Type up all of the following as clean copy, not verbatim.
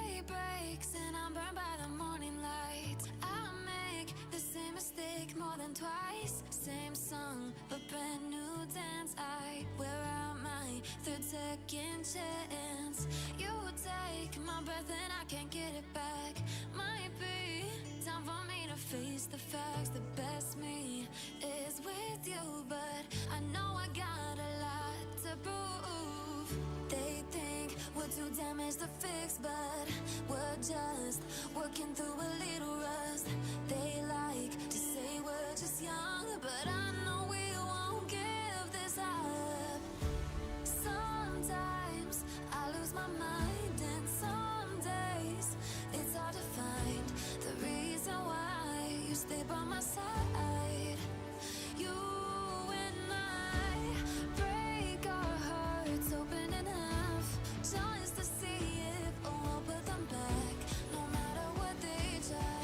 Day breaks and I'm burned by the morning light. I make the same mistake more than twice. Same song, but brand new dance. I wear out my third second chance. You take my breath and I can't get it back. Might be time for me to face the facts. The best me is with you, but I know I got a lot to prove. They think we're too damaged to fix, but we're just working through a little rust. They like to say we're just young, but I know we won't give this up. Sometimes I lose my mind, and some days it's hard to find the reason why you stay by my side. You and I break our hearts open in half, just to see if we'll put them back, no matter what they try.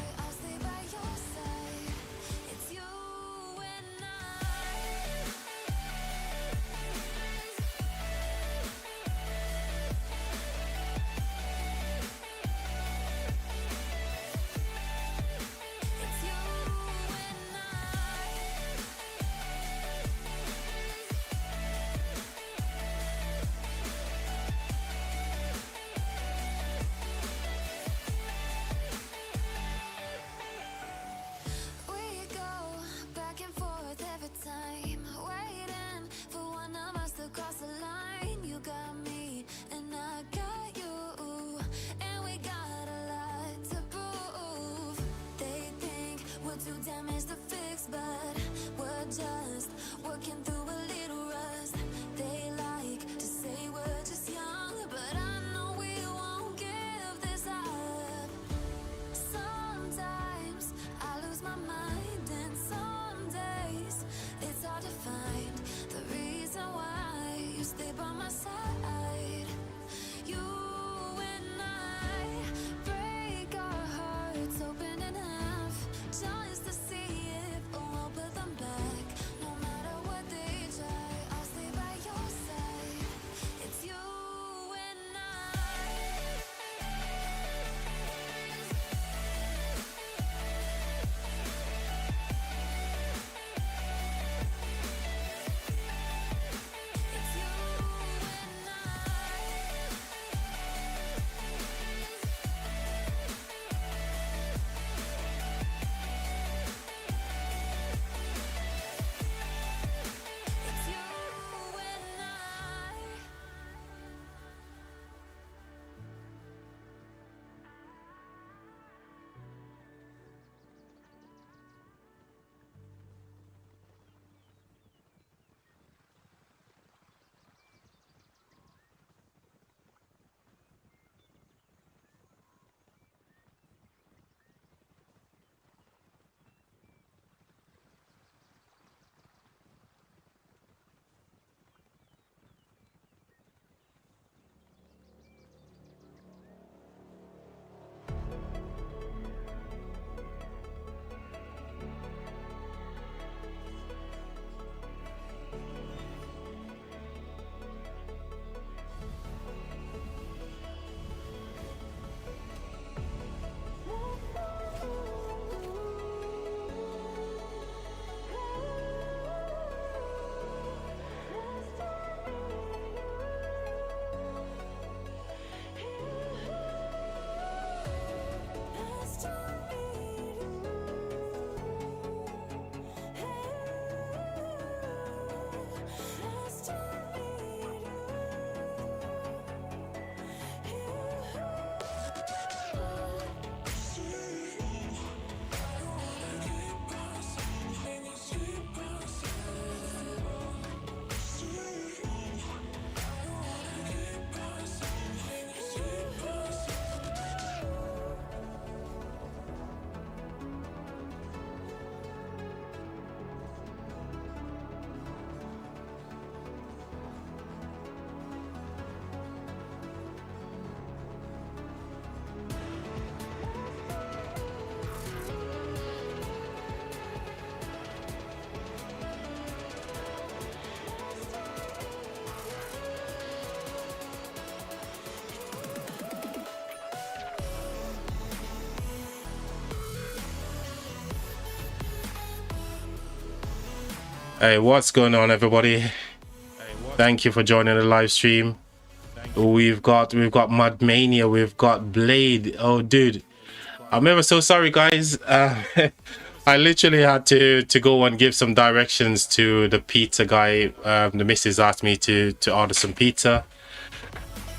Hey, what's going on, everybody? Thank you for joining the live stream. We've got Mud Mania, we've got Blade. Oh, dude, I'm ever so sorry, guys. I literally had to go and give some directions to the pizza guy. The missus asked me to order some pizza.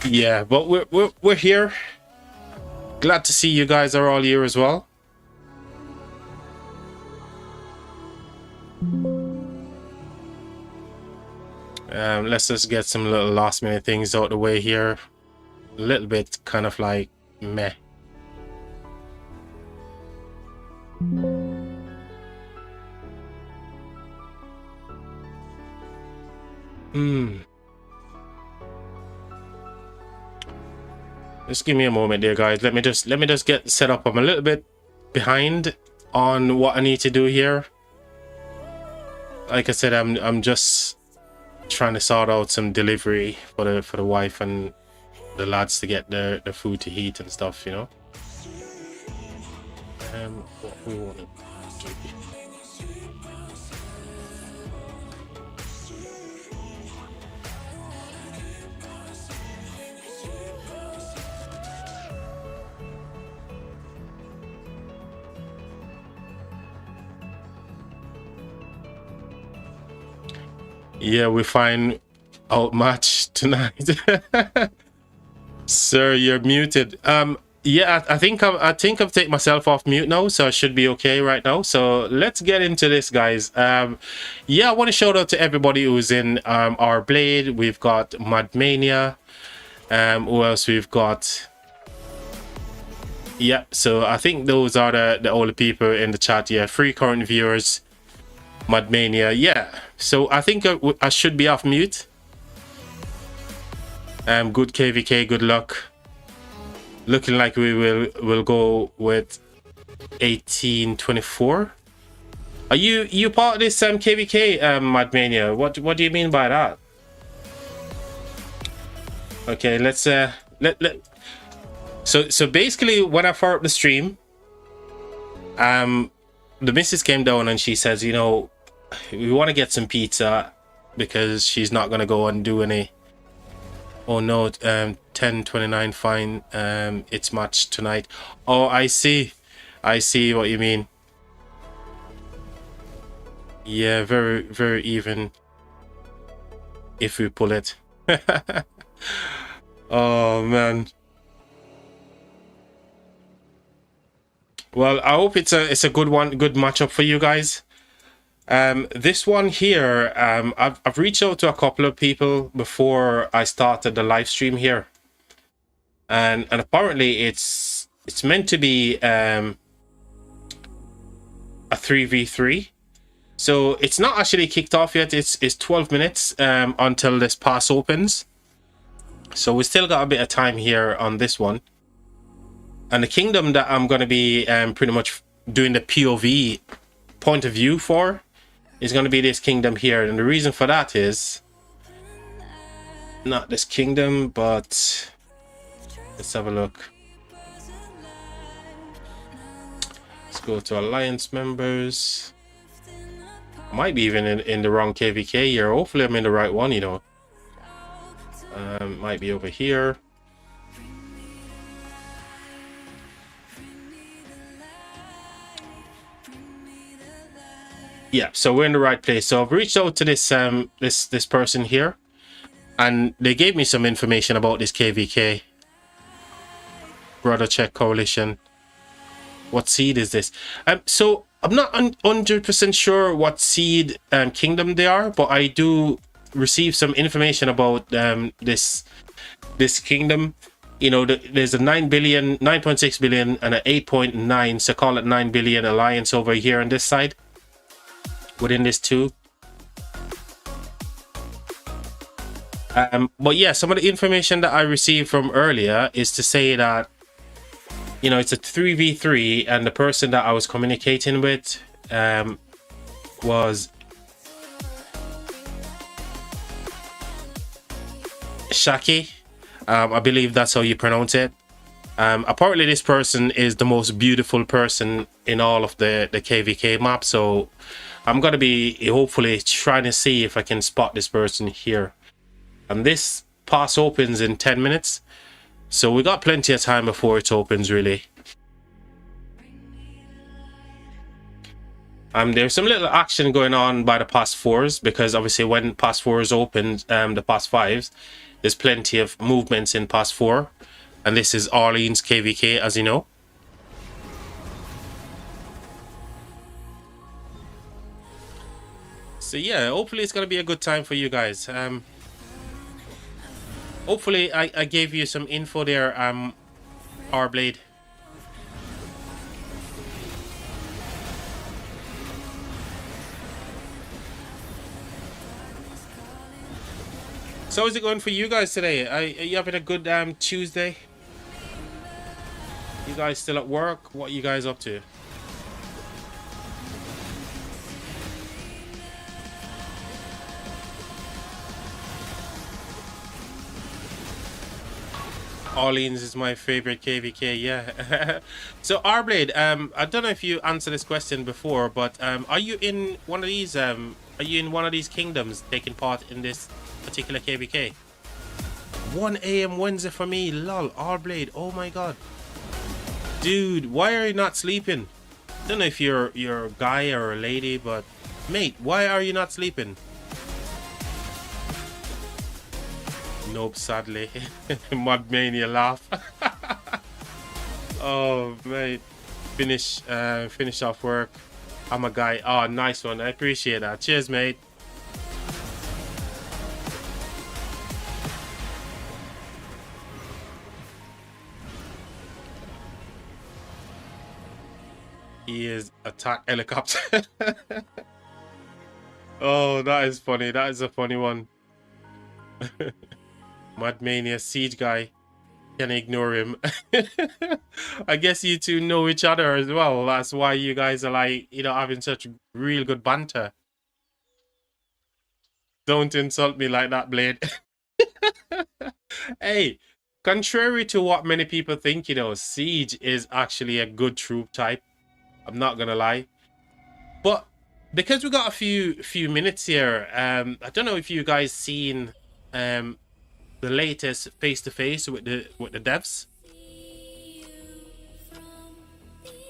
Yeah, but we're here. Glad to see you guys are all here as well. Let's just get some little last minute things out the way here. A little bit kind of like meh. Just give me a moment there, guys. Let me just get set up. I'm a little bit behind on what I need to do here. Like I said, I'm just trying to sort out some delivery for the wife and the lads to get their food to heat and stuff, you know. What we want to do. Yeah, we find outmatched tonight. Sir, you're muted. Yeah, I think I've taken myself off mute now, so I should be okay right now. So let's get into this, guys. Yeah, I want to shout out to everybody who's in our Blade. We've got Mud Mania. Who else we've got? Yeah, so I think those are the only people in the chat. Yeah, 3 current viewers. Mud Mania, yeah. So I think I should be off mute. Good KvK, good luck. Looking like we will go with 1824. Are you part of this KvK Mud Mania? What do you mean by that? Okay, let's so basically when I fired up the stream, the missus came down and she says, you know, we want to get some pizza because she's not gonna go and do any. Oh no, 10:29 fine. It's match tonight. Oh, I see what you mean. Yeah, very even if we pull it. Oh man. Well, I hope it's a good one, good matchup for you guys. This one here, I've reached out to a couple of people before I started the live stream here, and apparently it's meant to be a 3v3, so it's not actually kicked off yet. It's 12 minutes until this pass opens, so we still got a bit of time here on this one. And the kingdom that I'm going to be pretty much doing the POV point of view for is going to be this kingdom here, and the reason for that is not this kingdom, but let's have a look. Let's go to alliance members. Might be even in the wrong KvK here. Hopefully I'm in the right one, you know. Might be over here. Yeah, so we're in the right place. So I've reached out to this this person here, and they gave me some information about this KvK. Brother Czech Coalition. What seed is this? So I'm not 100% sure what seed kingdom they are, but I do receive some information about this kingdom. You know, there's a 9 billion, 9.6 billion, and an 8.9, so call it 9 billion alliance over here on this side. Within this too. But yeah, some of the information that I received from earlier is to say that, you know, it's a 3v3, and the person that I was communicating with was Shaki. I believe that's how you pronounce it. Apparently this person is the most beautiful person in all of the KvK map, so I'm gonna be hopefully trying to see if I can spot this person here. And this pass opens in 10 minutes. So we got plenty of time before it opens, really. There's some little action going on by the pass 4s, because obviously when pass 4s opened, the pass 5s, there's plenty of movements in pass 4. And this is Orleans KvK, as you know. So yeah, hopefully it's gonna be a good time for you guys. Hopefully I gave you some info there, R-Blade. So is it going for you guys today? Are you having a good Tuesday? You guys still at work? What are you guys up to? Orleans is my favorite KvK, yeah. So R-Blade, I don't know if you answered this question before, but are you in one of these kingdoms taking part in this particular KvK? 1 AM Wednesday for me, lol. R-Blade, oh my god. Dude, why are you not sleeping? Don't know if you're a guy or a lady, but mate, why are you not sleeping? Nope, sadly. Mod Mania laugh. Oh mate, finish off work. I'm a guy. Oh, nice one. I appreciate that. Cheers, mate. He is attack helicopter. Oh, that is funny. That is a funny one. Madmania siege guy. Can ignore him. I guess you two know each other as well. That's why you guys are like, having such real good banter. Don't insult me like that, Blade. Hey, contrary to what many people think, Siege is actually a good troop type. I'm not gonna lie. But because we got a few minutes here, I don't know if you guys seen the latest face-to-face with the devs.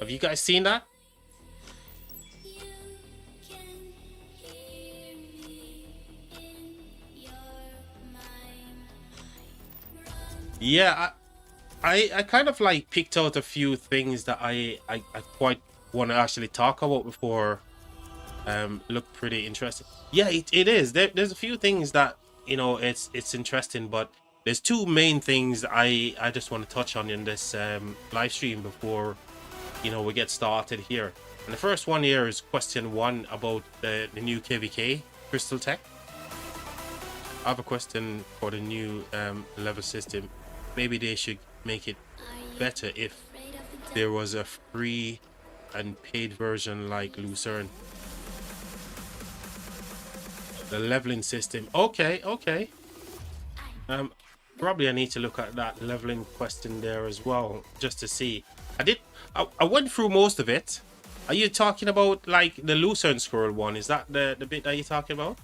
Have you guys seen that? Yeah, I kind of like picked out a few things that I quite want to actually talk about before look pretty interesting. Yeah, it is. There's a few things that it's interesting, but there's two main things I just want to touch on in this live stream before we get started here. And the first one here is question 1 about the new KvK crystal tech. I have a question for the new level system. Maybe they should make it better if there was a free and paid version like Lucerne. The leveling system. Okay. Probably I need to look at that leveling question there as well, just to see. I went through most of it. Are you talking about like the Lucerne scroll one? Is that the bit that you're talking about?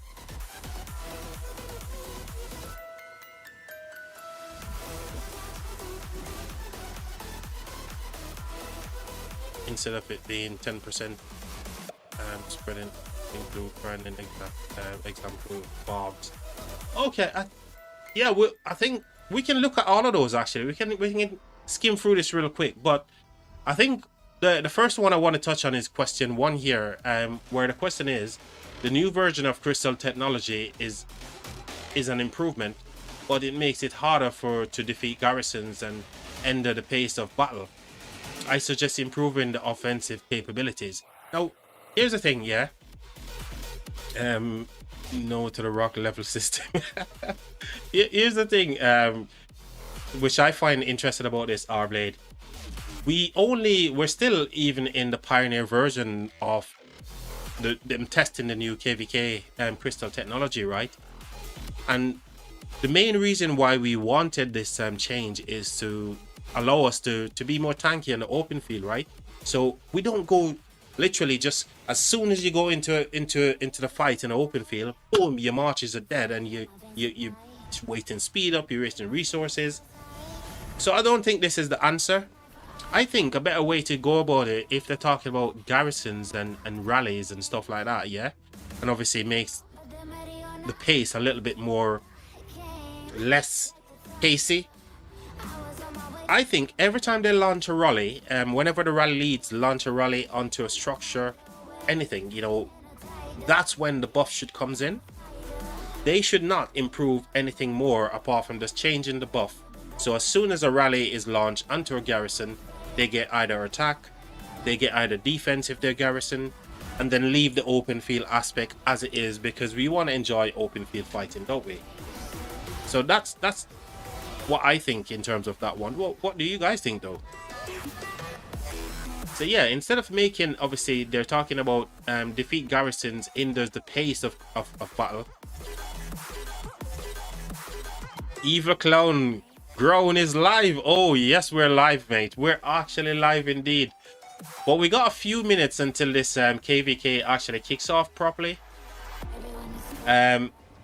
Instead of it being 10%, spreading include random example barbs. Okay, I think we can look at all of those actually. We can skim through this real quick, but I think the first one I want to touch on is question 1 here, where the question is, the new version of crystal technology is an improvement, but it makes it harder to defeat garrisons and hinder the pace of battle. I suggest improving the offensive capabilities. Now, here's the thing, yeah. No to the rock level system. Here's the thing, which I find interesting about this R-Blade. We're still even in the pioneer version of them testing the new KvK crystal technology, right? And the main reason why we wanted this change is to allow us to be more tanky in the open field, right? So we don't go Literally, just as soon as you go into the fight in an open field, boom, your marches are dead, and you wasting speed up, you're wasting resources. So I don't think this is the answer. I think a better way to go about it, if they're talking about garrisons and rallies and stuff like that, yeah, and obviously it makes the pace a little bit more less pacey. I think every time they launch a rally, whenever the rally leads launch a rally onto a structure, anything, you know, that's when the buff should comes in. They should not improve anything more apart from just changing the buff. So as soon as a rally is launched onto a garrison, they get either attack, they get either defense if they're garrison, and then leave the open field aspect as it is, because we want to enjoy open field fighting, don't we? So that's what I think in terms of that one. What do you guys think though? So yeah, instead of making, obviously they're talking about defeat garrisons in the pace of battle. Eva Clown Grown is live. Oh yes, we're live, mate. We're actually live indeed. But we got a few minutes until this KvK actually kicks off properly.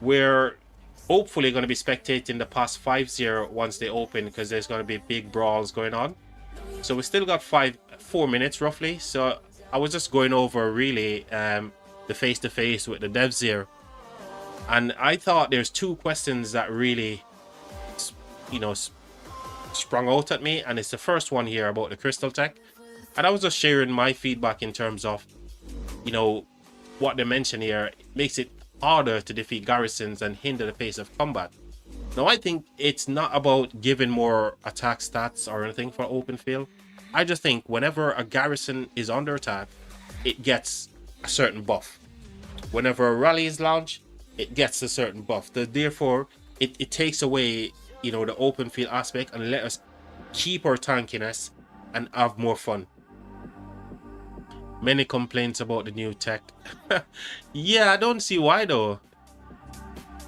We're hopefully going to be spectating the past 5-0 once they open, because there's going to be big brawls going on. So we still got 4 minutes roughly. So I was just going over really the face-to-face with the devs here, and I thought there's two questions that really, you know, sprung out at me, and it's the first one here about the crystal tech, and I was just sharing my feedback in terms of, you know, what they mention here makes it harder to defeat garrisons and hinder the pace of combat. Now I think it's not about giving more attack stats or anything for open field. I just think whenever a garrison is under attack, it gets a certain buff. Whenever a rally is launched, it gets a certain buff. Therefore it takes away, you know, the open field aspect, and let us keep our tankiness and have more fun. Many complaints about the new tech. Yeah, I don't see why though.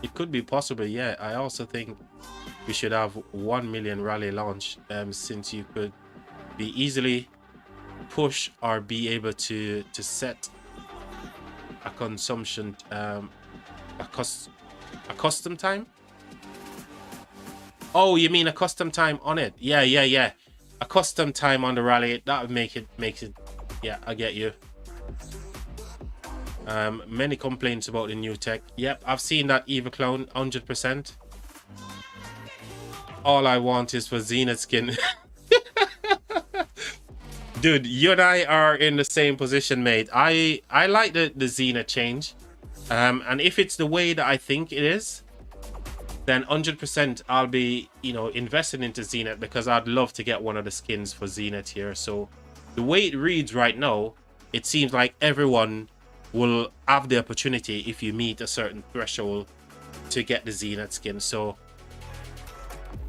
It could be possible, yeah. I also think we should have 1 million rally launch, since you could be easily push or be able to set a consumption, a custom time. Oh, you mean a custom time on it? Yeah. A custom time on the rally. That would makes it. Yeah, I get you. Many complaints about the new tech. Yep, I've seen that, Eva Clone, 100%. All I want is for Zenith skin. Dude, you and I are in the same position, mate. I like the Zenith change. And if it's the way that I think it is, then 100% I'll be, you know, invested into Zenith, because I'd love to get one of the skins for Zenith here. So the way it reads right now, it seems like everyone will have the opportunity, if you meet a certain threshold, to get the Zenith skin. So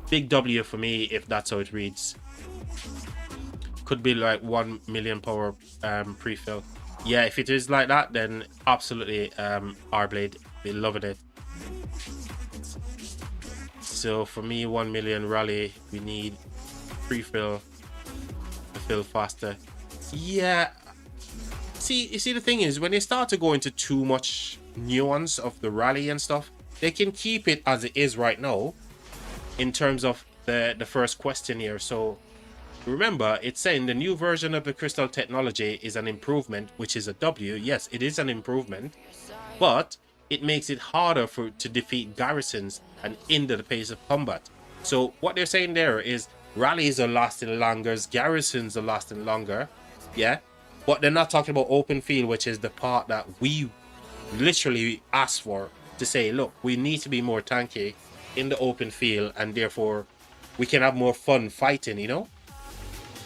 big W for me if that's how it reads. Could be like 1 million power pre-fill. Yeah, if it is like that, then absolutely R-Blade, be loving it. So for me, 1 million rally, we need pre-fill to fill faster. Yeah. You see the thing is, when they start to go into too much nuance of the rally and stuff, they can keep it as it is right now in terms of the first question here. So remember, it's saying the new version of the crystal technology is an improvement, which is a W. Yes, it is an improvement, but it makes it harder to defeat garrisons and hinder the pace of combat. So what they're saying there is rallies are lasting longer, garrisons are lasting longer, yeah, but they're not talking about open field, which is the part that we literally asked for, to say, look, we need to be more tanky in the open field, and therefore we can have more fun fighting, you know.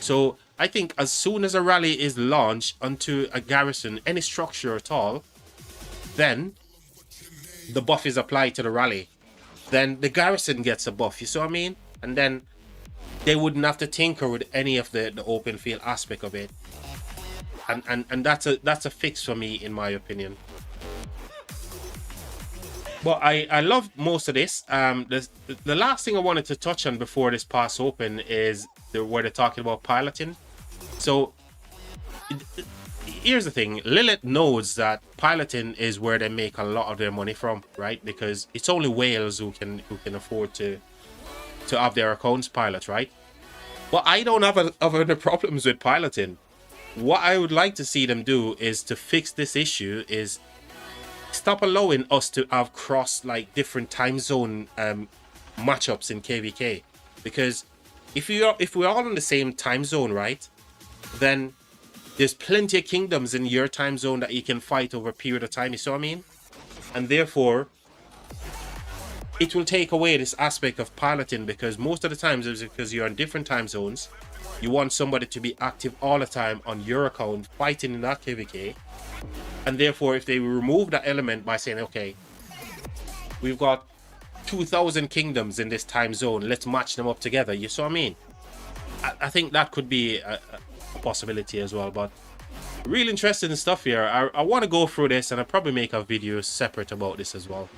So I think as soon as a rally is launched onto a garrison, any structure at all, then the buff is applied to the rally. Then the garrison gets a buff, you see what I mean? And then they wouldn't have to tinker with any of the open field aspect of it. And that's a fix for me, in my opinion. But I love most of this. The last thing I wanted to touch on before this pass open is where they're talking about piloting. So here's the thing. Lilith knows that piloting is where they make a lot of their money from, right? Because it's only whales who can afford to have their accounts pilot, right? But I don't have any problems with piloting. What I would like to see them do is to fix this issue, is stop allowing us to have cross like different time zone matchups in KvK. Because if we're all in the same time zone, right, then there's plenty of kingdoms in your time zone that you can fight over a period of time, you see what I mean? And therefore, it will take away this aspect of piloting, because most of the times it's because you're in different time zones. You want somebody to be active all the time on your account, fighting in that KvK. And therefore, if they remove that element by saying, okay, we've got 2,000 kingdoms in this time zone, let's match them up together, you see what I mean? I think that could be a possibility as well. But real interesting stuff here. I want to go through this, and I'll probably make a video separate about this as well.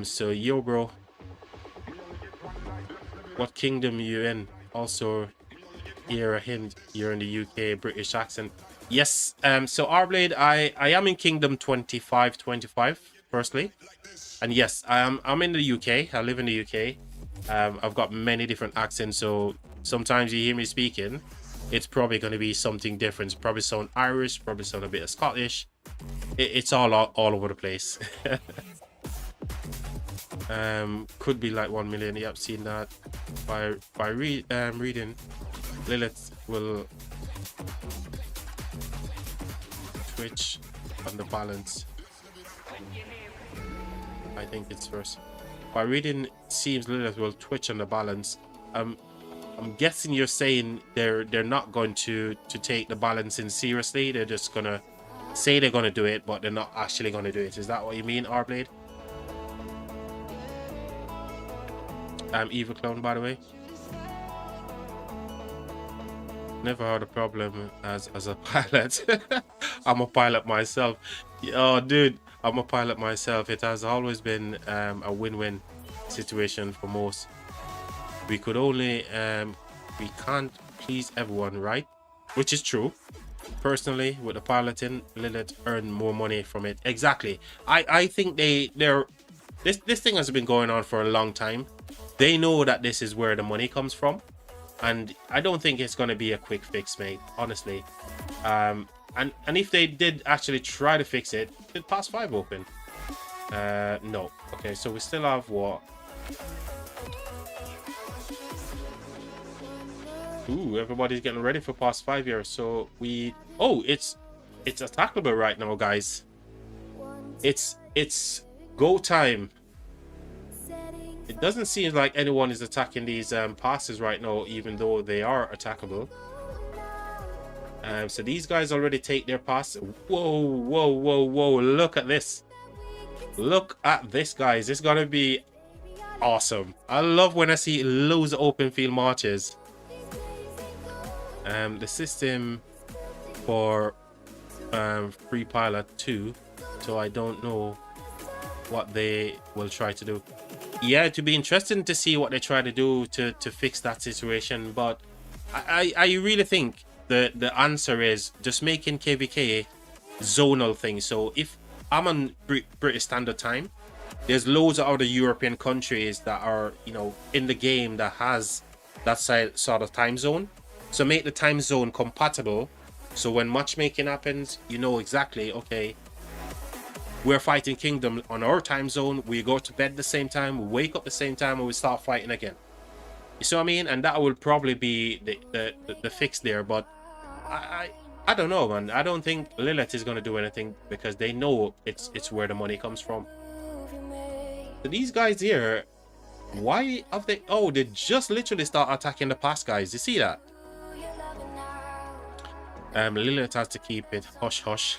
So yo bro, what kingdom you in? Also hear a hint, you're in the UK British accent. Yes, so Arblade, I am in kingdom 2525 firstly, and yes, I'm in the UK. I live in the UK. I've got many different accents, so sometimes you hear me speaking, it's probably going to be something different. It's probably sound Irish, probably sound a bit of Scottish. It's all over the place. Could be like 1 million. Yep, seen that. By reading, Lilith will twitch on the balance. I think it's first. By reading, seems Lilith will twitch on the balance. I'm guessing you're saying they're not going to take the balancing seriously. They're just gonna say they're gonna do it, but they're not actually gonna do it. Is that what you mean, Arblade? Evil Clone, by the way. Never had a problem as a pilot. I'm a pilot myself. Oh, dude, I'm a pilot myself. It has always been a win-win situation for most. We could only we can't please everyone, right? Which is true. Personally, with the piloting, Lilith earn more money from it. Exactly. I think they're this thing has been going on for a long time. They know that this is where the money comes from, and I don't think it's going to be a quick fix, mate, honestly. And if they did actually try to fix it, did Pass 5 open? No. Okay, so we still have what? Ooh, everybody's getting ready for Pass 5 here. So we... Oh, it's attackable right now, guys. It's go time. It doesn't seem like anyone is attacking these passes right now, even though they are attackable. So these guys already take their pass. Whoa, whoa, whoa, whoa. Look at this. Look at this, guys. It's going to be awesome. I love when I see loads of open field marches. The system for free pilot 2. So I don't know what they will try to do. Yeah, it'd be interesting to see what they try to do to fix that situation. But I really think the answer is just making KvK zonal thing. So if I'm on British Standard Time, there's loads of other European countries that are, you know, in the game that has that sort of time zone. So make the time zone compatible. So when matchmaking happens, you know exactly, okay, we're fighting Kingdom on our time zone. We go to bed the same time, we wake up the same time, and we start fighting again. You see what I mean? And that will probably be the fix there. But I don't know, man. I don't think Lilith is going to do anything because they know it's where the money comes from. So these guys here, why have they... Oh, they just literally start attacking the pass guys. You see that? Lilith has to keep it hush-hush.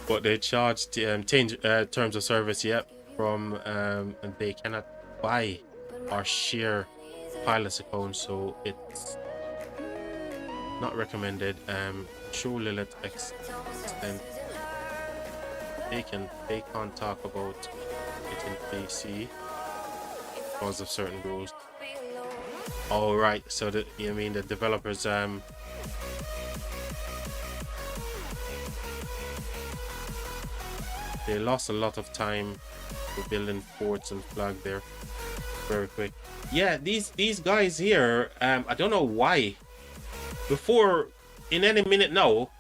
But they charged terms of service, yep, from and they cannot buy or share pilot's account, so it's not recommended. Show Lilith extent. They can't talk about it in PC because of certain rules. All right, so you mean the developers they lost a lot of time for building forts and flag there very quick. Yeah, these guys here, I don't know why. Before, in any minute now,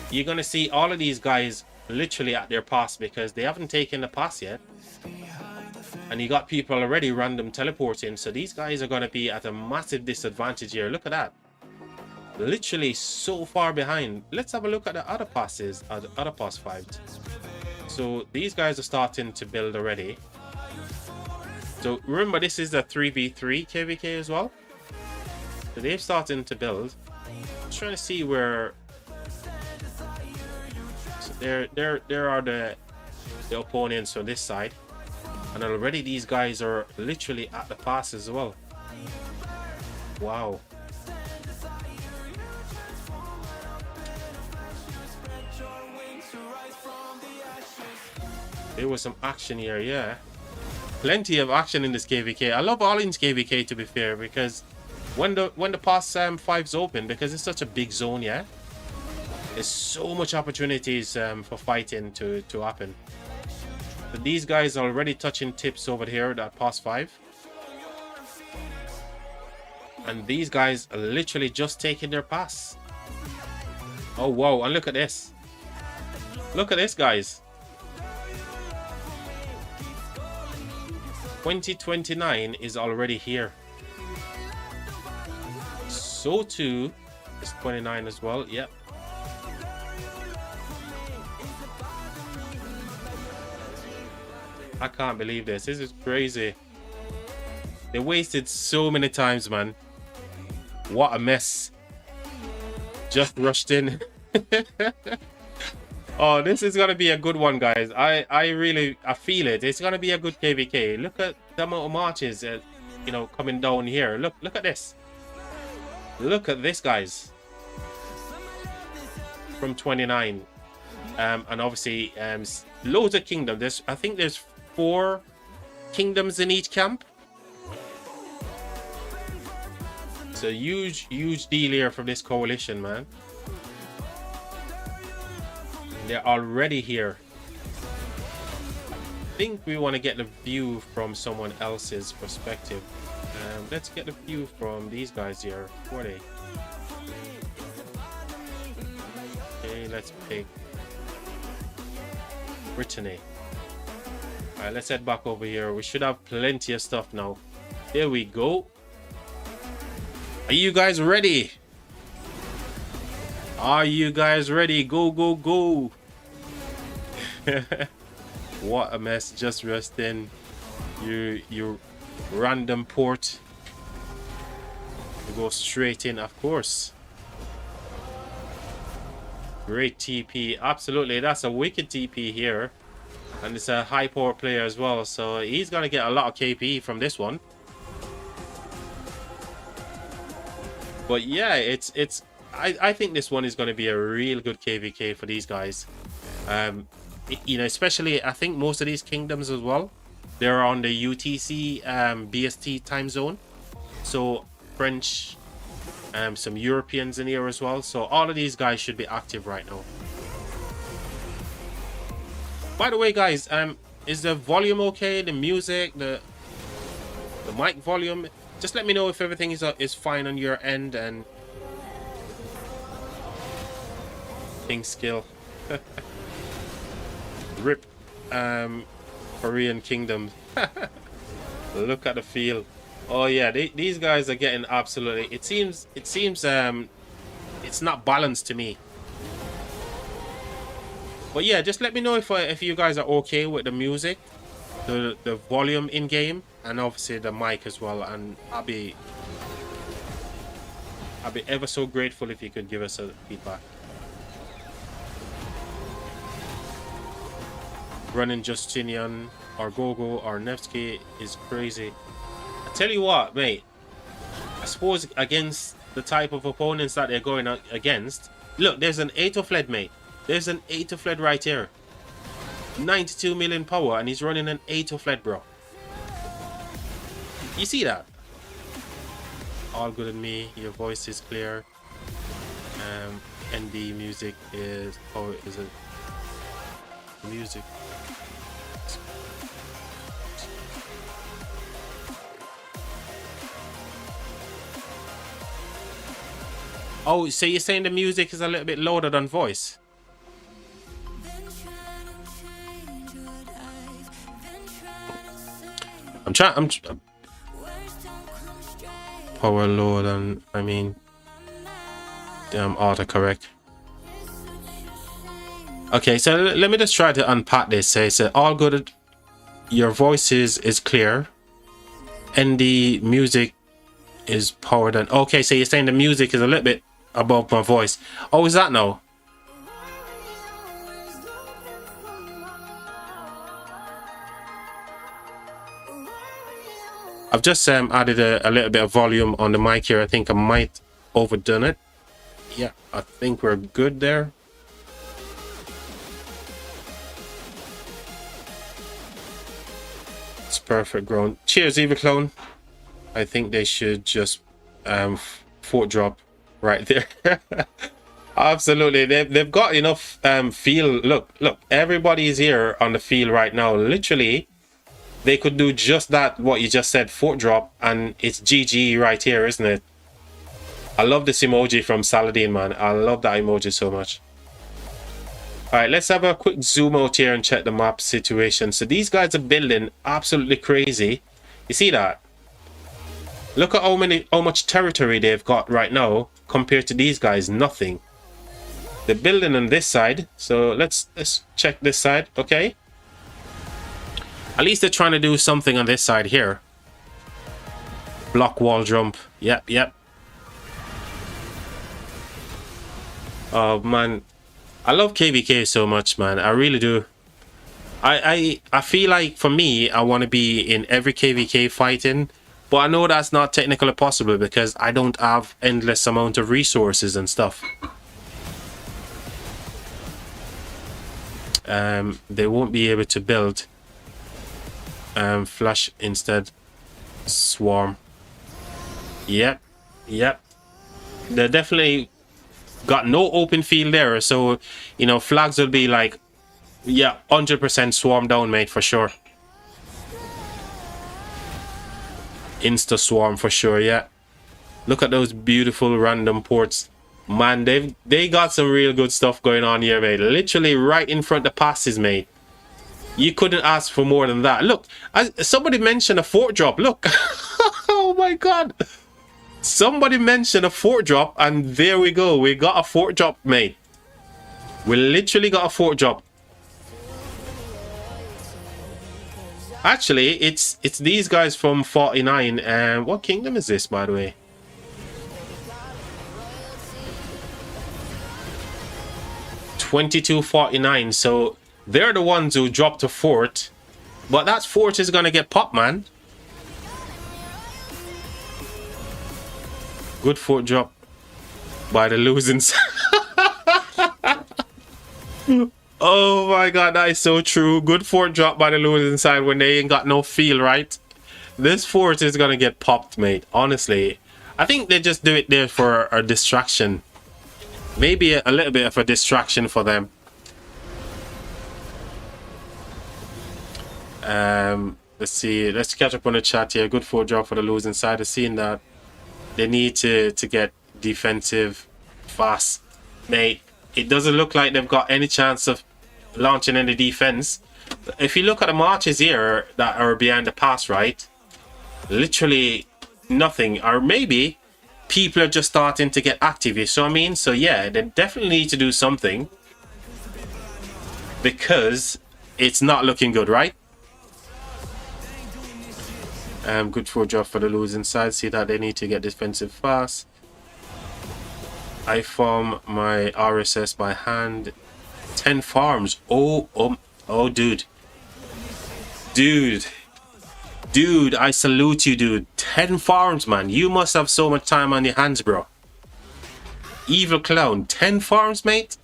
you're gonna see all of these guys literally at their pass because they haven't taken the pass yet. And you got people already random teleporting, so these guys are gonna be at a massive disadvantage here. Look at that. Literally so far behind. Let's have a look at the other passes, the other pass fights. So these guys are starting to build already. So remember, this is a 3v3 KvK as well. So they've started to build. I'm trying to see where. So there are the opponents on this side, and already these guys are literally at the pass as well. Wow. There was some action here, yeah. Plenty of action in this KvK. I love all in KvK, to be fair, because when the pass 5's open, because it's such a big zone, yeah, there's so much opportunities for fighting to happen. But these guys are already touching tips over here, that pass 5. And these guys are literally just taking their pass. Oh, wow. And look at this. Look at this, guys. 2029 is already here. So too is 29 as well. Yep. I can't believe this. This is crazy. They wasted so many times, man. What a mess. Just rushed in. Oh, this is gonna be a good one, guys. I feel it. It's gonna be a good KvK. Look at the amount of marches, you know, coming down here. Look at this. Look at this, guys. From 29, and obviously, loads of kingdoms. I think there's 4 kingdoms in each camp. It's a huge deal here from this coalition, man. They're already here. I think we want to get the view from someone else's perspective. Let's get the view from these guys here. Who are they? Okay, let's pick Brittany. Alright, let's head back over here. We should have plenty of stuff now. There we go. Are you guys ready? Are you guys ready? Go, go, go. What a mess. Just rest in your random port. You go straight in, of course. Great TP. Absolutely. That's a wicked TP here. And it's a high power player as well. So he's going to get a lot of KP from this one. But yeah, I think this one is going to be a real good KvK for these guys. You know, especially I think most of these kingdoms as well, they're on the UTC BST time zone. So French, some Europeans in here as well. So all of these guys should be active right now. By the way, guys, is the volume okay? The music, the mic volume? Just let me know if everything is fine on your end. And King skill. Rip Korean Kingdom. Look at the field. Oh yeah, these guys are getting absolutely, it seems it's not balanced to me. But yeah, just let me know if you guys are okay with the music, the volume in game, and obviously the mic as well. And I'll be ever so grateful if you could give us a feedback. Running Justinian or Gogo or Nevsky is crazy. I tell you what, mate, I suppose against the type of opponents that they're going against. Look, there's an 8 of lead, mate. There's an 8 of lead right here. 92 million power, and he's running an 8 of lead, bro. You see that? all good in me. Your voice is clear. ND music is, oh, is it music? Oh, so you're saying the music is a little bit louder than voice? I'm trying. Power lower than, I mean, autocorrect. Okay, so let me just try to unpack this. Say, so all good. Your voice is clear, and the music is powered on. Okay, so you're saying the music is a little bit above my voice. Oh, is that now? I've just added a little bit of volume on the mic here. I think I might overdone it. Yeah, I think we're good there. It's perfect grown. Cheers, Eva Clone. I think they should just fort drop right there. Absolutely, they've got enough feel. Look, everybody's here on the field right now. Literally, they could do just that, what you just said, fort drop, and it's GG right here, isn't it? I love this emoji from Saladin, man. I love that emoji so much. All right, let's have a quick zoom out here and check the map situation. So these guys are building absolutely crazy. You see that? Look at how much territory they've got right now compared to these guys. Nothing. They're building on this side, so let's check this side. Okay, at least they're trying to do something on this side here. Block wall jump. Yep. Oh man, I love KvK so much, man. I really do. I feel like, for me, I want to be in every KvK fighting, but I know that's not technically possible because I don't have endless amount of resources and stuff. They won't be able to build flash, instead swarm. Yep. They definitely got no open field there, so you know, flags will be like, yeah, 100% swarm down, mate, for sure. Insta swarm for sure. Yeah, look at those beautiful random ports, man. They got some real good stuff going on here, mate. Literally right in front of the passes, mate. You couldn't ask for more than that. Look, somebody mentioned a fort drop. Look. Oh my god, somebody mentioned a fort drop, and there we go. We got a fort drop, mate. We literally got a fort drop. Actually, it's these guys from 49. What kingdom is this, by the way? $22.49. So they're the ones who dropped a fort, but that fort is gonna get popped, man. Good fort drop by the losing side. Oh my god, that is so true. Good fort drop by the losing side when they ain't got no feel, right? This fort is gonna get popped, mate. Honestly, I think they just do it there for a distraction. Maybe a little bit of a distraction for them. Let's see. Let's catch up on the chat here. Good fort drop for the losing side. I've seen that. They need to get defensive fast, mate. It doesn't look like they've got any chance of launching any defense. If you look at the marches here that are behind the pass, right? Literally nothing. Or maybe people are just starting to get active. You see what I mean? So yeah, they definitely need to do something, because it's not looking good, right? Good for a job for the losing side. See that they need to get defensive fast. I farm my RSS by hand. 10 farms. Oh, dude. Dude, I salute you, dude. 10 farms, man. You must have so much time on your hands, bro. Evil clown. 10 farms, mate.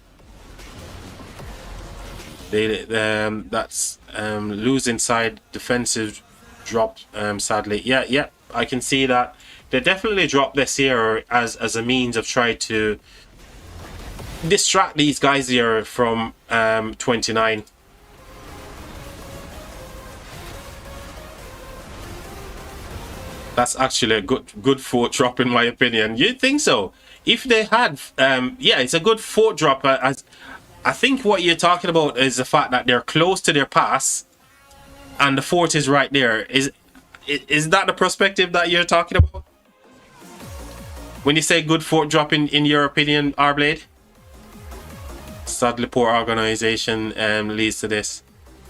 That's losing side defensive drop, sadly. Yeah, I can see that. they definitely dropped this here as a means of trying to distract these guys here from 29. That's actually a good fort drop in my opinion. You'd think so. If they had, yeah, it's a good fort drop. As I think what you're talking about is the fact that they're close to their pass, and the fort is right there. Is that the perspective that you're talking about when you say good fort drop in your opinion, Rblade? Sadly, poor organization leads to this.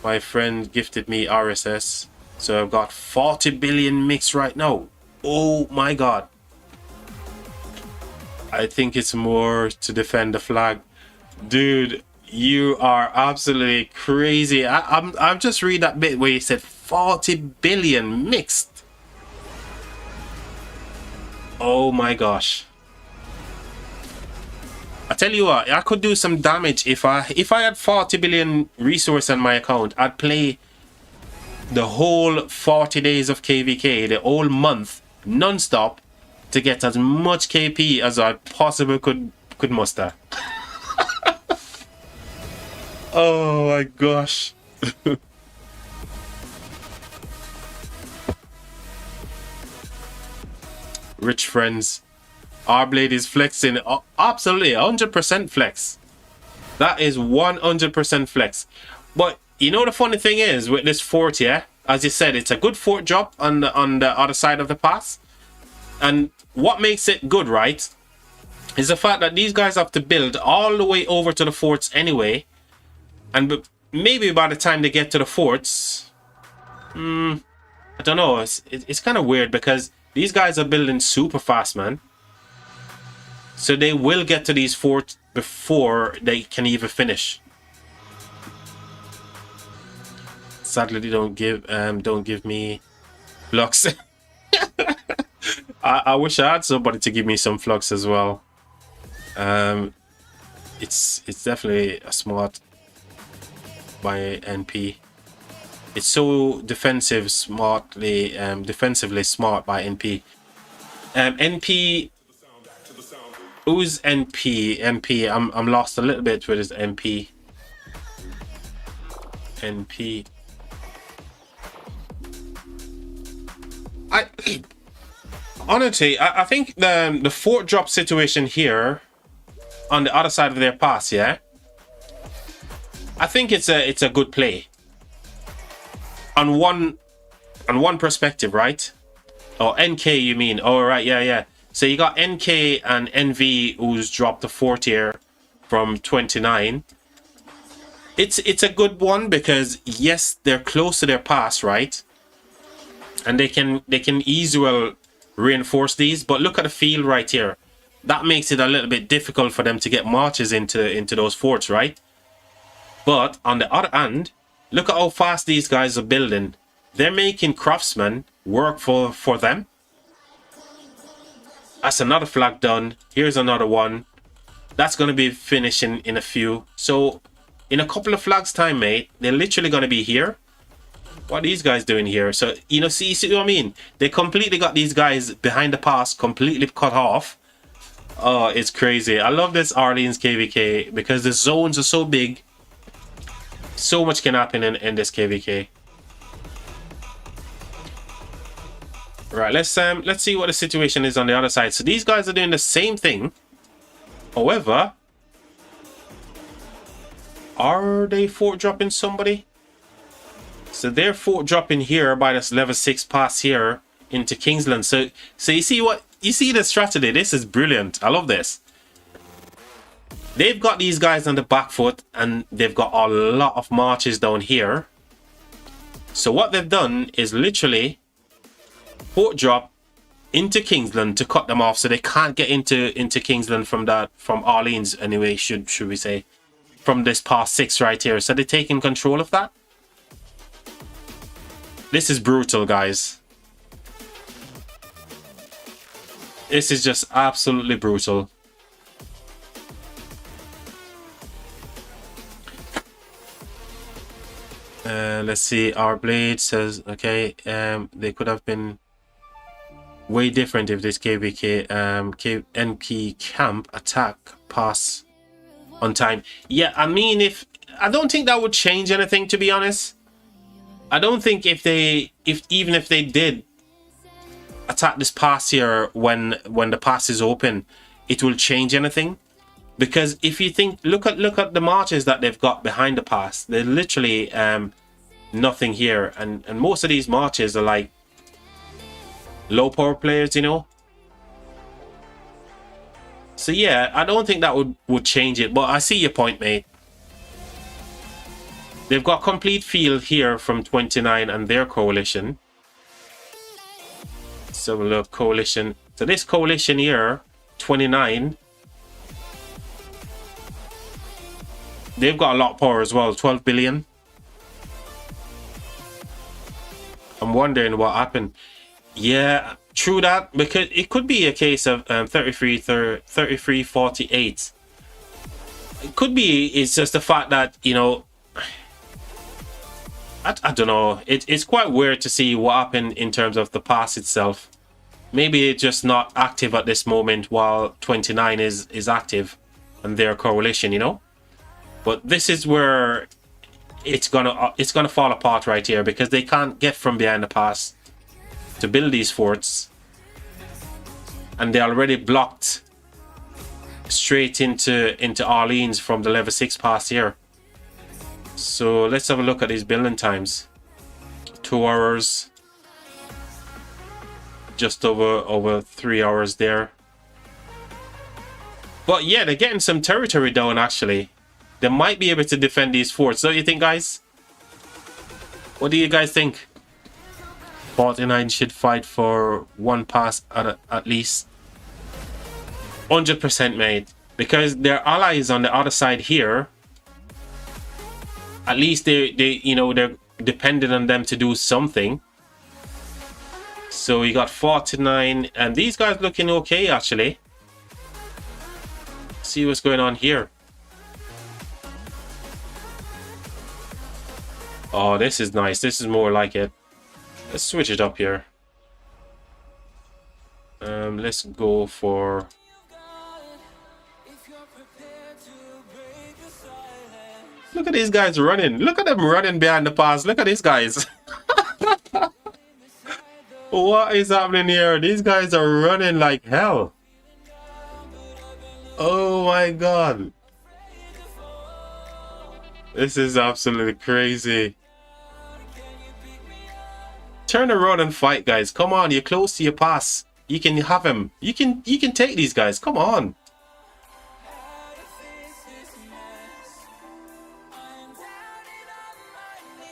My friend gifted me RSS. So I've got 40 billion mix right now. Oh my god. I think it's more to defend the flag. Dude, you are absolutely crazy. I'm just reading that bit where you said 40 billion mixed. Oh my gosh. I tell you what, I could do some damage if I had 40 billion resource on my account. I'd play the whole 40 days of KvK, the whole month, non-stop, to get as much KP as I possibly could muster. Oh my gosh. Rich friends. Rblade is flexing. Absolutely, 100% flex. That is 100% flex. But you know the funny thing is with this fort, yeah, as you said, it's a good fort drop on the other side of the pass. And what makes it good, right, is the fact that these guys have to build all the way over to the forts anyway. And maybe by the time they get to the forts, I don't know, it's kind of weird because these guys are building super fast, man. So they will get to these forts before they can even finish. Sadly, they don't give me flux. I wish I had somebody to give me some flux as well. It's definitely a smart by NP. It's so defensively smart by NP. NP. Who's NP? NP. I'm lost a little bit with his NP. NP. Honestly, I think the fort drop situation here on the other side of their pass, yeah, I think it's a good play on one perspective, right? Oh, NK you mean? Oh right, yeah. So you got NK and NV who's dropped the fort here from 29. It's a good one because yes, they're close to their pass, right? And they can easily reinforce these, but look at the field right here. That makes it a little bit difficult for them to get marches into those forts, right? But on the other hand, look at how fast these guys are building. They're making craftsmen work for them. That's another flag done. Here's another one. That's going to be finishing in a few. So in a couple of flags time, mate, they're literally going to be here. What are these guys doing here? So, you know, see what I mean? They completely got these guys behind the pass, completely cut off. Oh, it's crazy. I love this Orleans KvK because the zones are so big. So much can happen in this KvK. Right, let's see what the situation is on the other side. So these guys are doing the same thing. However, are they fort dropping somebody? So they're fort dropping here by this level 6 pass here into Kingsland. So you see the strategy. This is brilliant. I love this. They've got these guys on the back foot and they've got a lot of marches down here. So what they've done is literally fort drop into Kingsland to cut them off so they can't get into Kingsland from Orleans anyway, should we say, from this pass 6 right here. So they're taking control of that. This is brutal, guys. This is just absolutely brutal. Let's see. Our blade says, okay, they could have been way different if this KvK NP camp attack pass on time. Yeah, I mean, if I don't think that would change anything, to be honest. I don't think if even if they did attack this pass here when the pass is open, it will change anything. Because if you think, look at the marches that they've got behind the pass. They're literally nothing here, and most of these marches are like low power players, you know. So yeah, I don't think that would change it, but I see your point, mate. They've got complete field here from 29 and their coalition. So look, coalition. So this coalition here, 29. They've got a lot of power as well, 12 billion. I'm wondering what happened. Yeah, true that, because it could be a case of 33-48. It could be, it's just the fact that, you know, I don't know. It's quite weird to see what happened in terms of the pass itself. Maybe it's just not active at this moment while 29 is active and their coalition, you know. But this is where it's gonna fall apart right here, because they can't get from behind the pass to build these forts, and they already blocked straight into Orleans from the level 6 pass here. So let's have a look at these building times. 2 hours, just over 3 hours there. But yeah, they're getting some territory down actually. They might be able to defend these forts. Don't you think, guys? What do you guys think? 49 should fight for one pass at least. 100%, mate. Because their allies on the other side here, at least they you know, they're dependent on them to do something. So you got 49, and these guys looking okay actually. See what's going on here. Oh, this is nice. This is more like it. Let's switch it up here. Let's go for... Look at these guys running. Look at them running behind the pass. Look at these guys. What is happening here? These guys are running like hell. Oh my god. This is absolutely crazy. Turn around and fight, guys. Come on, you're close to your pass. You can have him. You can take these guys. Come on.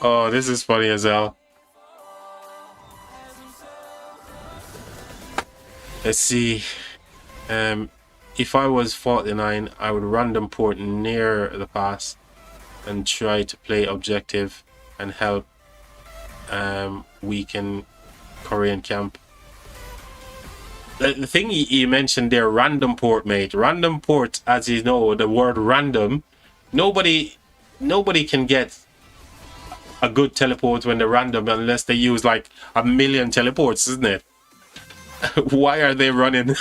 Oh, this is funny as hell. Let's see. If I was 49, I would random port near the pass and try to play objective and help weaken Korean camp. The thing you mentioned there, random port, mate. Random port, as you know, the word random, nobody can get a good teleport when they're random unless they use like 1,000,000 teleports, isn't it? Why are they running?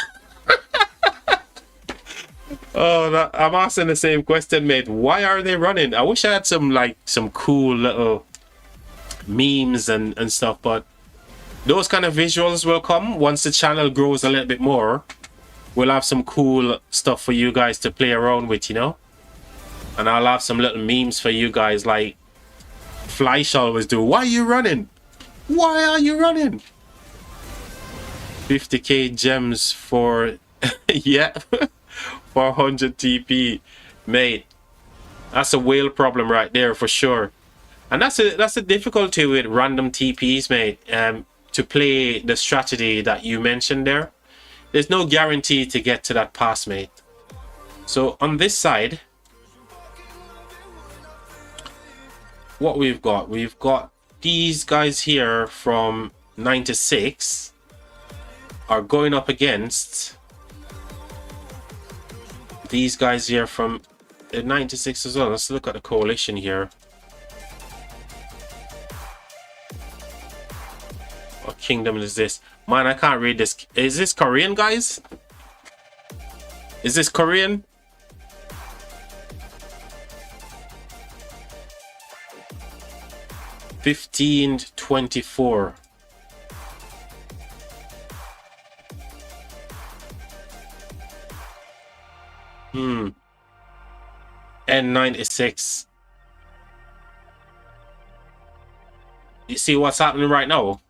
Oh, I'm asking the same question, mate. Why are they running? I wish I had some cool little memes and stuff, but those kind of visuals will come once the channel grows a little bit more. We'll have some cool stuff for you guys to play around with, you know. And I'll have some little memes for you guys, like Fleisch always do. Why are you running? Why are you running? 50k gems for yeah. 400 TP, mate. That's a whale problem right there for sure. And that's a difficulty with random TPs, mate. To play the strategy that you mentioned there, there's no guarantee to get to that pass, mate. So on this side, what we've got these guys here from 96 are going up against these guys here from 96 as well. Let's look at the coalition here. What kingdom is this? Man, I can't read this. Is this Korean, guys? Is this Korean? $15.24. N96. You see what's happening right now?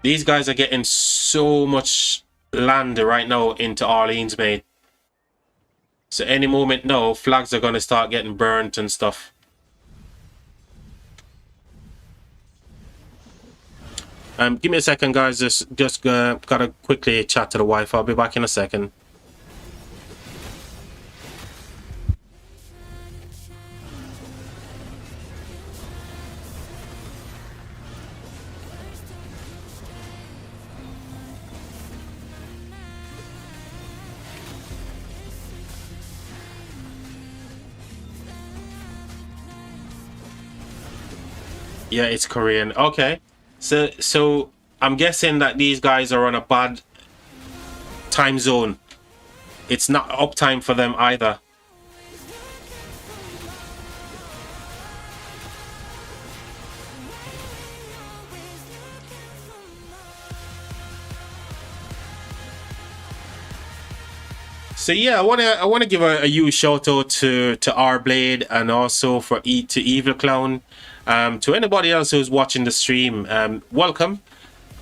These guys are getting so much land right now into Orleans, mate. So any moment now, flags are going to start getting burnt and stuff. Give me a second, guys. Just gotta quickly chat to the wife. I'll be back in a second. Yeah, it's Korean. Okay. So I'm guessing that these guys are on a bad time zone. It's not uptime for them either. So yeah, I wanna give a huge shout out to R Blade and also to Evil Clown. To anybody else who's watching the stream, welcome.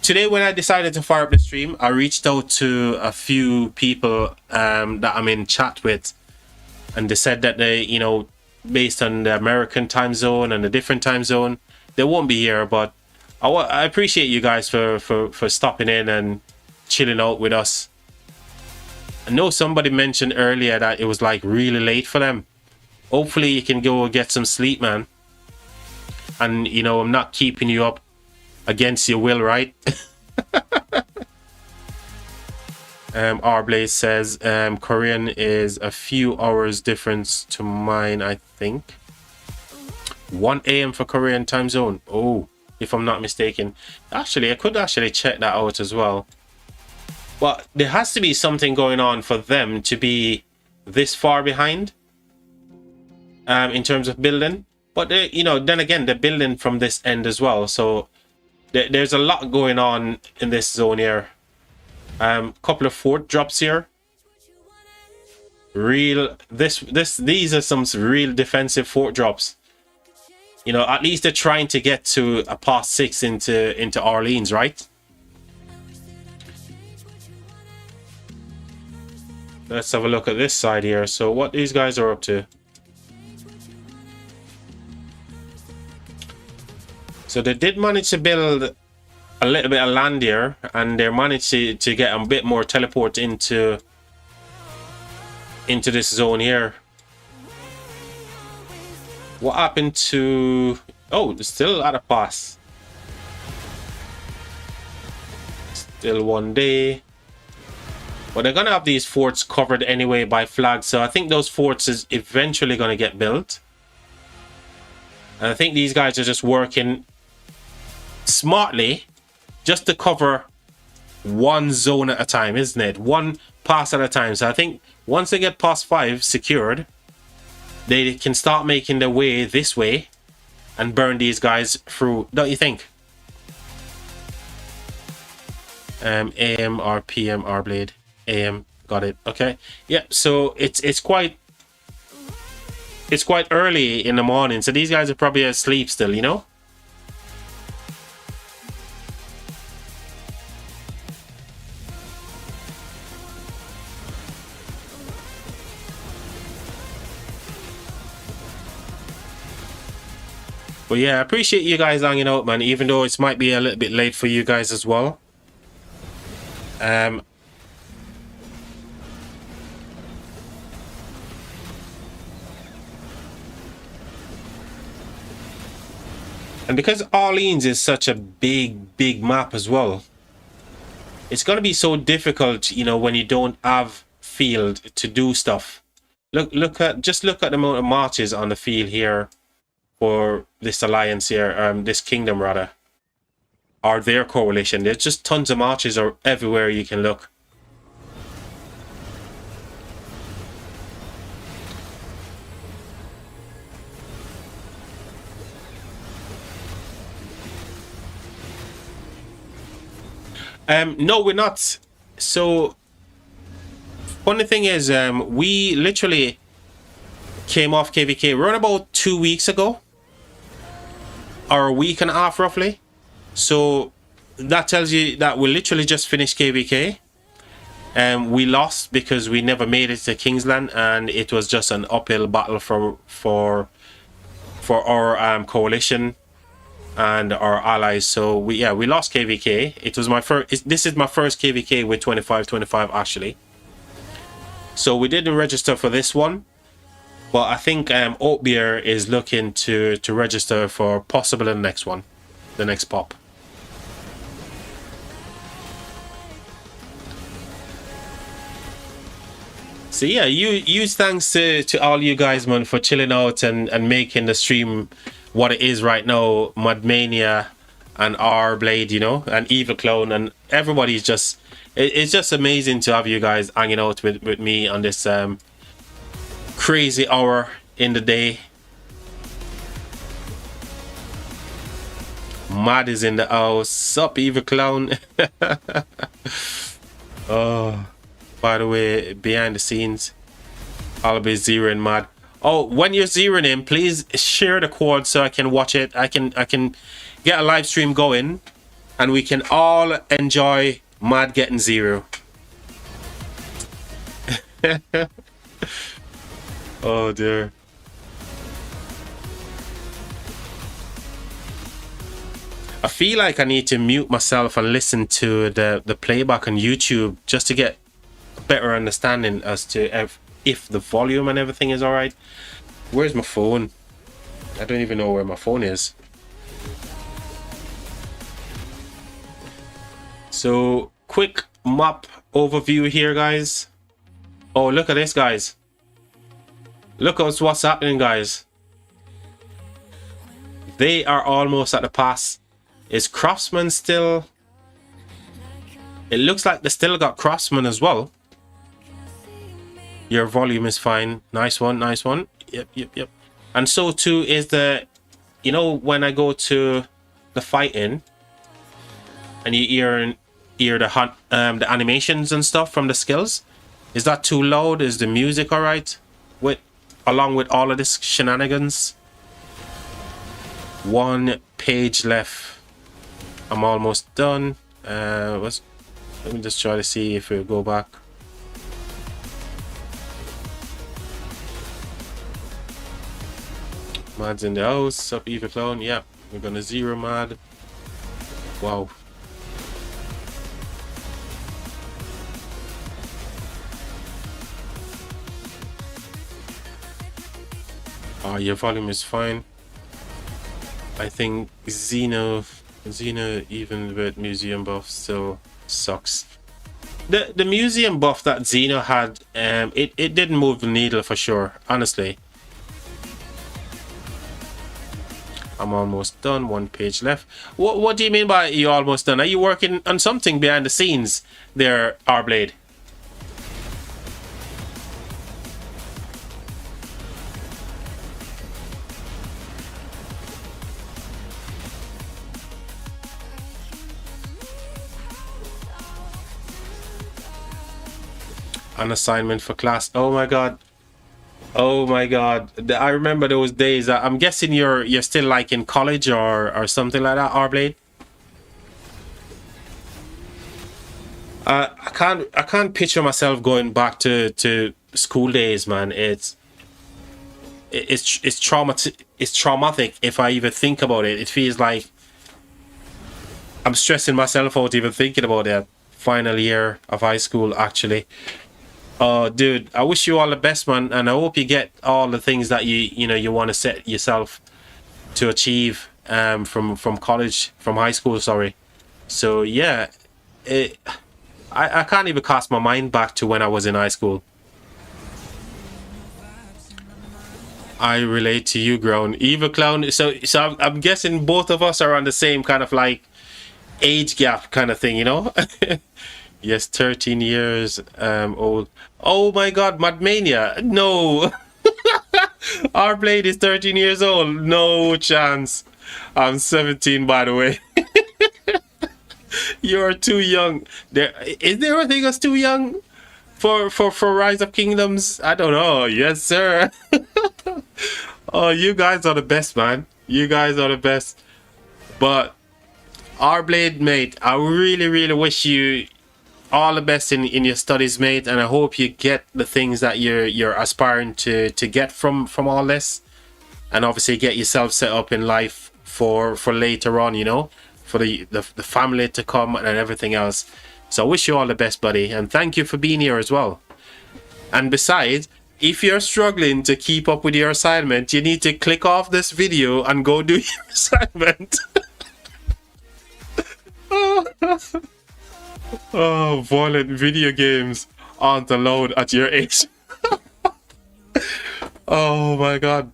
Today, when I decided to fire up the stream, I reached out to a few people that I'm in chat with, and they said that they, you know, based on the American time zone and a different time zone, they won't be here. But I appreciate you guys for stopping in and chilling out with us. I know somebody mentioned earlier that it was like really late for them. Hopefully you can go get some sleep, man. And, you know, I'm not keeping you up against your will, right? Arblaze says Korean is a few hours difference to mine, I think. 1 a.m. for Korean time zone. Oh, if I'm not mistaken. Actually, I could actually check that out as well. But there has to be something going on for them to be this far behind in terms of building. But, you know, then again, they're building from this end as well. So there's a lot going on in this zone here. Couple of fort drops here. These are some real defensive fort drops. You know, at least they're trying to get to a past 6 into Orleans, right? Let's have a look at this side here. So what these guys are up to. So they did manage to build a little bit of land here, and they managed to get a bit more teleport into this zone here. What happened to... Oh, it's still at a pass. Still 1 day. But they're going to have these forts covered anyway by flags. So I think those forts is eventually going to get built. And I think these guys are just working smartly just to cover one zone at a time, isn't it? One pass at a time. So I think once they get past 5 secured, they can start making their way this way and burn these guys through, don't you think? AM or PM R Blade. AM, got it. Okay. Yeah, so it's quite early in the morning, so these guys are probably asleep still, you know? But yeah, I appreciate you guys hanging out, man, even though it might be a little bit late for you guys as well. And because Orleans is such a big map as well, it's going to be so difficult, you know, when you don't have field to do stuff. Just look at the amount of marches on the field here for this alliance here, this kingdom rather. or their coalition. There's just tons of marches or everywhere you can look. No, we're not. So funny thing is, we literally came off KvK around about 2 weeks ago, or a week and a half roughly. So that tells you that we literally just finished KvK. We lost because we never made it to Kingsland, and it was just an uphill battle for our coalition and our allies. So we lost KvK. It was my first. This is my first KvK with 25-25 actually. So we didn't register for this one, but I think Oatbeer is looking to register for possibly the next one, the next pop. So yeah, huge thanks to all you guys, man, for chilling out and making the stream what it is right now. Mudmania and R Blade, you know, and Evil Clone, and everybody's just, it's just amazing to have you guys hanging out with me on this crazy hour in the day. Mad is in the house. Sup, Evil Clone. Oh, by the way, behind the scenes, I'll be zeroing Mad. Oh, when you're zeroing him, please share the quad so I can watch it. I can get a live stream going, and we can all enjoy Mad getting zero. Oh dear. I feel like I need to mute myself and listen to the playback on YouTube just to get a better understanding as to if the volume and everything is alright. Where's my phone? I don't even know where my phone is. So, quick map overview here, guys. Oh, look at this, guys. Look at what's happening, guys. They are almost at the pass. Is Craftsman still? It looks like they still got Craftsman as well. Your volume is fine. Nice one, nice one. Yep. And so too is the, you know, when I go to the fighting and you hear the animations and stuff from the skills. Is that too loud? Is the music alright? Along with all of this shenanigans. 1 page left. I'm almost done. Let me just try to see if we go back. Mad's in the house. Sup, Evil Clone? Yeah, we're gonna zero Mad. Wow. Oh, your volume is fine. I think Xeno even with museum buff still sucks. The museum buff that Xeno had, it didn't move the needle for sure, honestly. I'm almost done. 1 page left. What do you mean by you almost done? Are you working on something behind the scenes there, R-Blade? An assignment for class. Oh my god. Oh my god. I remember those days. I'm guessing you're still like in college or something like that, R-Blade. I can't picture myself going back to school days, man. It's traumatic if I even think about it. It feels like I'm stressing myself out even thinking about that final year of high school, actually. Oh, dude, I wish you all the best, man, and I hope you get all the things that you want to set yourself to achieve from college, from high school, sorry. So yeah, I can't even cast my mind back to when I was in high school. I relate to you, Grown. Evil Clown. So I'm guessing both of us are on the same kind of like age gap kind of thing, you know? Yes, 13 years old. Oh my god, Madmania. No. Our blade is 13 years old. No chance. I'm 17, by the way. You're too young. Is there a thing that's too young for Rise of Kingdoms? I don't know. Yes, sir. Oh, you guys are the best, man. You guys are the best. But our blade, mate, I really, really wish you all the best in your studies, mate, and I hope you get the things that you're aspiring to get from all this, and obviously get yourself set up in life for later on, you know, for the family to come and everything else. So I wish you all the best, buddy, and thank you for being here as well. And besides, if you're struggling to keep up with your assignment, you need to click off this video and go do your assignment. Oh, violent video games aren't allowed at your age. Oh my god.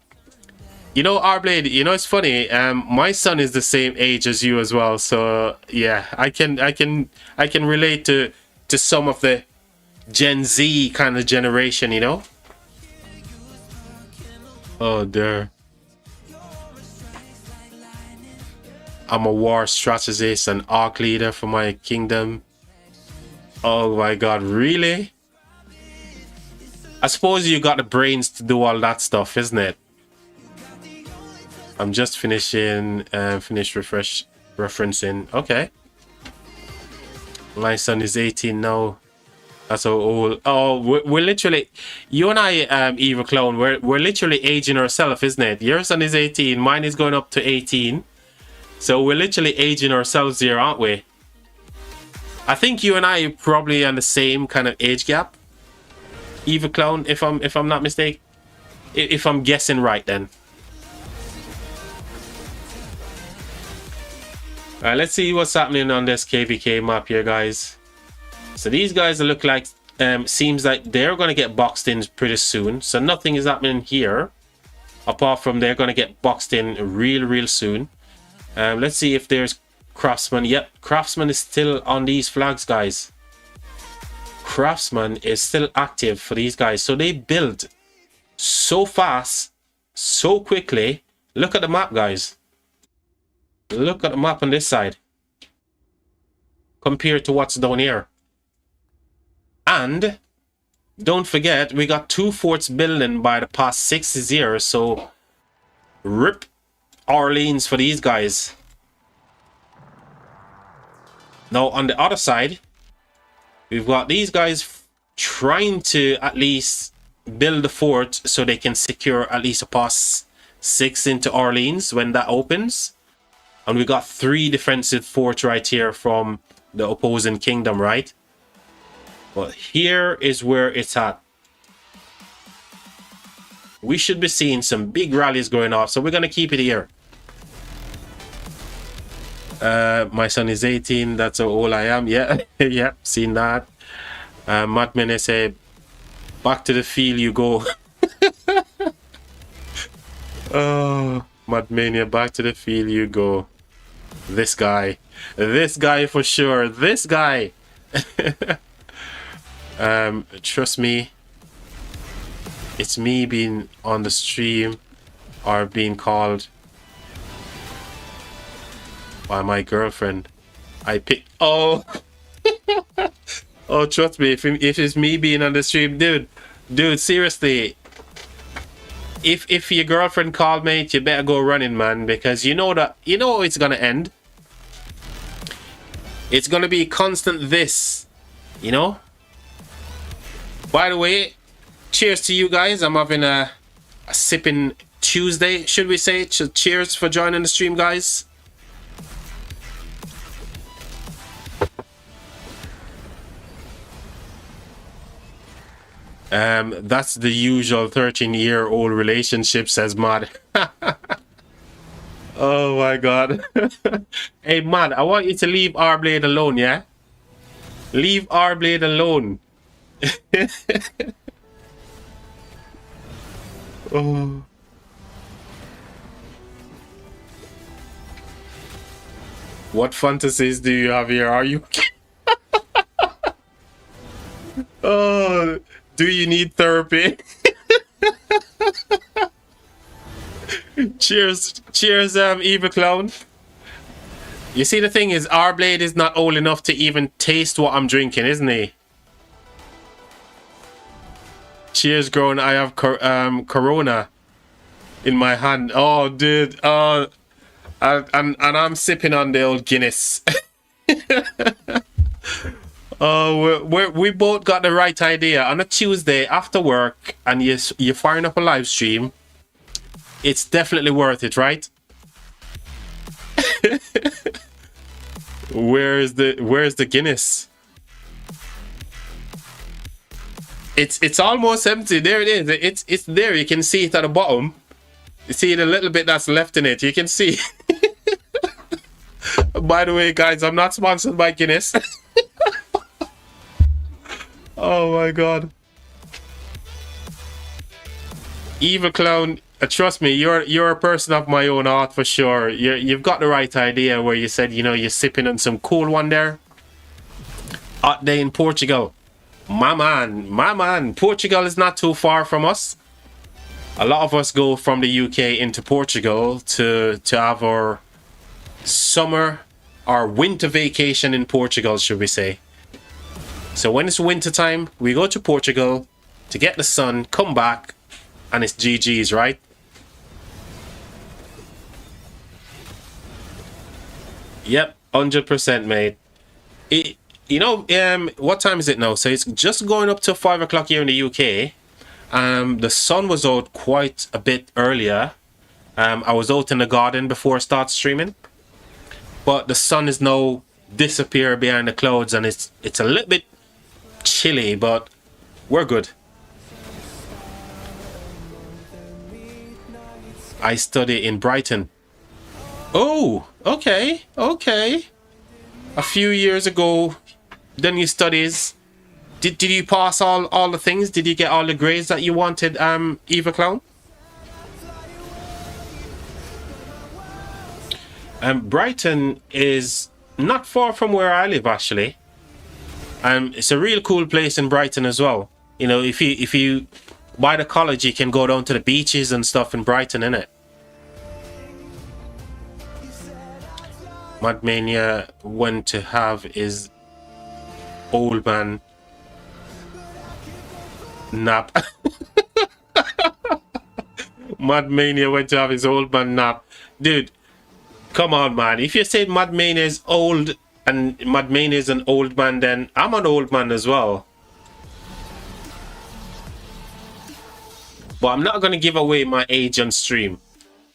You know, Arblade, you know, it's funny, my son is the same age as you as well, so yeah, I can relate to some of the Gen Z kind of generation, you know. Oh dear. I'm a war strategist and arc leader for my kingdom. Oh my god, really? I suppose you got the brains to do all that stuff, isn't it? I'm just finishing, referencing. Okay. My son is 18 now. That's so old. Oh, we're literally, you and I, Eva Clone, we're literally aging ourselves, isn't it? Your son is 18, mine is going up to 18. So we're literally aging ourselves here, aren't we? I think you and I are probably on the same kind of age gap. Eva Clone, if I'm not mistaken. If I'm guessing right then. Alright, let's see what's happening on this KvK map here, guys. So these guys look like, seems like they're going to get boxed in pretty soon. So nothing is happening here. Apart from they're going to get boxed in real soon. Let's see if there's Craftsman. Yep, Craftsman is still on these flags, guys. Craftsman is still active for these guys. So they build so fast, so quickly. Look at the map, guys. Look at the map on this side compared to what's down here. And don't forget, we got 2 forts building by the past 6 years. So rip Orleans for these guys. Now on the other side, we've got these guys trying to at least build a fort so they can secure at least a pass 6 into Orleans when that opens. And we got 3 defensive forts right here from the opposing kingdom, right? But here is where it's at. We should be seeing some big rallies going off, so we're going to keep it here. My son is 18, that's how old I am. Yeah, yeah, seen that. Madman say, back to the field you go. Oh, Madmania, back to the field you go. This guy for sure. This guy. Trust me, it's me being on the stream or being called by my girlfriend. I pick. Oh. Oh, trust me, if it's me being on the stream, dude, seriously, if your girlfriend called, mate, you better go running, man, because you know how it's gonna end. It's gonna be constant this, you know. By the way, cheers to you guys. I'm having a sipping Tuesday, should we say? Cheers for joining the stream, guys. That's the usual 13-year-old relationship, says Mod. Oh my god. Hey Mod, I want you to leave our blade alone, yeah? Leave our blade alone. Oh. What fantasies do you have here? Are you? Oh, do you need therapy? Cheers, cheers, evil clown. You see, the thing is, our blade is not old enough to even taste what I'm drinking, isn't he? Cheers, grown. I have Corona in my hand. Oh, dude. Oh, and I'm sipping on the old Guinness. Oh, we both got the right idea. On a Tuesday after work, and you're firing up a live stream. It's definitely worth it, right? Where's the Guinness? It's almost empty. There it is. It's there. You can see it at the bottom. You see the little bit that's left in it. You can see. By the way, guys, I'm not sponsored by Guinness. Oh my god. Evil clown, trust me, you're a person of my own art for sure. You've got the right idea where you said, you know, you're sipping on some cool one there. Hot day in Portugal. My man, Portugal is not too far from us. A lot of us go from the UK into Portugal to have our summer, our winter vacation in Portugal, should we say. So when it's winter time, we go to Portugal to get the sun, come back, and it's GG's, right? Yep, 100%, mate. You know, what time is it now? So it's just going up to 5 o'clock here in the UK. The sun was out quite a bit earlier. I was out in the garden before I start streaming. But the sun is now disappeared behind the clouds, and it's a little bit chilly, but we're good. I study in Brighton. Oh, okay. A few years ago, done your studies. Did you pass all the things? Did you get all the grades that you wanted, Eva Clown? Brighton is not far from where I live, actually. It's a real cool place in Brighton as well. You know, if you by the college, you can go down to the beaches and stuff in Brighton, innit? Madmania went to have his old man nap. Madmania went to have his old man nap. Dude, come on, man. If you said Madmania is old and Madmania is an old man, then I'm an old man as well. But I'm not going to give away my age on stream.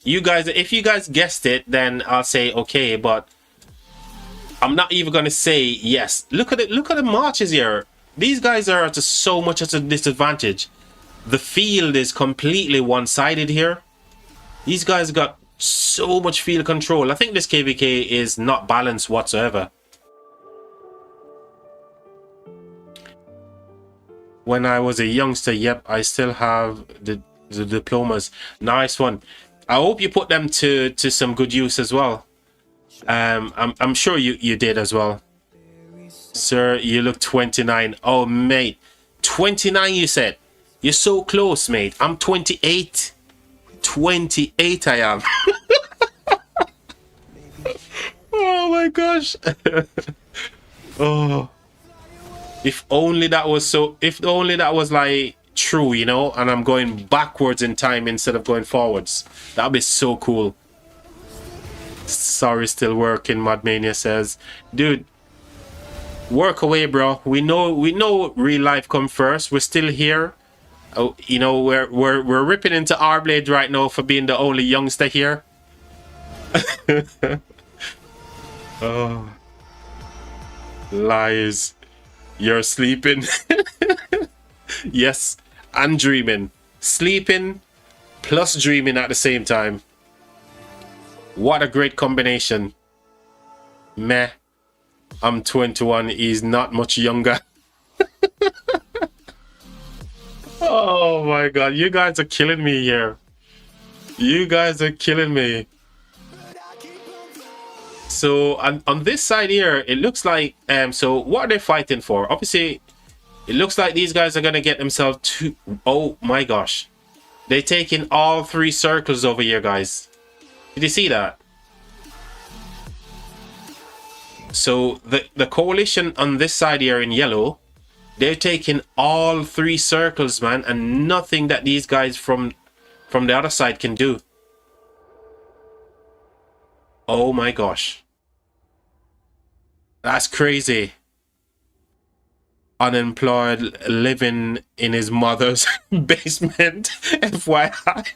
You guys, if you guys guessed it, then I'll say okay, but I'm not even going to say yes. Look at it. Look at the marches here. These guys are at so much at a disadvantage. The field is completely one-sided here. These guys got so much field control. I think this KvK is not balanced whatsoever. When I was a youngster, yep, I still have the diplomas. Nice one. I hope you put them to some good use as well. I'm sure you did as well. Sir, you look 29. Oh, mate. 29, you said? You're so close, mate. I'm 28. 28 I am. Oh, my gosh. Oh. If only that was so... If only that was, like, true, you know? And I'm going backwards in time instead of going forwards. That'd be so cool. Sorry, still working, Madmania says. Dude, work away, bro. We know real life come first. We're still here. Oh, you know, we're ripping into our blade right now for being the only youngster here. Oh, lies. You're sleeping. Yes, and dreaming. Sleeping plus dreaming at the same time. What a great combination. Meh. I'm 21. He's not much younger. Oh my god. You guys are killing me here. You guys are killing me. So on this side here, it looks like so what are they fighting for? Obviously, it looks like these guys are gonna get themselves to. Oh my gosh, they're taking all 3 circles over here, guys. Did you see that? So the coalition on this side here in yellow, they're taking all 3 circles, man, and nothing that these guys from the other side can do. Oh my gosh. That's crazy. Unemployed, living in his mother's basement. FYI.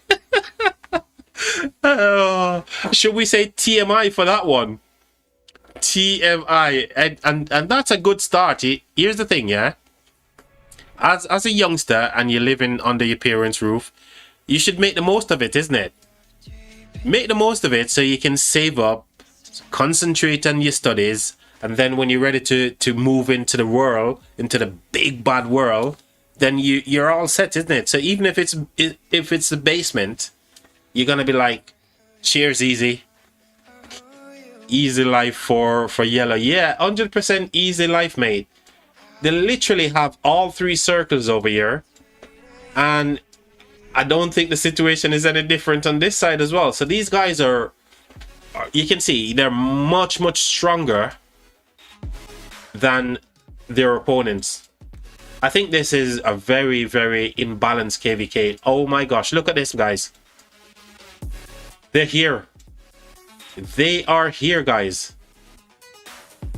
Should we say TMI for that one? TMI. And that's a good start. Here's the thing, yeah? As a youngster and you're living under your parents' roof, you should make the most of it, isn't it? Make the most of it so you can save up, concentrate on your studies, and then when you're ready to move into the world, into the big bad world, then you're all set, isn't it? So even if it's the basement, you're gonna be like, cheers, easy life for yellow. Yeah, 100% easy life, mate. They literally have all 3 circles over here, and I don't think the situation is any different on this side as well. So these guys are you can see they're much stronger than their opponents. I think this is a very imbalanced KvK. Oh my gosh, look at this, guys. They're here. They are here, guys.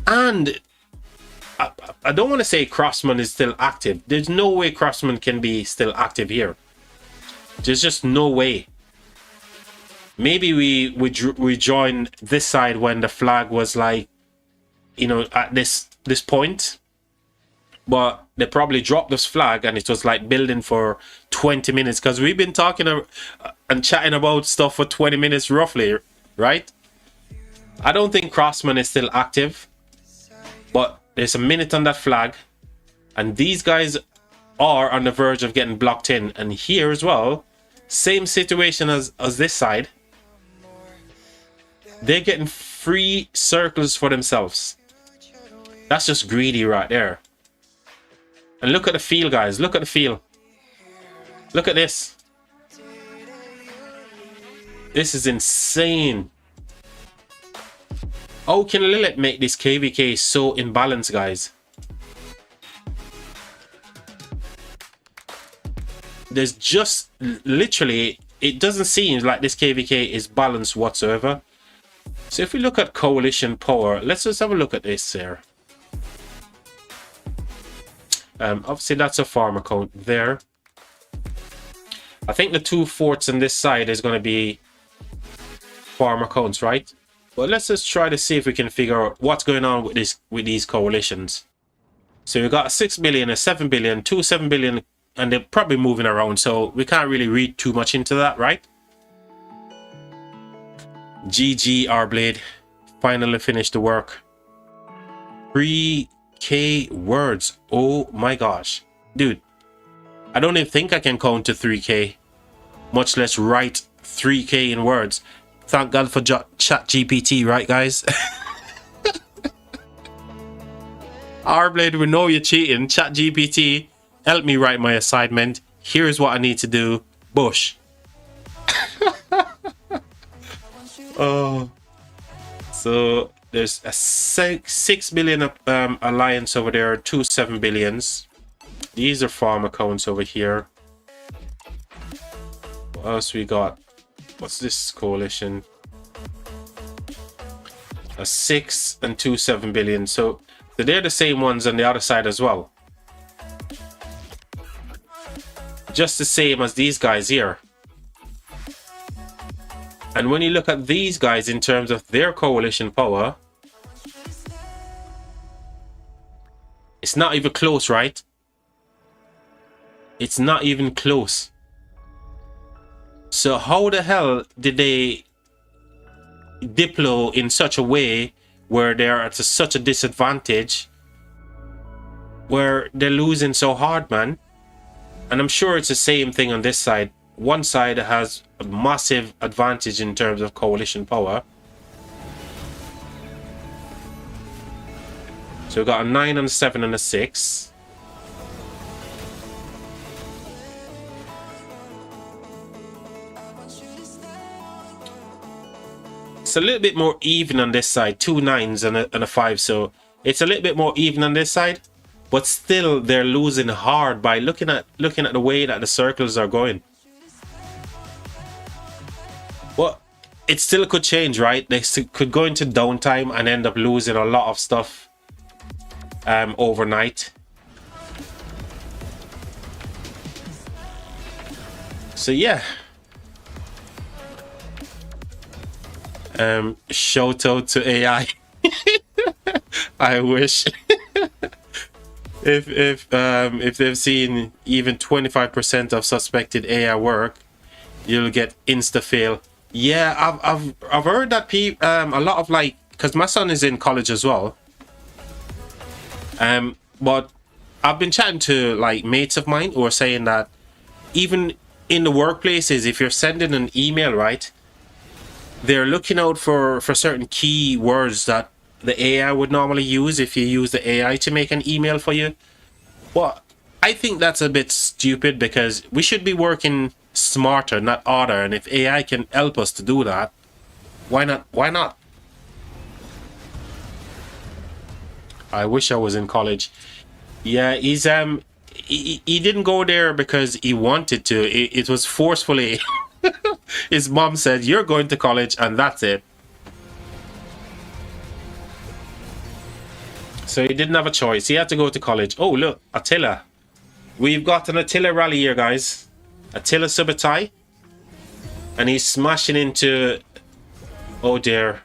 And I don't want to say Crossman is still active. There's no way Crossman can be still active here. There's just no way. Maybe we joined this side when the flag was like, you know, at this point. But they probably dropped this flag and it was like building for 20 minutes. Because we've been talking and chatting about stuff for 20 minutes roughly, right? I don't think Crossman is still active. But there's a minute on that flag. And these guys are on the verge of getting blocked in. And here as well, same situation as this side. They're getting 3 circles for themselves. That's just greedy right there. And look at the field, guys. Look at the field. Look at this. This is insane. How can Lilith make this KvK so imbalanced, guys? There's just literally, it doesn't seem like this KvK is balanced whatsoever. So if we look at coalition power, let's just have a look at this here. Obviously that's a farm account there. I think the 2 forts on this side is going to be farm accounts, right? But let's just try to see if we can figure out what's going on with these coalitions. So we've got a 6 billion, a 7 billion, 2 7 billion, and they're probably moving around, so we can't really read too much into that, right? GG R-Blade finally finished the work. 3k words. Oh my gosh, dude, I don't even think I can count to 3k, much less write 3k in words. Thank God for ChatGPT, right, guys? R-Blade, we know you're cheating. ChatGPT, help me write my assignment. Here's what I need to do. Bush. Oh, so there's a 6 billion alliance over there, 2 7 billions. These are farm accounts over here. What else we got? What's this coalition? A 6 and 2 7 billion. So they're the same ones on the other side as well. Just the same as these guys here. And when you look at these guys in terms of their coalition power, it's not even close, right? It's not even close. So how the hell did they diplo in such a way where they're at such a disadvantage, where they're losing so hard, man? And I'm sure it's the same thing on this side. One side has a massive advantage in terms of coalition power, So we got a 9 and a 7 and a 6. It's a little bit more even on this side. 2 9s and a 5. So it's a little bit more even on this side. But still, they're losing hard by looking at the way that the circles are going. Well, it still could change, right? They could go into downtime and end up losing a lot of stuff overnight. So yeah. Shout out to AI. I wish. if they've seen even 25% of suspected AI work, you'll get insta fail. Yeah, I've heard that a lot of, like, because my son is in college as well. But I've been chatting to, like, mates of mine who are saying that even in the workplaces, if you're sending an email, right, they're looking out for certain key words that the AI would normally use if you use the AI to make an email for you. Well, I think that's a bit stupid, because we should be working smarter, not harder. And if AI can help us to do that, why not? Why not? I wish I was in college. Yeah, he's he didn't go there because he wanted to. It was forcefully. His mom said, "You're going to college," and that's it. So he didn't have a choice. He had to go to college. Oh, look, Attila. We've got an Attila rally here, guys. Attila Subotai. And he's smashing into... Oh, dear.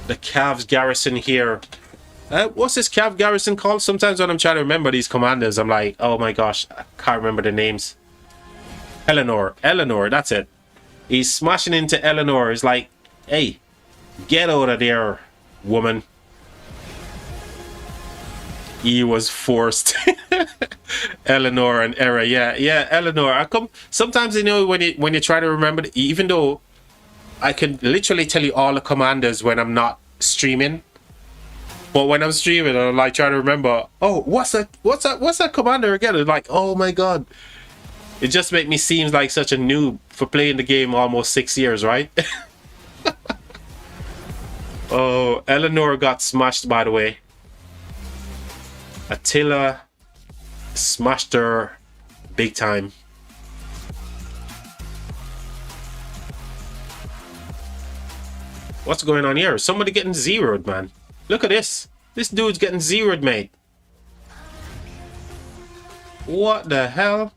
The Cavs garrison here. What's this Cav garrison called? Sometimes when I'm trying to remember these commanders, I'm like, oh my gosh, I can't remember the names. Eleanor, that's it. He's smashing into Eleanor. He's like, hey, get out of there, woman. He was forced. Eleanor and Era, yeah, Eleanor. Sometimes, you know, when you try to remember, even though I can literally tell you all the commanders when I'm not streaming, but when I'm streaming, I'm like trying to remember. Oh, what's that commander again? It's like, oh my god. It just makes me seem like such a noob for playing the game almost 6 years, right? Oh, Eleanor got smashed, by the way. Attila smashed her big time. What's going on here? Somebody getting zeroed, man. Look at this. This dude's getting zeroed, mate. What the hell?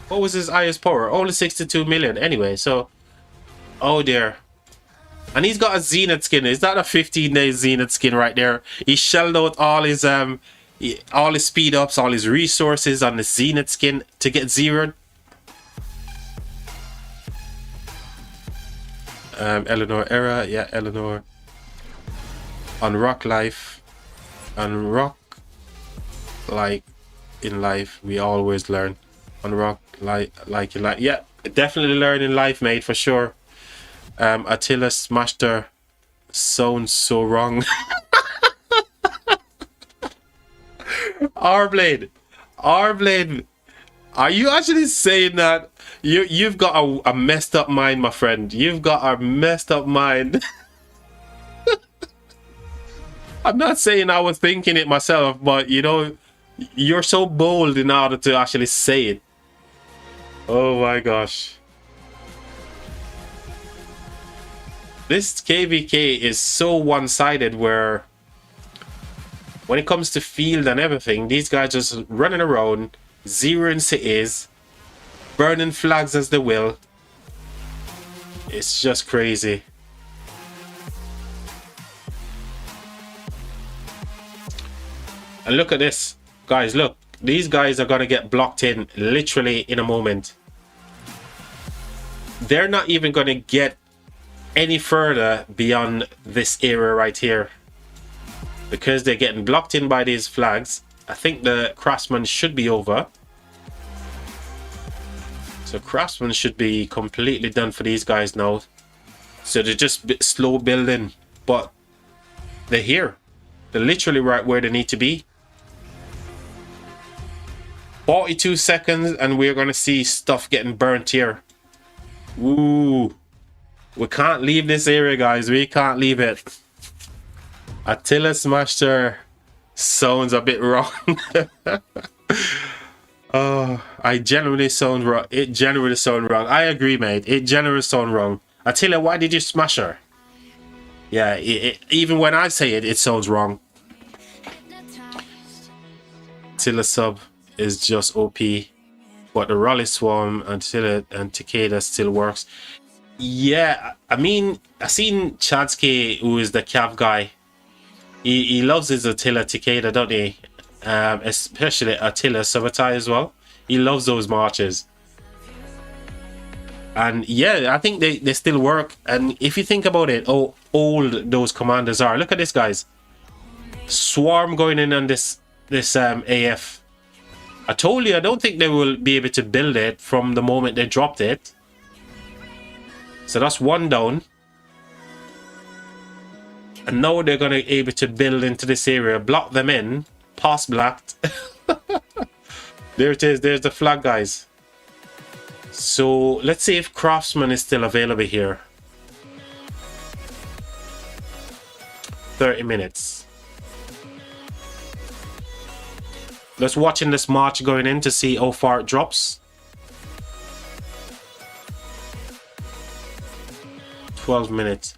What was his highest power? Only 62 million. Anyway, so... Oh, dear. And he's got a Zenith skin. Is that a 15-day Zenith skin right there? He shelled out all his speed ups, all his resources on the Zenith skin to get zeroed. Eleanor Era, yeah, Eleanor. On Rock Life. On Rock, like in life, we always learn. On Rock, like in life. Yeah, definitely learn in life, mate, for sure. Attila smashed her. Sounds so wrong. Rblade, are you actually saying that? You've got a messed up mind, my friend. You've got a messed up mind. I'm not saying I was thinking it myself, but you know, you're so bold in order to actually say it. Oh my gosh. This KvK is so one-sided, where when it comes to field and everything, these guys just running around, zeroing cities, burning flags as they will. It's just crazy. And look at this, guys, look. These guys are gonna get blocked in literally in a moment. They're not even gonna get any further beyond this area right here, because they're getting blocked in by these flags. I think the craftsman should be over. So craftsman should be completely done for these guys now. So they're just slow building, but they're here. They're literally right where they need to be. 42 seconds, and we're going to see stuff getting burnt here. Ooh. We can't leave this area, guys. We can't leave it. Attila Smasher sounds a bit wrong. Oh, I genuinely sound wrong. It genuinely sound wrong. I agree, mate. It genuinely sound wrong. Attila, why did you smash her? Yeah, even when I say it, it sounds wrong. Attila sub is just OP, but the Raleigh Swarm and Attila and Takeda still works. Yeah, I mean, I seen Chadsky, who is the Cav guy. He loves his Attila Takeda, don't he? Especially Attila Sabatai as well. He loves those marches. And yeah, I think they still work. And if you think about it, how old those commanders are. Look at this, guys. Swarm going in on this AF. I told you, I don't think they will be able to build it from the moment they dropped it. So that's one down. And now they're going to be able to build into this area, block them in, pass blacked. There it is. There's the flag, guys. So let's see if Craftsman is still available here. 30 minutes. Let's watch in this march going in to see how far it drops. 12 minutes.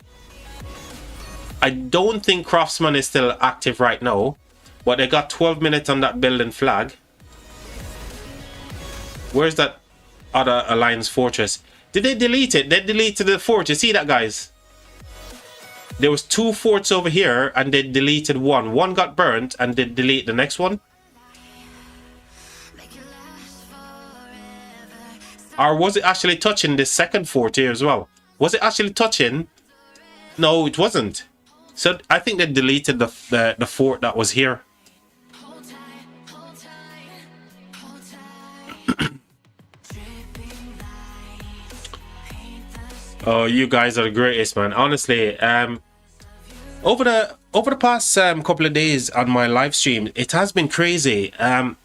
I don't think Craftsman is still active right now, but they got 12 minutes on that building flag. Where's that other Alliance fortress? Did they delete it? They deleted the fort. You see that, guys? There was 2 forts over here and they deleted one. One got burnt and they delete the next one. Or was it actually touching this second fort here as well? Was it actually touching? No, it wasn't. So I think they deleted the fort that was here. Oh, you guys are the greatest, man. Honestly, over the past couple of days on my live stream, it has been crazy. I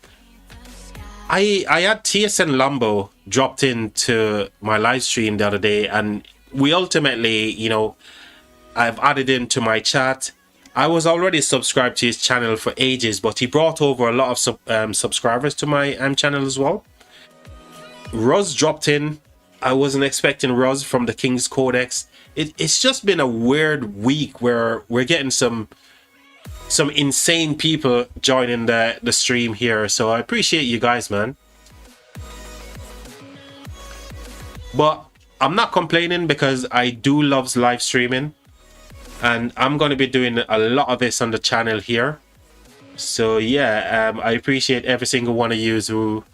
had TSN Lambo dropped into my live stream the other day, and we ultimately, you know, I've added him to my chat. I was already subscribed to his channel for ages, but he brought over a lot of subscribers to my channel as well. Ruz dropped in. I wasn't expecting Ruz from the King's Codex. It's just been a weird week where we're getting some insane people joining the stream here. So I appreciate you guys, man. But I'm not complaining because I do love live streaming. And I'm going to be doing a lot of this on the channel here. So yeah, I appreciate every single one of you who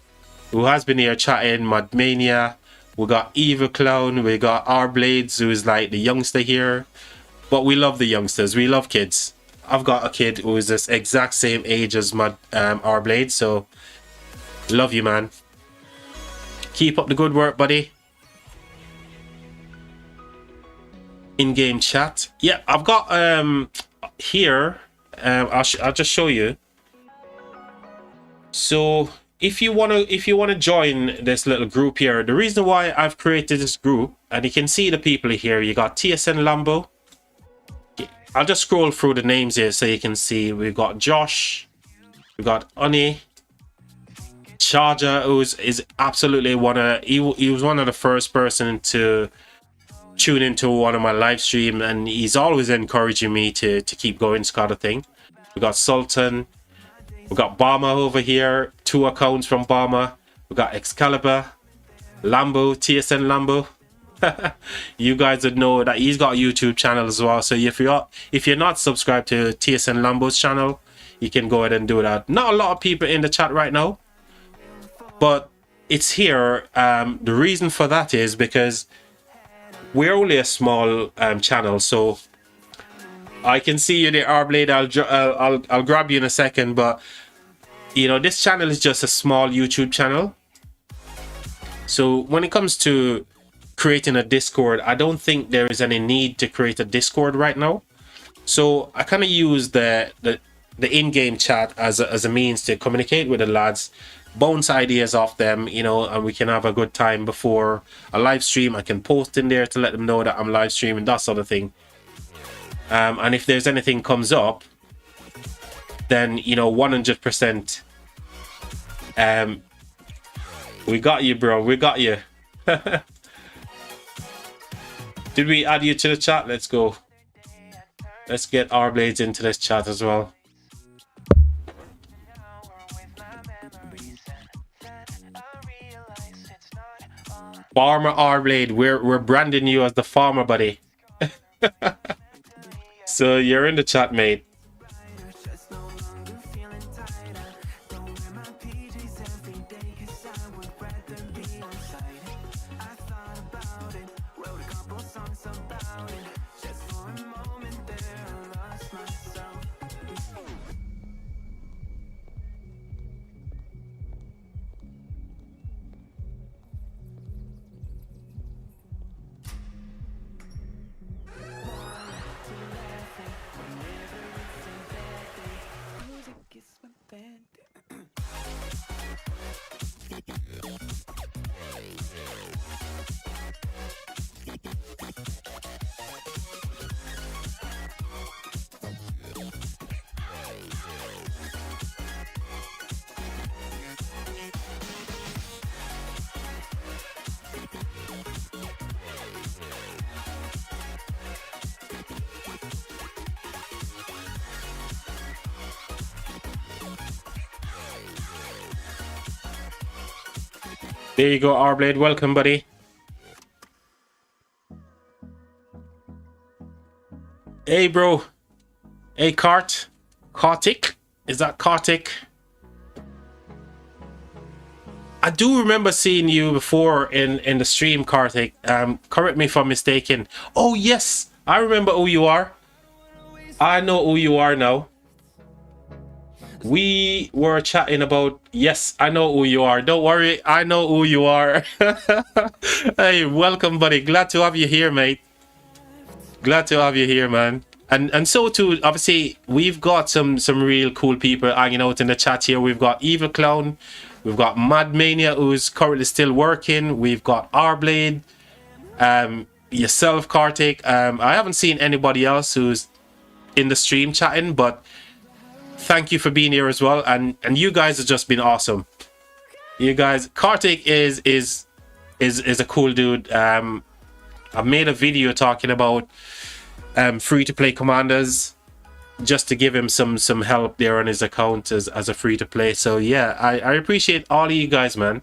has been here chatting. Modmania. We got Evil Clown. We got R Blades, who is like the youngster here. But we love the youngsters. We love kids. I've got a kid who is this exact same age as my R Blades. So love you, man. Keep up the good work, buddy. In-game chat. Yeah, I've got here. I'll just show you. So if you wanna join this little group here, the reason why I've created this group, and you can see the people here. You got TSN Lambo. I'll just scroll through the names here so you can see. We've got Josh. We've got Oni. Charger, who is absolutely he was one of the first person to tune into one of my live stream, and he's always encouraging me to keep going, kind of thing. We got Sultan. We got Barma over here. 2 accounts from Barma. We got Excalibur, Lambo, TSN Lambo. You guys would know that he's got a YouTube channel as well. So if you're not subscribed to TSN Lambo's channel, you can go ahead and do that. Not a lot of people in the chat right now, but it's here. The reason for that is because we're only a small channel, so I can see you there, R-Blade. I'll grab you in a second, but you know, this channel is just a small YouTube channel. So when it comes to creating a Discord, I don't think there is any need to create a Discord right now. So I kind of use the the in-game chat as a means to communicate with the lads, bounce ideas off them, you know, and we can have a good time before a live stream. I can post in there to let them know that I'm live streaming, that sort of thing. And if there's anything comes up, then, you know, 100%, we got you, bro. We got you. Did we add you to the chat? Let's go. Let's get our blades into this chat as well. Farmer R-Blade, we're branding you as the farmer, buddy. So you're in the chat, mate. There you go, R-Blade. Welcome, buddy. Hey, bro. Hey, Kartik? Is that Kartik? I do remember seeing you before in the stream, Kartik. Correct me if I'm mistaken. Oh, yes. I remember who you are. I know who you are now. We were chatting about... Yes, I know who you are. Don't worry. I know who you are. Hey, welcome, buddy. Glad to have you here, mate. Glad to have you here, man. And so too, obviously, we've got some real cool people hanging out in the chat here. We've got Evil Clown. We've got Mad Mania, who's currently still working. We've got R-Blade. Yourself, Kartik. I haven't seen anybody else who's in the stream chatting, but thank you for being here as well. And you guys have just been awesome. You guys, Kartik is a cool dude. I made a video talking about free-to-play commanders, just to give him some help there on his account as a free-to-play. So yeah, I appreciate all of you guys, man.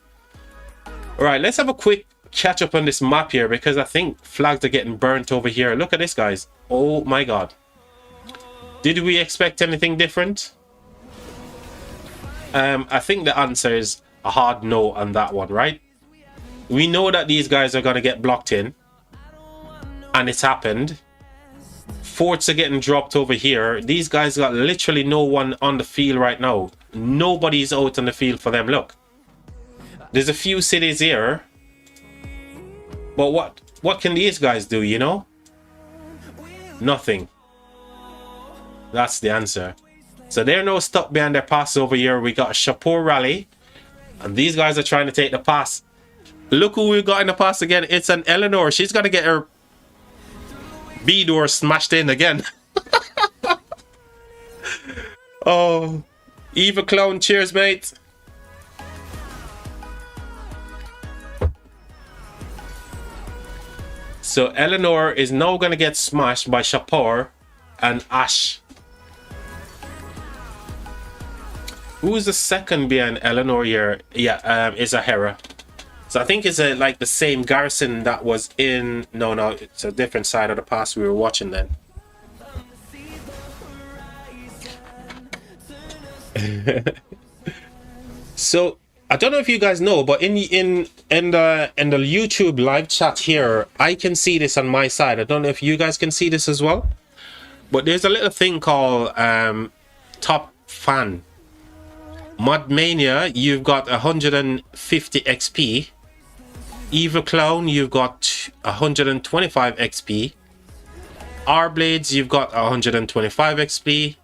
All right, let's have a quick catch up on this map here, because I think flags are getting burnt over here. Look at this, guys. Oh my god. Did we expect anything different? I think the answer is a hard no on that one, right? We know that these guys are going to get blocked in, and it's happened. Forts are getting dropped over here. These guys got literally no one on the field right now. Nobody's out on the field for them. Look, there's a few cities here, but what can these guys do, you know? Nothing. That's the answer. So they're no stuck behind their passes over here. We got a Shapur rally, and these guys are trying to take the pass. Look who we got in the pass again. It's an Eleanor. She's gonna get her B door smashed in again. Oh, Eva Clown, cheers, mate. So Eleanor is now gonna get smashed by Shapur and Ash. Who's the second behind Eleanor here? Yeah, it's a Hera. So I think it's like the same garrison that was in... No, it's a different side of the pass we were watching then. So I don't know if you guys know, but in the YouTube live chat here, I can see this on my side. I don't know if you guys can see this as well, but there's a little thing called top fan. Mud Mania, you've got 150 XP. Evil Clown, you've got 125 XP. R-Blades, you've got 125 XP.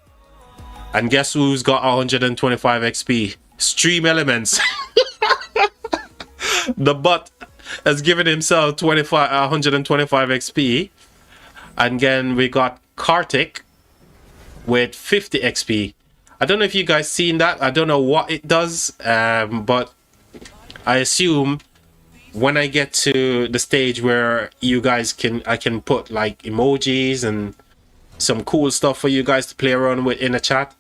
And guess who's got 125 XP? Stream Elements. The bot has given himself 125 XP. And then we got Kartik with 50 XP. I don't know if you guys seen that. I don't know what it does, but I assume when I get to the stage where you guys I can put like emojis and some cool stuff for you guys to play around with in the chat.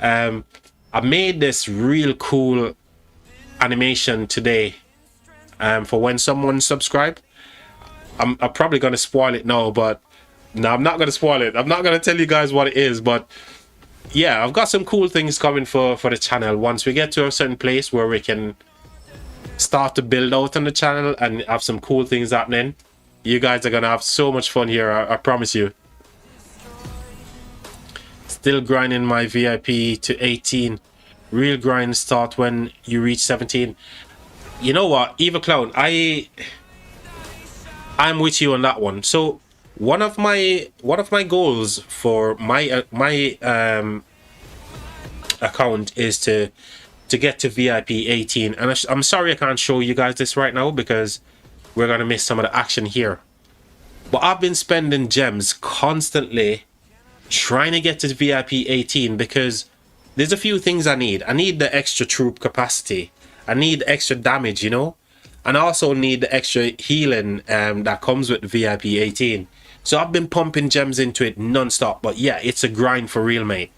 I made this real cool animation today for when someone subscribed. I'm probably gonna spoil it now, but no, I'm not gonna spoil it. I'm not gonna tell you guys what it is, but yeah, I've got some cool things coming for the channel. Once we get to a certain place where we can start to build out on the channel and have some cool things happening, you guys are gonna have so much fun here. I promise you. Still grinding my VIP to 18. Real grind start when you reach 17. You know what, Eva Clown, I'm with you on that one. So one of my goals for my account is to get to VIP 18, and I'm sorry I can't show you guys this right now because we're gonna miss some of the action here. But I've been spending gems constantly trying to get to VIP 18 because there's a few things I need. I need the extra troop capacity. I need extra damage, you know, and I also need the extra healing that comes with the VIP 18. So I've been pumping gems into it non-stop. But yeah, it's a grind for real, mate.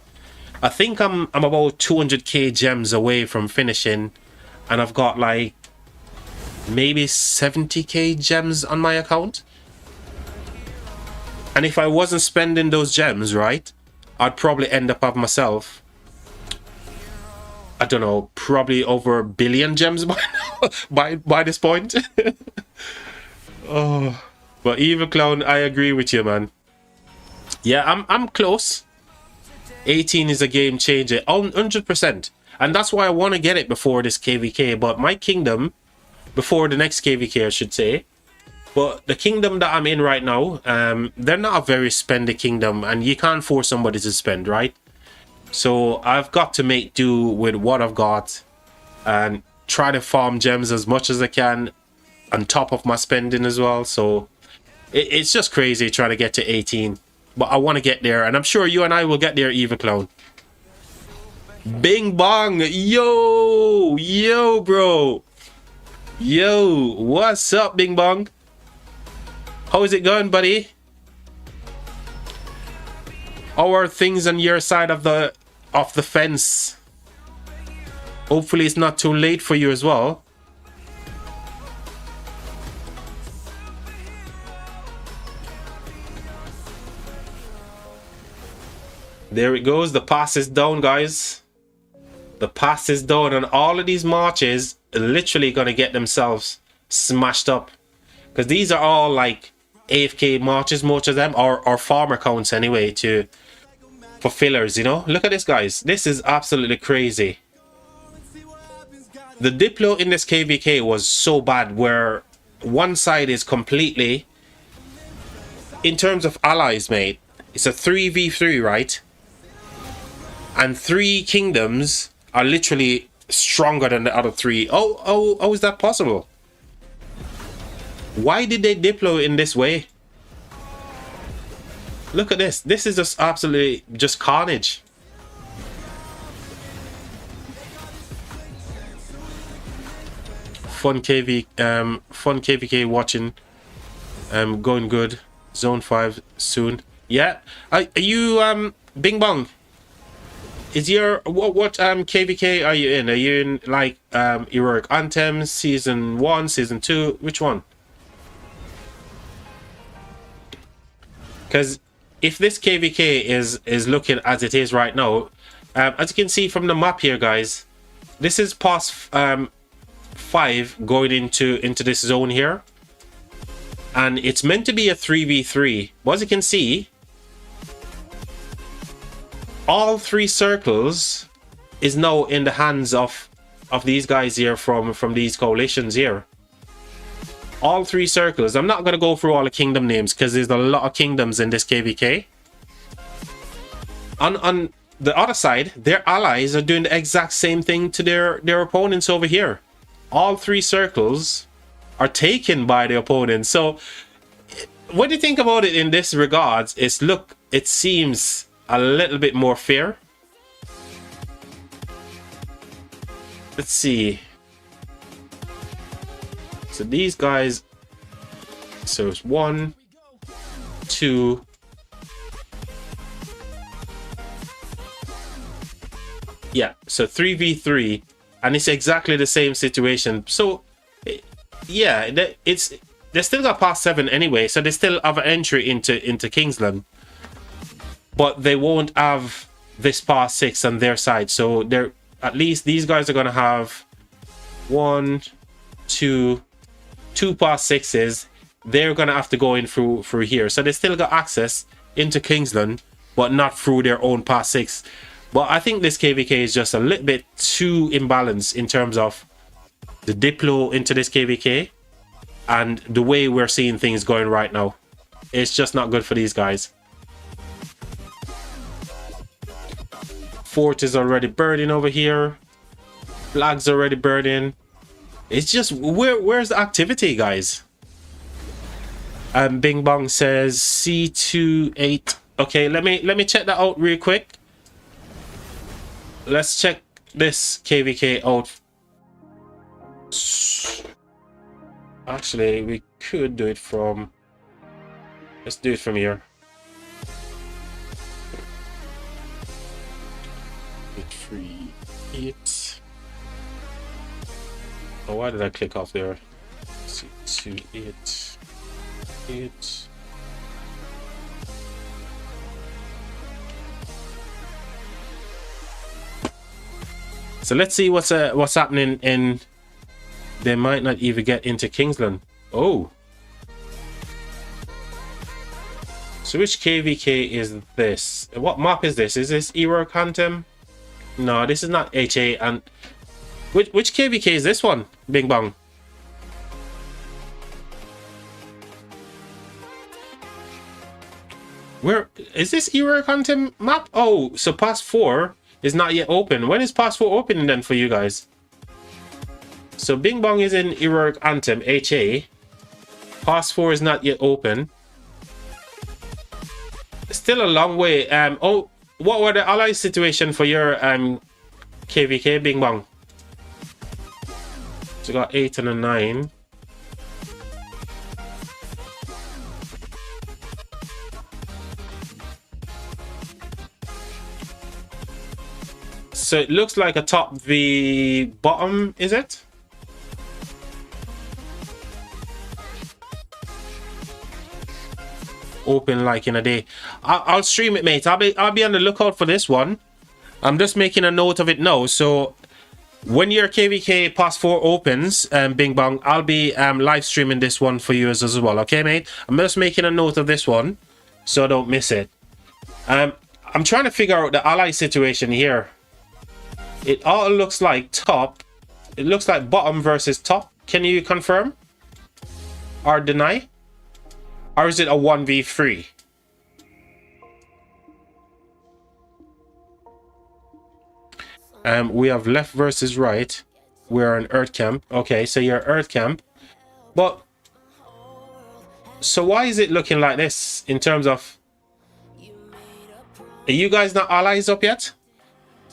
I think I'm about 200k gems away from finishing, and I've got like maybe 70k gems on my account. And if I wasn't spending those gems, right, I'd probably end up having myself, I don't know, probably over 1 billion gems by now, by this point. Oh, but Evil Clown, I agree with you, man. Yeah, I'm close. 18 is a game changer, 100%, and that's why I want to get it before this KvK. But my kingdom, before the next KvK, I should say. But the kingdom that I'm in right now, they're not a very spendy kingdom, and you can't force somebody to spend, right? So I've got to make do with what I've got and try to farm gems as much as I can on top of my spending as well. So it's just crazy trying to get to 18. But I want to get there, and I'm sure you and I will get there, Eva Clown. Bing bong! Yo! Yo, bro! Yo! What's up, Bing bong? How is it going, buddy? How are things on your side of the fence? Hopefully it's not too late for you as well. There it goes. The pass is down, guys. The pass is down, and all of these marches are literally gonna get themselves smashed up, because these are all like AFK marches, most of them, or farmer counts anyway, for fillers, you know. Look at this, guys. This is absolutely crazy. The Diplo in this KvK was so bad, where one side is completely, in terms of allies, mate, it's a 3v3, right? And 3 kingdoms are literally stronger than the other 3. Oh, is that possible? Why did they Diplo in this way? Look at this. This is just absolutely just carnage. Fun KvK watching. Going good. Zone 5 soon. Yeah. Are you Bing Bong? Is your what KvK are you in? Are you in like Heroic Anthem season 1, season 2? Which one? Because if this KvK is looking as it is right now, as you can see from the map here, guys, this is past 5 going into this zone here, and it's meant to be a 3v3. But as you can see, all 3 circles is now in the hands of these guys here from these coalitions here. All 3 circles. I'm not going to go through all the kingdom names because there's a lot of kingdoms in this KvK. On the other side, their allies are doing the exact same thing to their opponents over here. All 3 circles are taken by the opponent. So what do you think about it in this regards is, look, it seems a little bit more fair. Let's see. So these guys, so it's 1, 2, yeah, so 3v3, and it's exactly the same situation. So yeah, they still got past 7 anyway, so they still have an entry into Kingsland, but they won't have this past 6 on their side. So they're, at least these guys are gonna have 1, 2 past 6s. They're gonna have to go in through here, so they still got access into Kingsland, but not through their own past 6. But I think this KvK is just a little bit too imbalanced in terms of the Diplo into this KvK and the way we're seeing things going right now. It's just not good for these guys. Fort is already burning over here. Flag's already burning. It's just, where's the activity, guys? Bing Bong says C28. Okay, let me check that out real quick. Let's check this KvK out. Actually, we could do it from, let's do it from here. 3, 8. Oh, why did I click off there? 2, 8, 8. So let's see what's happening in. They might not even get into Kingsland. Oh. So which KvK is this? What map is this? Is this Era Quantum? No, this is not HA. And which KvK is this one? Bing Bong. Where is this Era Quantum map? Oh, so Pass 4 is not yet open. When is Pass 4 opening then for you guys? So Bing Bong is in Heroic Anthem, HA. Pass 4 is not yet open. Still a long way. Oh, what were the ally situation for your KvK, Bing Bong? So you got 8 and a 9. So it looks like a top v bottom, is it? Open like in a day. I'll stream it, mate. I'll be on the lookout for this one. I'm just making a note of it now. So when your KvK Pass 4 opens, Bing Bong, I'll be live streaming this one for you as well. Okay, mate? I'm just making a note of this one so I don't miss it. I'm trying to figure out the ally situation here. It all looks like top. It looks like bottom versus top. Can you confirm or deny? Or is it a 1v3? We have left versus right. We're an Earth camp. Okay, so you're Earth camp. But so why is it looking like this in terms of, are you guys not allies up yet?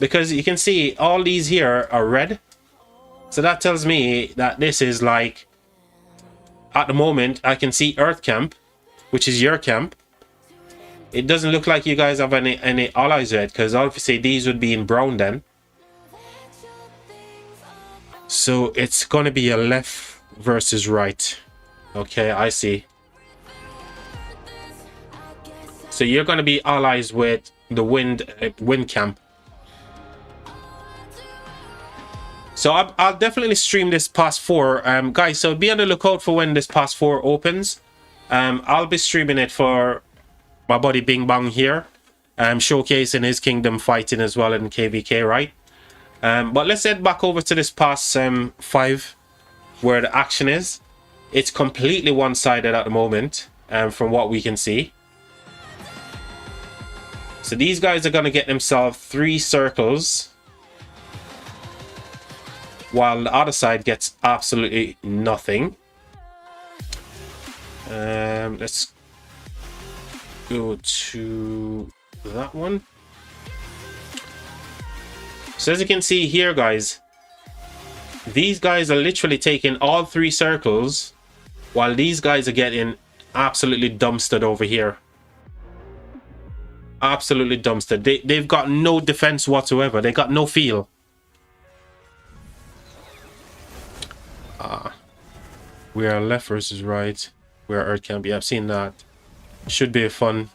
Because you can see all these here are red. So that tells me that this is like, at the moment, I can see Earth camp, which is your camp. It doesn't look like you guys have any allies yet, because obviously these would be in brown then. So it's going to be a left versus right. Okay, I see. So you're going to be allies with the wind camp. So I'll definitely stream this Pass 4. Guys, so be on the lookout for when this Pass 4 opens. I'll be streaming it for my buddy Bing Bong here. Showcasing his kingdom fighting as well in KvK, right? But let's head back over to this Pass 5 where the action is. It's completely one-sided at the moment, from what we can see. So these guys are going to get themselves 3 circles, while the other side gets absolutely nothing. Let's go to that one. So as you can see here, guys, these guys are literally taking all 3 circles, while these guys are getting absolutely dumpstered over here. Absolutely dumpstered. They've got no defense whatsoever. They got no feel. We are left versus right. Where Earth can be. I've seen that. Should be a fun.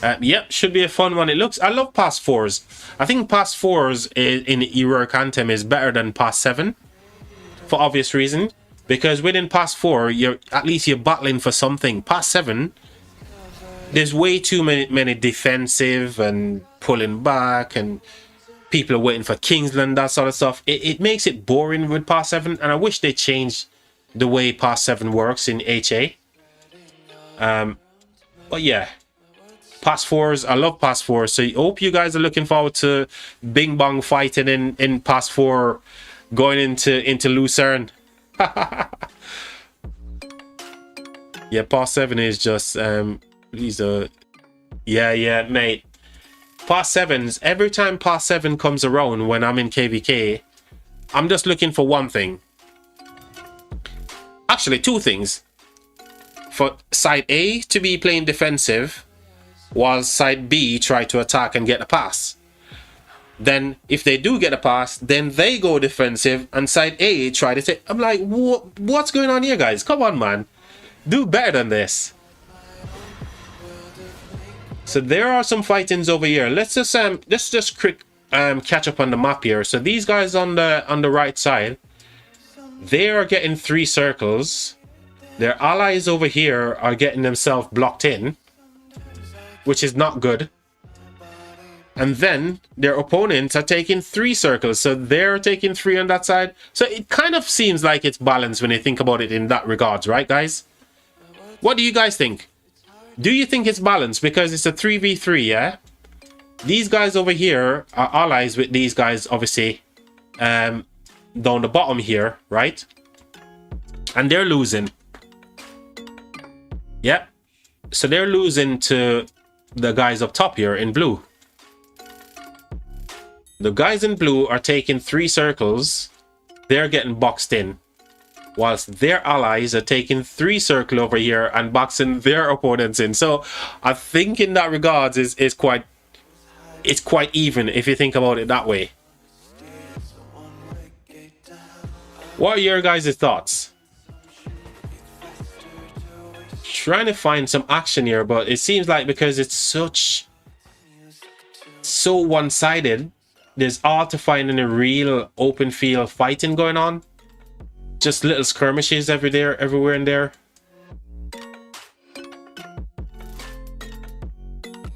Yep, should be a fun one. It looks. I love Pass 4s. I think Pass 4s in Heroic Anthem is better than Pass 7, for obvious reason. Because within Pass 4, you're battling for something. Pass 7, there's way too many defensive and pulling back, and people are waiting for Kingsland, that sort of stuff. It makes it boring with Pass 7, and I wish they changed the way Pass 7 works in HA. But yeah, Pass 4s, I love Pass 4s. So I hope you guys are looking forward to Bing Bong fighting in Pass 4 going into Lucerne. Yeah, Pass 7 is just these are yeah mate. Pass 7s, every time Pass 7 comes around when I'm in KvK, I'm just looking for one thing. Actually, 2 things. For side A to be playing defensive, while side B try to attack and get a pass. Then, if they do get a pass, then they go defensive, and side A try to take. I'm like, what's going on here, guys? Come on, man. Do better than this. So there are some fightings over here. Let's just quick catch up on the map here. So these guys on the right side, they are getting 3 circles. Their allies over here are getting themselves blocked in, which is not good. And then their opponents are taking 3 circles, so they're taking 3 on that side. So it kind of seems like it's balanced when you think about it in that regards, right, guys? What do you guys think? Do you think it's balanced? Because it's a 3v3, yeah? These guys over here are allies with these guys, obviously, down the bottom here, right? And they're losing. Yeah. So they're losing to the guys up top here in blue. The guys in blue are taking 3 circles. They're getting boxed in. Whilst their allies are taking 3 circles over here and boxing their opponents in. So I think in that regards it's quite even if you think about it that way. What are your guys' thoughts? Trying to find some action here, but it seems like because it's so one-sided, there's hard to find any real open field fighting going on. Just little skirmishes everywhere in there.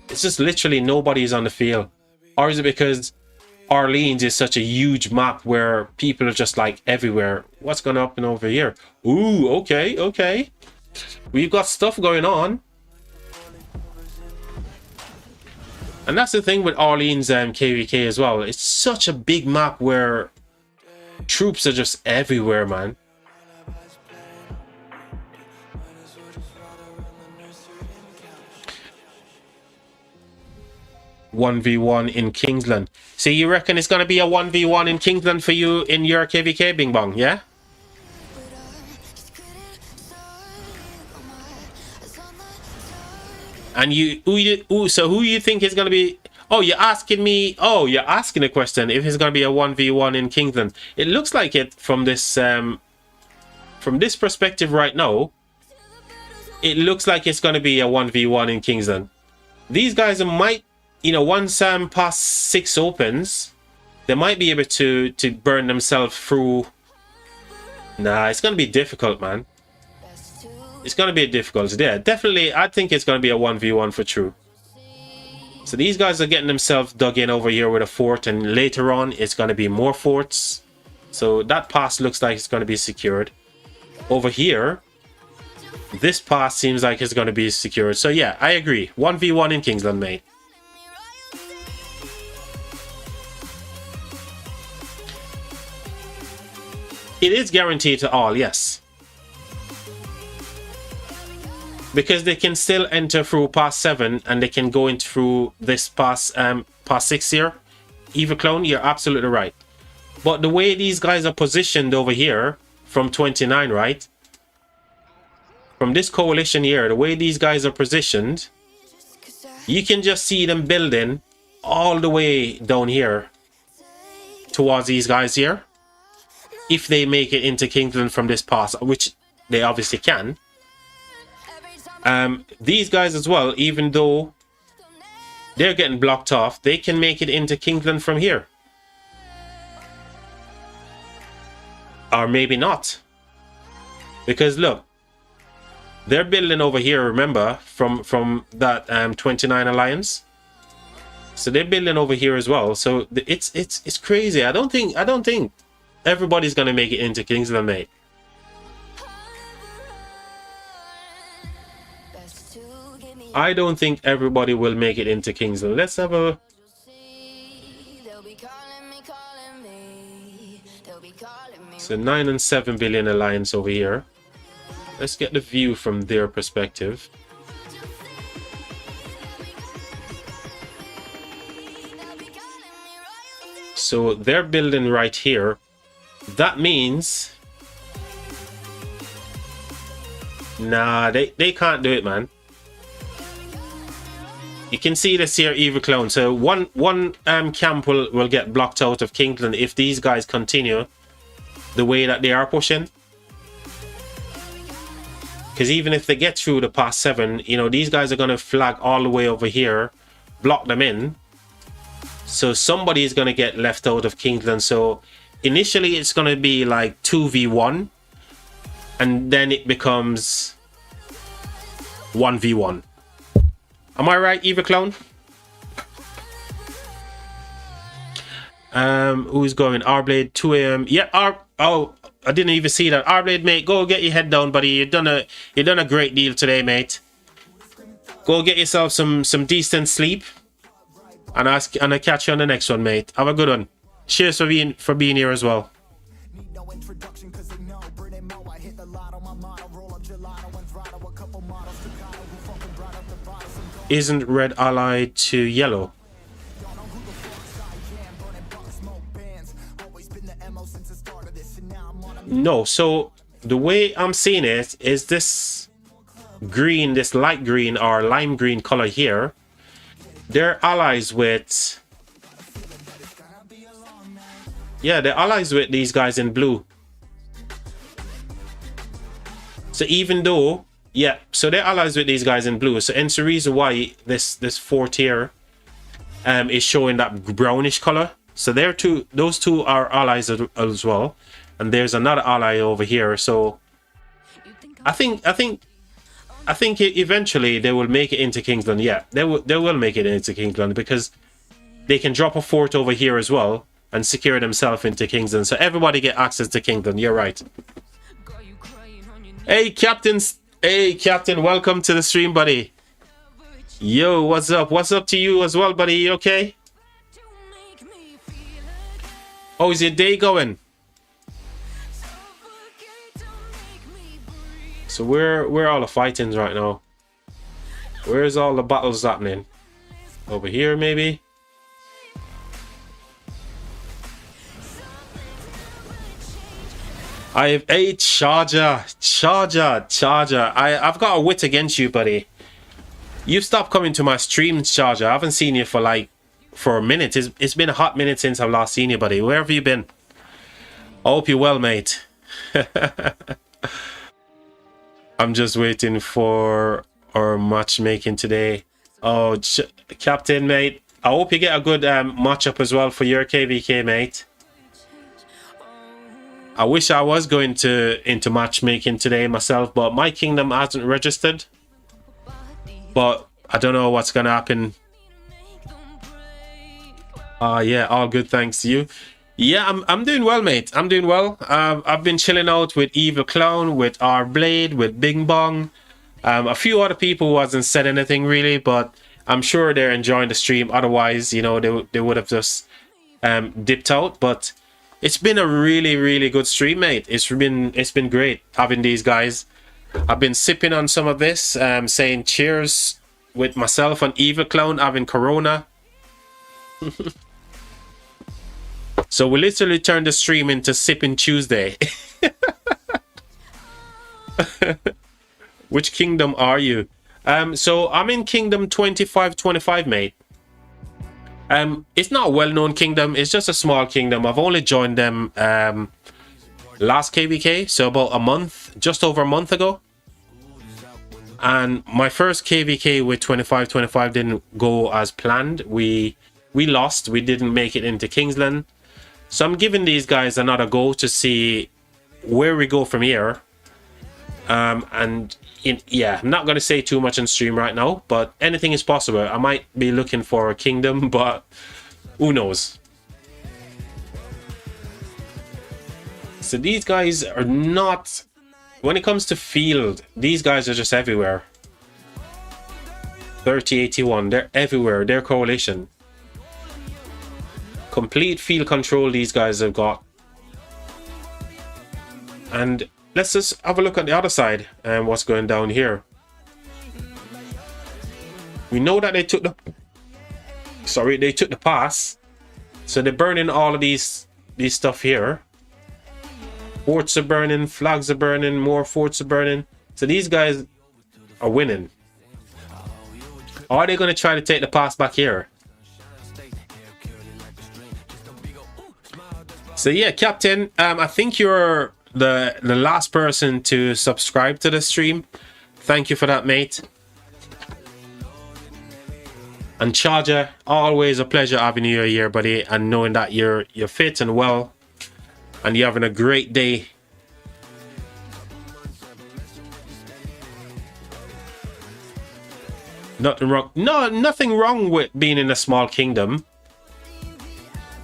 It's just literally nobody's on the field. Or is it because Orleans is such a huge map where people are just like everywhere? What's going to happen over here? Ooh, okay. We've got stuff going on. And that's the thing with Orleans and KvK as well. It's such a big map where troops are just everywhere, man. "1v1 in Kingsland." So you reckon it's going to be a 1v1 in Kingsland for you in your KvK, Bing Bong, yeah? And so who you think is going to be... Oh, you're asking me... Oh, you're asking a question if it's going to be a 1v1 in Kingsland. It looks like it from this perspective right now. It looks like it's going to be a 1v1 in Kingsland. These guys might... once past 6 opens, they might be able to burn themselves through. Nah, it's going to be difficult, man. It's going to be difficult. Yeah, definitely, I think it's going to be a 1v1 for true. So these guys are getting themselves dug in over here with a fort, and later on, it's going to be more forts. So that pass looks like it's going to be secured. Over here, this pass seems like it's going to be secured. So yeah, I agree. 1v1 in Kingsland, mate. It is guaranteed to all, yes. Because they can still enter through past 7 and they can go in through this past 6 here. Eva Clone, you're absolutely right. But the way these guys are positioned over here from 29, right? From this coalition here, the way these guys are positioned, you can just see them building all the way down here towards these guys here. If they make it into Kingsland from this pass, which they obviously can. These guys as well, even though they're getting blocked off, they can make it into Kingsland from here. Or maybe not. Because look, they're building over here, remember, from that 29 alliance. So they're building over here as well. So it's crazy. I don't think everybody's gonna make it into Kingsland, mate. I don't think everybody will make it into Kingsland. Let's have a... So 9 and 7 billion alliance over here. Let's get the view from their perspective. So they're building right here. That means... Nah, they can't do it, man. You can see this here, Eva Clone. So one camp will get blocked out of Kingsland if these guys continue the way that they are pushing. Because even if they get through the past 7, you know, these guys are going to flag all the way over here, block them in. So somebody is going to get left out of Kingsland. So initially it's going to be like 2v1. And then it becomes 1v1. Am I right, Eva Clone? Who's going? R-Blade, 2 AM. Yeah, oh, I didn't even see that. R-Blade, mate, go get your head down, buddy. You've done a great deal today, mate. Go get yourself some decent sleep. And I'll catch you on the next one, mate. Have a good one. Cheers for being here as well. Isn't red allied to yellow? No, so the way I'm seeing it is this green, this light green or lime green color here. They're allies with... Yeah, they're allies with these guys in blue. So even though... Yeah, so they're allies with these guys in blue. So hence the reason why this fort here is showing that brownish color. So those two are allies as well. And there's another ally over here. So I think eventually they will make it into Kingsland. Yeah, they will make it into Kingsland because they can drop a fort over here as well and secure themselves into Kingsland. So everybody get access to Kingsland. You're right. Hey, Captains. Hey, Captain, welcome to the stream, buddy. Yo, what's up? What's up to you as well, buddy? You okay? Oh, is your day going? So where are all the fightings right now? Where's all the battles happening? Over here, maybe? I have 8 Charger. I've got a wit against you, buddy. You've stopped coming to my streams, Charger. I haven't seen you for a minute. It's been a hot minute since I've last seen you, buddy. Where have you been? I hope you're well, mate. I'm just waiting for our matchmaking today. Oh, Captain, mate. I hope you get a good matchup as well for your KvK, mate. I wish I was going into matchmaking today myself, but my kingdom hasn't registered. But I don't know what's gonna happen. Yeah, all good, thanks to you. Yeah, I'm doing well, mate. I'm doing well. I've been chilling out with Evil Clown, with R-Blade, with Bing Bong. A few other people who hasn't said anything really, but I'm sure they're enjoying the stream. Otherwise, you know, they would have just dipped out. But It's been a really good stream, mate. It's been great having these guys. I've been sipping on some of this, saying cheers with myself and Evil Clown having Corona. So we literally turned the stream into Sipping Tuesday. Which kingdom are you? So I'm in Kingdom 2525, mate. It's not a well-known kingdom. It's just a small kingdom. I've only joined them last KvK, so about a month, just over a month ago. And my first KvK with 2525 didn't go as planned. We lost. We didn't make it into Kingsland. So I'm giving these guys another go to see where we go from here. Yeah, I'm not going to say too much on stream right now, but anything is possible. I might be looking for a kingdom, but who knows? So these guys are not... When it comes to field, these guys are just everywhere. 3081, they're everywhere. They're coalition. Complete field control these guys have got. And let's just have a look at the other side and what's going down here. We know that they took the... Sorry, they took the pass. So they're burning all of these stuff here. Forts are burning, flags are burning, more forts are burning. So these guys are winning. Are they going to try to take the pass back here? So yeah, Captain, I think you're the last person to subscribe to the stream. Thank you for that, mate. And Charger, always a pleasure having you here, buddy, and knowing that you're fit and well. And you're having a great day. Nothing wrong. No, nothing wrong with being in a small kingdom.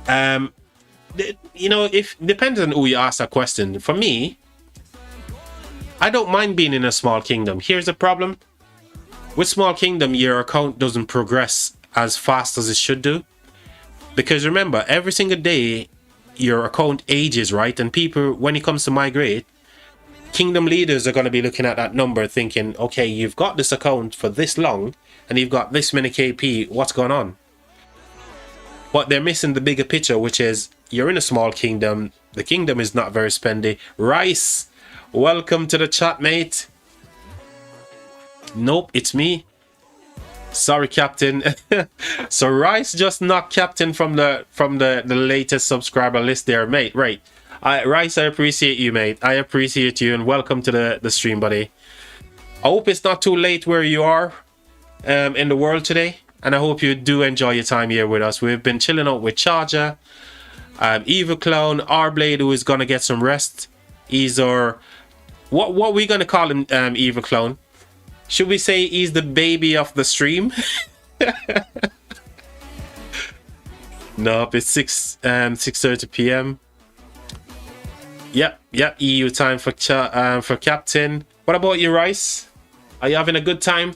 You know, if depends on who you ask that question. For me, I don't mind being in a small kingdom. Here's the problem. With small kingdom, your account doesn't progress as fast as it should do. Because remember, every single day, your account ages, right? And people, when it comes to migrate, kingdom leaders are going to be looking at that number thinking, okay, you've got this account for this long and you've got this many KP, what's going on? But they're missing the bigger picture, which is you're in a small kingdom. The kingdom is not very spendy. Rice, welcome to the chat, mate. Nope, it's me. Sorry, Captain. So Rice just knocked Captain from the latest subscriber list there, mate. Right. Rice, I appreciate you, mate. I appreciate you, and welcome to the stream, buddy. I hope it's not too late where you are in the world today, and I hope you do enjoy your time here with us. We've been chilling out with Charger, Evil Clown, R-Blade, who is gonna get some rest. He's our... What we gonna call him, Evil Clown? Should we say he's the baby of the stream? Nope, it's 6:30 p.m. Yep, EU time for Captain. What about you, Rice? Are you having a good time?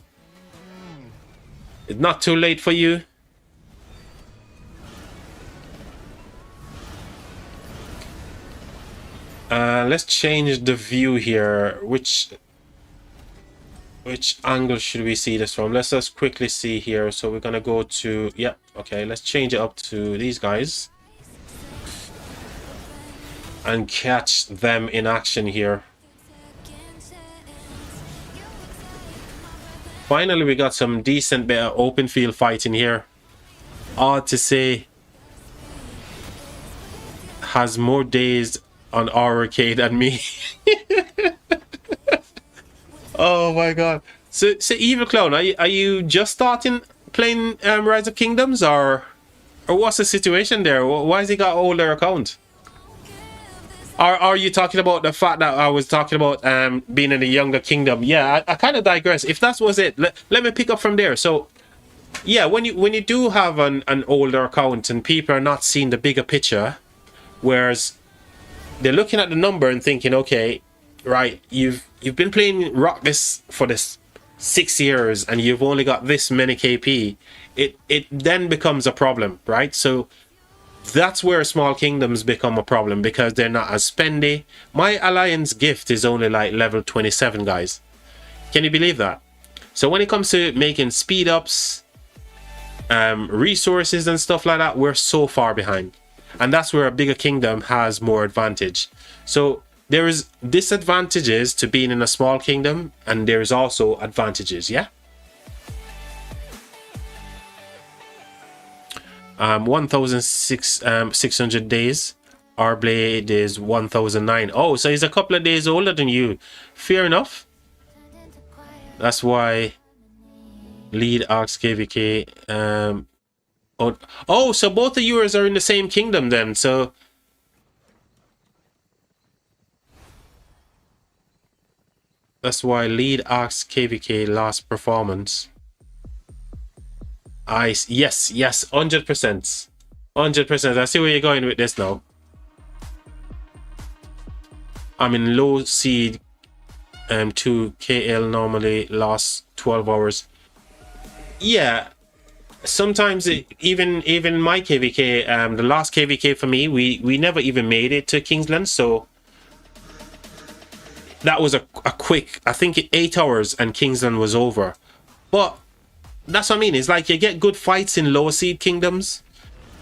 It's not too late for you. Let's change the view here. Which angle should we see this from? Let's just quickly see here. So we're gonna go to... Yeah, okay, let's change it up to these guys. And catch them in action here. Finally, we got some decent bit of open field fighting here. Odd to say, has more days on arcade than me. Oh my god. So Evil Clown, are you just starting playing Rise of Kingdoms, or what's the situation there? Why has he got older account? Are you talking about the fact that I was talking about being in a younger kingdom? Yeah, I kind of digress. If that was it, let me pick up from there. So yeah, when you do have an older account and people are not seeing the bigger picture, whereas they're looking at the number and thinking, okay, right, you've been playing Rock this for this 6 years and you've only got this many KP, it then becomes a problem, right? So That's where small kingdoms become a problem because they're not as spendy. My alliance gift is only like level 27, guys. Can you believe that? So when it comes to making speed ups, resources and stuff like that, we're so far behind. And that's where a bigger kingdom has more advantage. So there is disadvantages to being in a small kingdom, and there's also advantages, yeah? 1,600 days. Our blade is 1,009. Oh, so he's a couple of days older than you. Fair enough. That's why lead Ox KvK. Oh, so both of yours are in the same kingdom then. So that's why lead Ox KvK lost performance. Yes, 100%. 100%. I see where you're going with this now. I'm in low seed. 2 KL normally lasts 12 hours. Yeah, sometimes even my KvK, the last KvK for me, we never even made it to Kingsland, so that was a quick, I think 8 hours and Kingsland was over. But that's what I mean. It's like you get good fights in lower seed kingdoms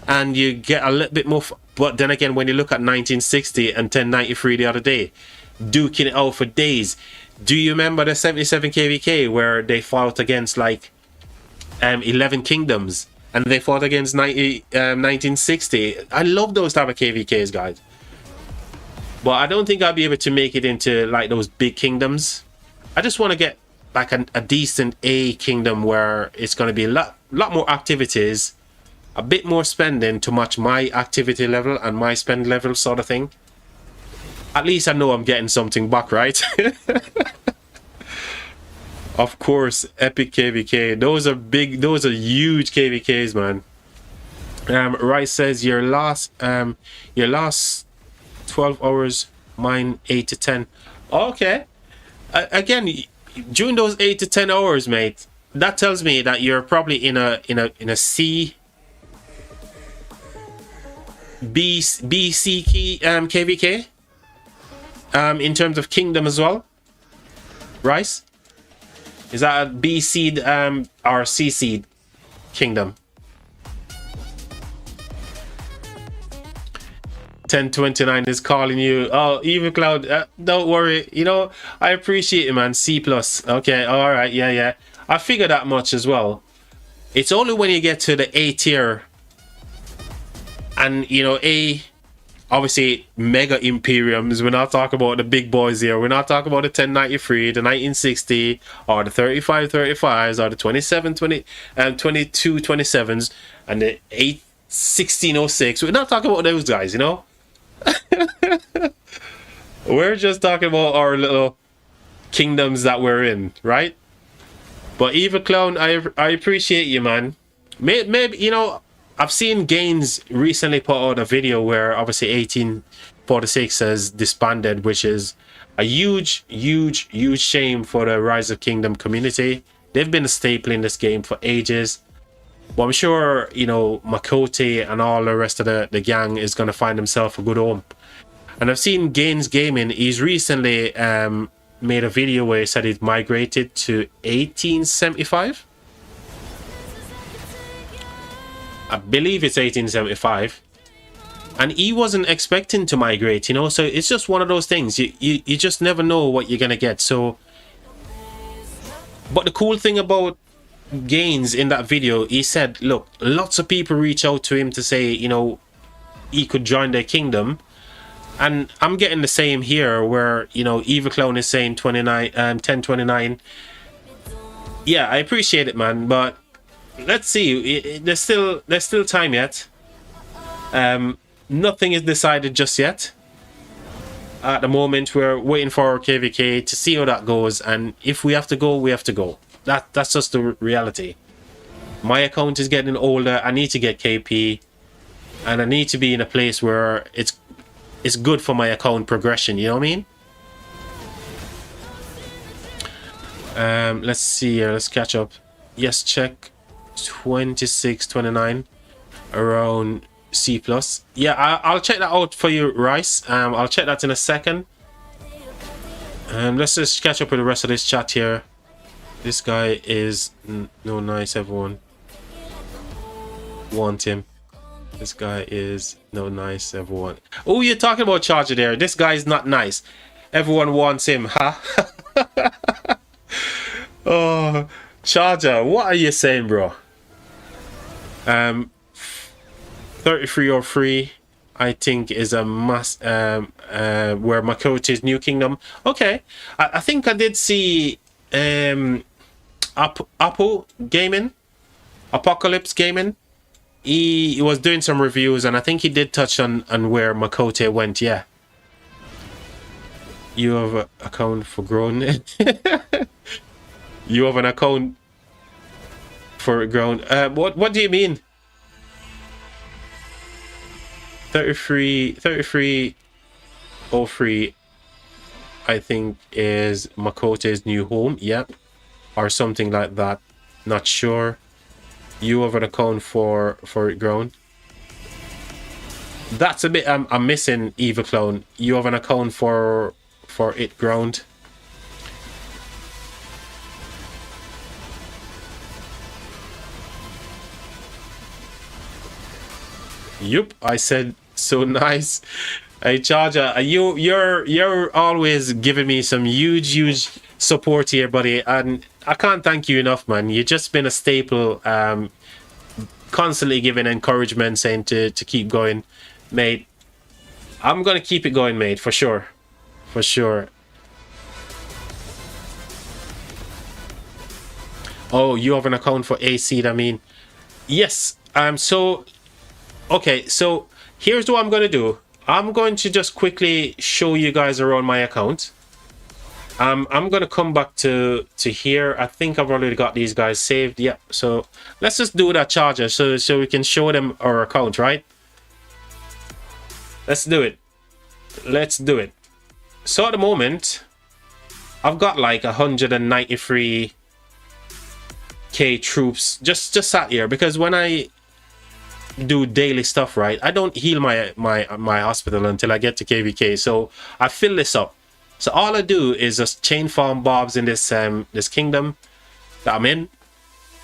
and you get a little bit more. But then again, when you look at 1960 and 1093 the other day, duking it out for days. Do you remember the 77 KvK where they fought against like 11 kingdoms and they fought against 1960? I love those type of KvKs, guys. But I don't think I'll be able to make it into like those big kingdoms. I just want to get like a decent A kingdom where it's going to be a lot more activities, a bit more spending to match my activity level and my spend level sort of thing. At least I know I'm getting something back, right? Of course, epic KvK. Those are big, those are huge KvKs, man. Rice says your last 12 hours, mine 8 to 10. Okay. Again, during those 8 to 10 hours, mate, that tells me that you're probably in a C, B, C key KvK. In terms of kingdom as well. Rice? Is that a B seed or C seed kingdom? 1029 is calling you. Oh, Evil Cloud, don't worry. You know, I appreciate it, man. C plus. Okay, all right, yeah. I figure that much as well. It's only when you get to the A tier, and you know, A, obviously mega imperiums. We're not talking about the big boys here. We're not talking about the 1093, the 1960, or the 3535s, or the 2227s, and the 1606. We're not talking about those guys, you know. We're just talking about our little kingdoms that we're in, right? But Evil Clown, I appreciate you, man. Maybe you know, I've seen Gaines recently put out a video where obviously 1846 has disbanded, which is a huge shame for the Rise of Kingdom community. They've been a staple in this game for ages. But I'm sure, you know, Makote and all the rest of the gang is going to find himself a good home. And I've seen Gaines Gaming, he's recently made a video where he said he'd migrated to 1875. I believe it's 1875. And he wasn't expecting to migrate, you know, so it's just one of those things. You just never know what you're going to get. So, but the cool thing about Gaines in that video, he said, look, lots of people reach out to him to say, you know, he could join their kingdom. And I'm getting the same here where, you know, Evil Clown is saying 1029. Yeah, I appreciate it, man, but let's see. There's still time yet. Nothing is decided just yet. At the moment, we're waiting for our KvK to see how that goes, and if we have to go, we have to go. That's just the reality. My account is getting older. I need to get KP, and I need to be in a place where it's good for my account progression. You know what I mean? Let's see here. Let's catch up. Yes, check 26, 29 around C plus. Yeah, I'll check that out for you, Rice. I'll check that in a second. Let's just catch up with the rest of this chat here. This guy is no nice. Everyone want him. This guy is no nice. Everyone. Oh, you're talking about Charger there. This guy is not nice. Everyone wants him, huh? Oh, Charger, what are you saying, bro? 3303, I think, is a must. Where Makote's New Kingdom. Okay, I think I did see Apple Gaming, Apocalypse Gaming. He was doing some reviews, and I think he did touch on where Makote went. Yeah. You have an account for grown. You have an account for grown. What do you mean? 3303, I think, is Makote's new home. Yep. Or something like that. Not sure. You have an account for it grown. That's a bit I'm missing, Eva Clone. You have an account for it ground. Yup, I said so nice. Hey Charger, you're always giving me some huge support here, buddy, and I can't thank you enough, man. You've just been a staple, constantly giving encouragement, saying to keep going, mate. I'm gonna keep it going, mate, for sure. For sure. Oh, you have an account for AC, I mean. Yes. So okay, so here's what I'm gonna do. I'm going to just quickly show you guys around my account. I'm gonna come back to here. I think I've already got these guys saved. Yeah, so let's just do that, Charger, so we can show them our account, right? Let's do it. Let's do it. So at the moment, I've got like 193k troops just sat here, because when I do daily stuff, right, I don't heal my hospital until I get to KvK. So I fill this up. So all I do is just chain farm bobs in this this kingdom that I'm in,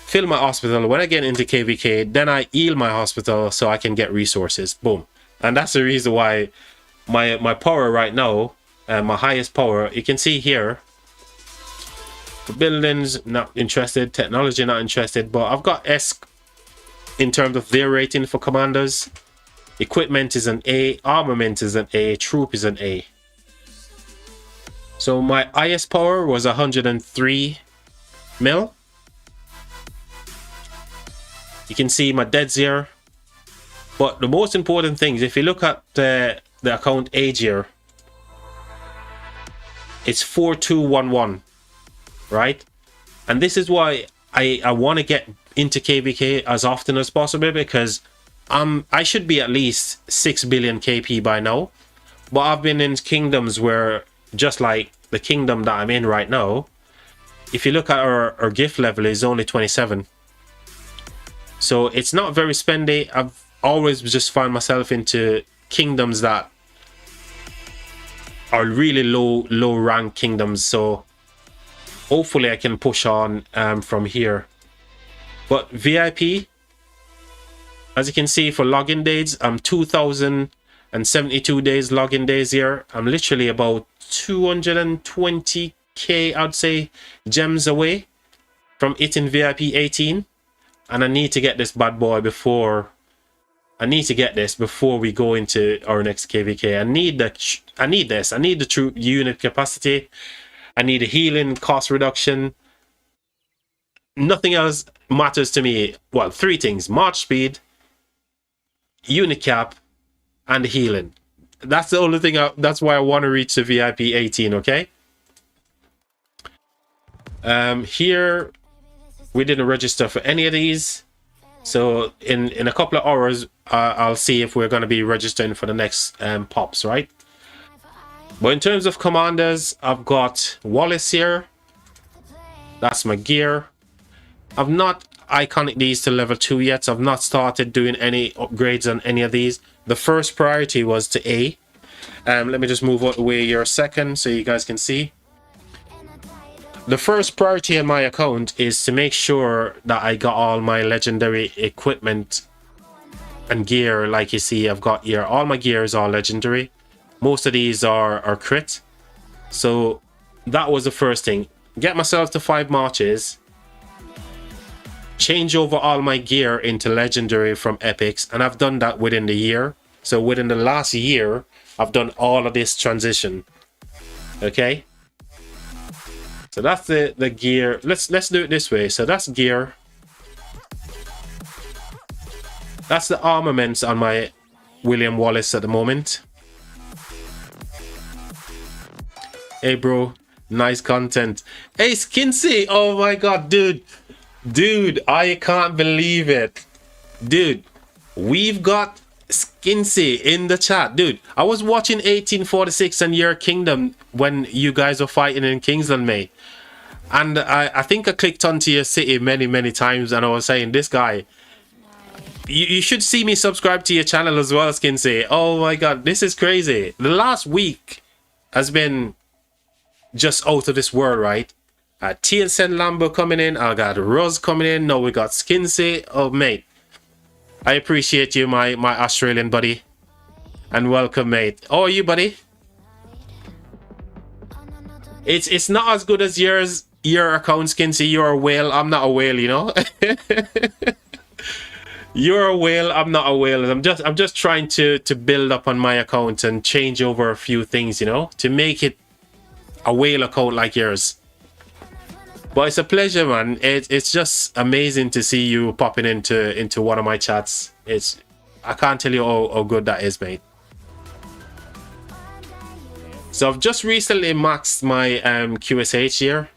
fill my hospital. When I get into KvK, then I heal my hospital so I can get resources. Boom. And that's the reason why my power right now, my highest power, you can see here, buildings not interested, technology not interested, but I've got S in terms of their rating for commanders. Equipment is an A, armament is an A, troop is an A. So my highest power was 103 mil. You can see my deads here. But the most important thing is, if you look at the account age here, it's 4211, right? And this is why I want to get into KvK as often as possible, because I should be at least 6 billion KP by now. But I've been in kingdoms where, just like the kingdom that I'm in right now, if you look at our gift level is only 27. So it's not very spendy. I've always just found myself into kingdoms that are really low rank kingdoms. So hopefully I can push on from here. But VIP, as you can see, for login days, I'm 2,072 days login days here. I'm literally about 220k, I'd say, gems away from hitting VIP 18. And I need to get this bad boy before we go into our next KvK. I need this. I need the true unit capacity. I need a healing cost reduction. Nothing else matters to me. Well, three things: march speed, unit cap, and healing. That's the only thing. That's why I want to reach the VIP 18. Okay. Here we didn't register for any of these, so in a couple of hours I'll see if we're going to be registering for the next pops, right? But in terms of commanders, I've got Wallace here. That's my gear. iconic these to level 2 yet, so I've not started doing any upgrades on any of these. The first priority was to A. Let me just move out the way here a second so you guys can see. The first priority on my account is to make sure that I got all my legendary equipment and gear. Like you see, I've got here, all my gear is all legendary. Most of these are crit. So that was the first thing. Get myself to 5 marches. Change over all my gear into legendary from epics. And I've done that within the year. So within the last year, I've done all of this transition. Okay. So that's the gear. Let's do it this way. So that's gear. That's the armaments on my William Wallace at the moment. Hey bro, nice content. Hey Skinsy, oh my god, dude. Dude, I can't believe it. Dude, we've got Skinsy in the chat. Dude, I was watching 1846 and Your Kingdom when you guys were fighting in Kingsland, mate. And I think I clicked onto your city many times and I was saying, this guy, you should see me subscribe to your channel as well, Skinsy. Oh my god, this is crazy. The last week has been just out of this world, right? TSN Lambo coming in, I got Rose coming in, now we got Skinsy. Oh mate, I appreciate you, my Australian buddy, and welcome, mate. How are you, buddy? It's not as good as yours, your account, Skinsy. You're a whale, I'm not a whale, you know. You're a whale, I'm not a whale. I'm just trying to build up on my account and change over a few things, you know, to make it a whale account like yours. But it's a pleasure, man. It's just amazing to see you popping into one of my chats. I can't tell you how good that is, mate. So I've just recently maxed my QSH here.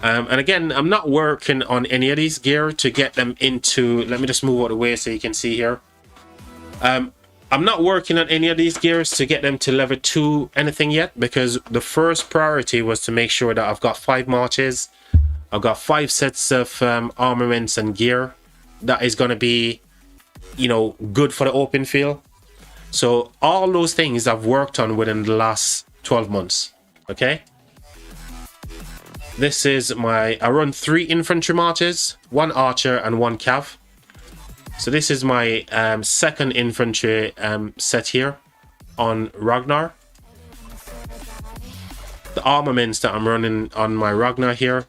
And again, I'm not working on any of these gear to get them into... Let me just move out of the way so you can see here. I'm not working on any of these gears to get them to level 2 anything yet, because the first priority was to make sure that I've got 5 marches. I've got 5 sets of armaments and gear. That is going to be, you know, good for the open field. So all those things I've worked on within the last 12 months. Okay. This is I run 3 infantry marches, 1 archer and 1 cav. So this is my second infantry set here on Ragnar. The armaments that I'm running on my Ragnar here.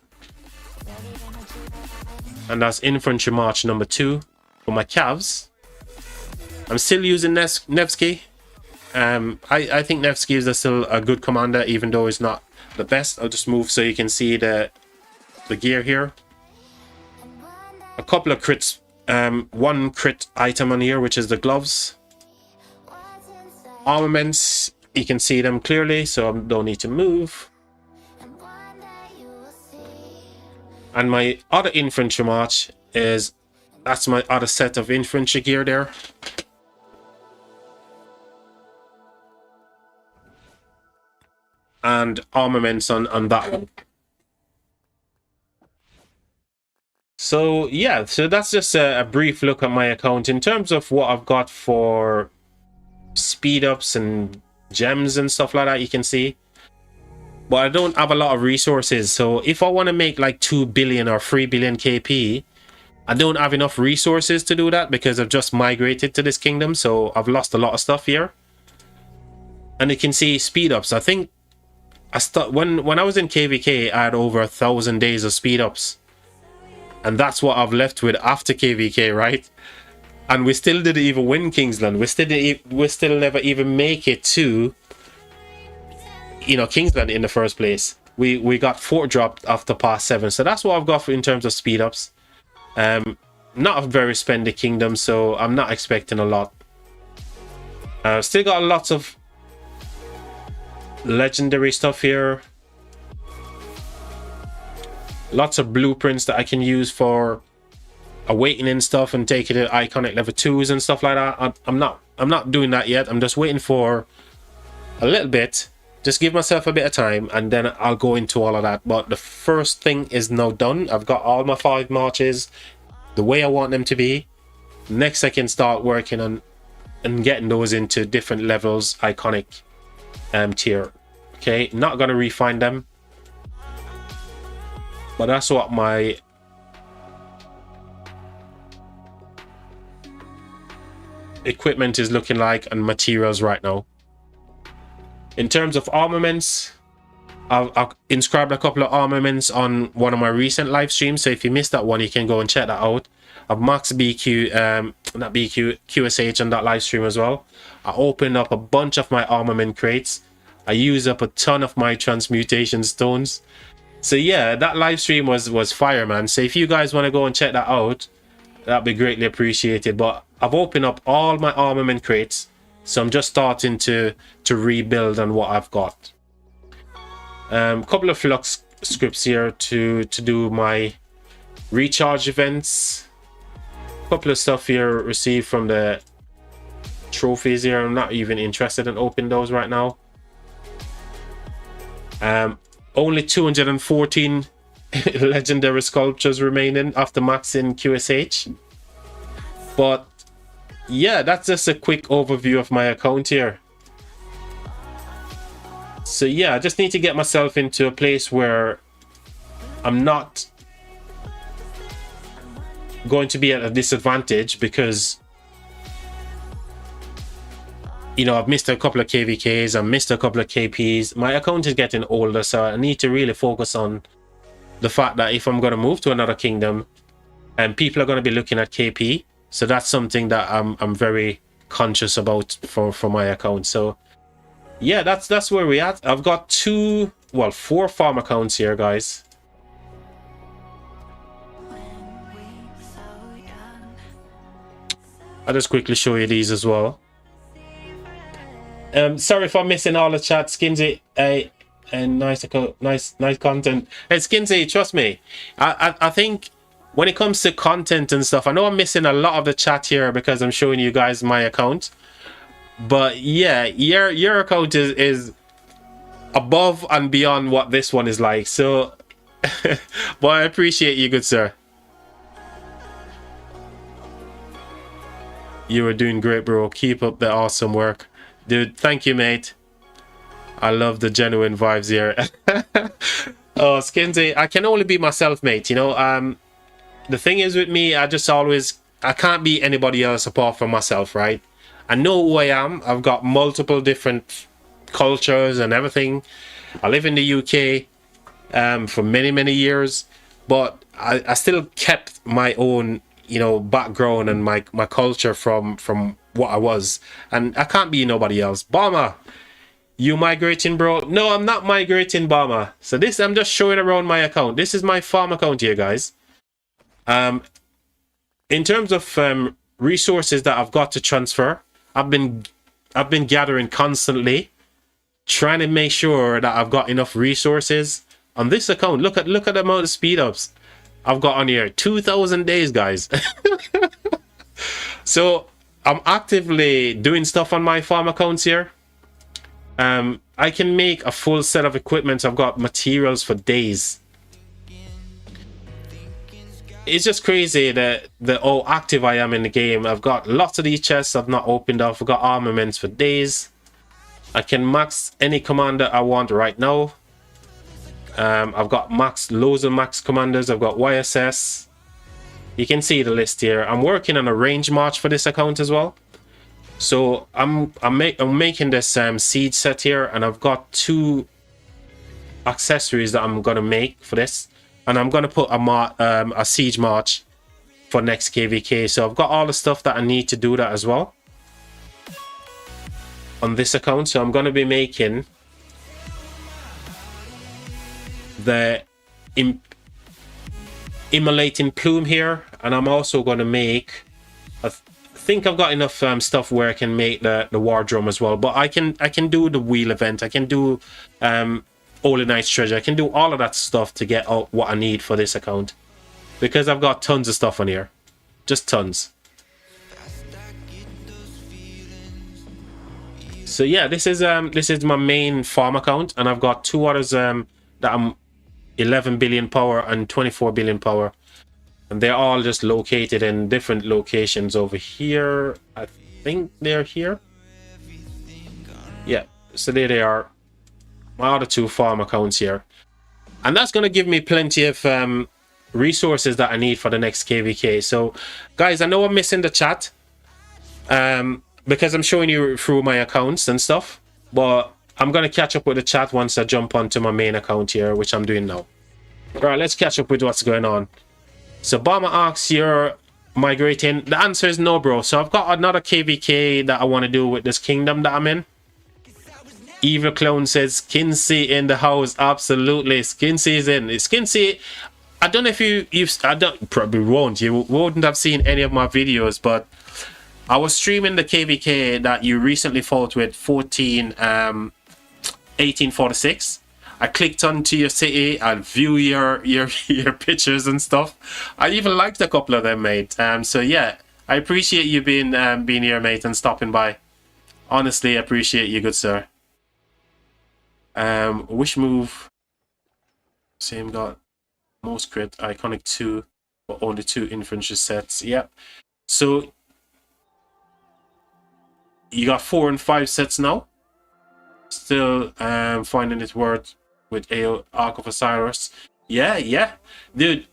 And that's infantry march number 2 for my cavs. I'm still using Nevsky. I think Nevsky is still a good commander, even though he's not the best. I'll just move so you can see the gear here. A couple of crits. 1 crit item on here, which is the gloves. Armaments, you can see them clearly, so I don't need to move. And my other infantry march that's my other set of infantry gear there. And armaments on that one. So yeah, so that's just a brief look at my account in terms of what I've got for speed ups and gems and stuff like that. You can see, but I don't have a lot of resources. So if I want to make like 2 billion or 3 billion KP, I don't have enough resources to do that because I've just migrated to this kingdom. So I've lost a lot of stuff here. And you can see speed ups. I think when I was in KvK, I had over 1,000 days of speed ups. And that's what I've left with after KvK, right? And we still didn't even win Kingsland. We still never even make it to, you know, Kingsland in the first place. We got 4 dropped after past 7. So that's what I've got in terms of speed ups. Not a very spendy kingdom, so I'm not expecting a lot. Still got lots of legendary stuff here. Lots of blueprints that I can use for awakening stuff and taking it to iconic level 2s and stuff like that. I'm not doing that yet. I'm just waiting for a little bit. Just give myself a bit of time and then I'll go into all of that. But the first thing is now done. I've got all my 5 marches the way I want them to be. Next, I can start working on and getting those into different levels, iconic tier. Okay, not gonna refine them, but that's what my equipment is looking like and materials right now. In terms of armaments, I've inscribed a couple of armaments on one of my recent live streams, so if you missed that one, you can go and check that out. I've maxed BQ, not BQ, QSH on that live stream as well. I opened up a bunch of my armament crates. I used up a ton of my transmutation stones. So yeah, that live stream was fire, man. So if you guys want to go and check that out, that'd be greatly appreciated. But I've opened up all my armament crates, so I'm just starting to rebuild on what I've got. Couple of flux scripts here to do my recharge events. Couple of stuff here received from the trophies here. I'm not even interested in opening those right now. Only 214 legendary sculptures remaining after maxing QSH. But yeah, that's just a quick overview of my account here. So yeah, I just need to get myself into a place where I'm not going to be at a disadvantage, because you know, I've missed a couple of KvKs, I've missed a couple of KPs. My account is getting older, so I need to really focus on the fact that if I'm going to move to another kingdom and people are going to be looking at KP, so that's something that I'm very conscious about for my account. So yeah, that's where we're at. I've got 4 farm accounts here, guys. I'll just quickly show you these as well. Sorry if I'm missing all the chat. Skinsy, and nice content. Hey Skinsy, trust me, I think when it comes to content and stuff, I know I'm missing a lot of the chat here because I'm showing you guys my account. But yeah, your account is above and beyond what this one is like. So, but I appreciate you, good sir. You are doing great, bro. Keep up the awesome work, dude. Thank you, mate. I love the genuine vibes here. Oh, Skinsy, I can only be myself, mate. You know, the thing is with me, I can't be anybody else apart from myself, right? I know who I am. I've got multiple different cultures and everything. I live in the UK for many years, but I still kept my own, you know, background and my culture from what I was, and I can't be nobody else. Bomber, you migrating, bro? No, I'm not migrating, Bomber. So this, I'm just showing around my account. This is my farm account here, guys. In terms of resources that I've got to transfer, I've been gathering constantly, trying to make sure that I've got enough resources on this account. Look at the amount of speed ups I've got on here. 2,000 days, guys. So I'm actively doing stuff on my farm accounts here. I can make a full set of equipment. I've got materials for days. It's just crazy that how active I am in the game. I've got lots of these chests I've not opened up. I've got armaments for days. I can max any commander I want right now. I've got loads of max commanders. I've got YSS. You can see the list here. I'm working on a range march for this account as well. So I'm making this siege set here, and I've got 2 accessories that I'm gonna make for this. And I'm going to put a siege march for next KvK. So I've got all the stuff that I need to do that as well on this account. So I'm going to be making the immolating plume here. And I'm also going to make... I think I've got enough stuff where I can make the war drum as well. But I can do the wheel event. I can do... Holy Knight's treasure. I can do all of that stuff to get out what I need for this account, because I've got tons of stuff on here, just tons. So yeah, this is my main farm account, and I've got 2 others that I'm 11 billion power and 24 billion power. And they're all just located in different locations over here. I think they're here. Yeah, so there they are. My other 2 farm accounts here. And that's going to give me plenty of resources that I need for the next KvK. So, guys, I know I'm missing the chat. Because I'm showing you through my accounts and stuff. But I'm going to catch up with the chat once I jump onto my main account here, which I'm doing now. Alright, let's catch up with what's going on. So, Bomber asks, you're migrating. The answer is no, bro. So, I've got another KvK that I want to do with this kingdom that I'm in. Evil Clone says, Skinsy in the house. Absolutely. Skinsy is in. Skinsy, I don't know if you've I don't, probably won't. You wouldn't have seen any of my videos, but I was streaming the KvK that you recently fought with, 1846. I clicked onto your city and view your pictures and stuff. I even liked a couple of them, mate. So yeah, I appreciate you being here, mate, and stopping by. Honestly, appreciate you, good sir. Wish move. Same got most crit, iconic 2, but only 2 infantry sets. Yep. So you got 4 and 5 sets now. Still finding it worth with Ark of Osiris. Yeah. Dude,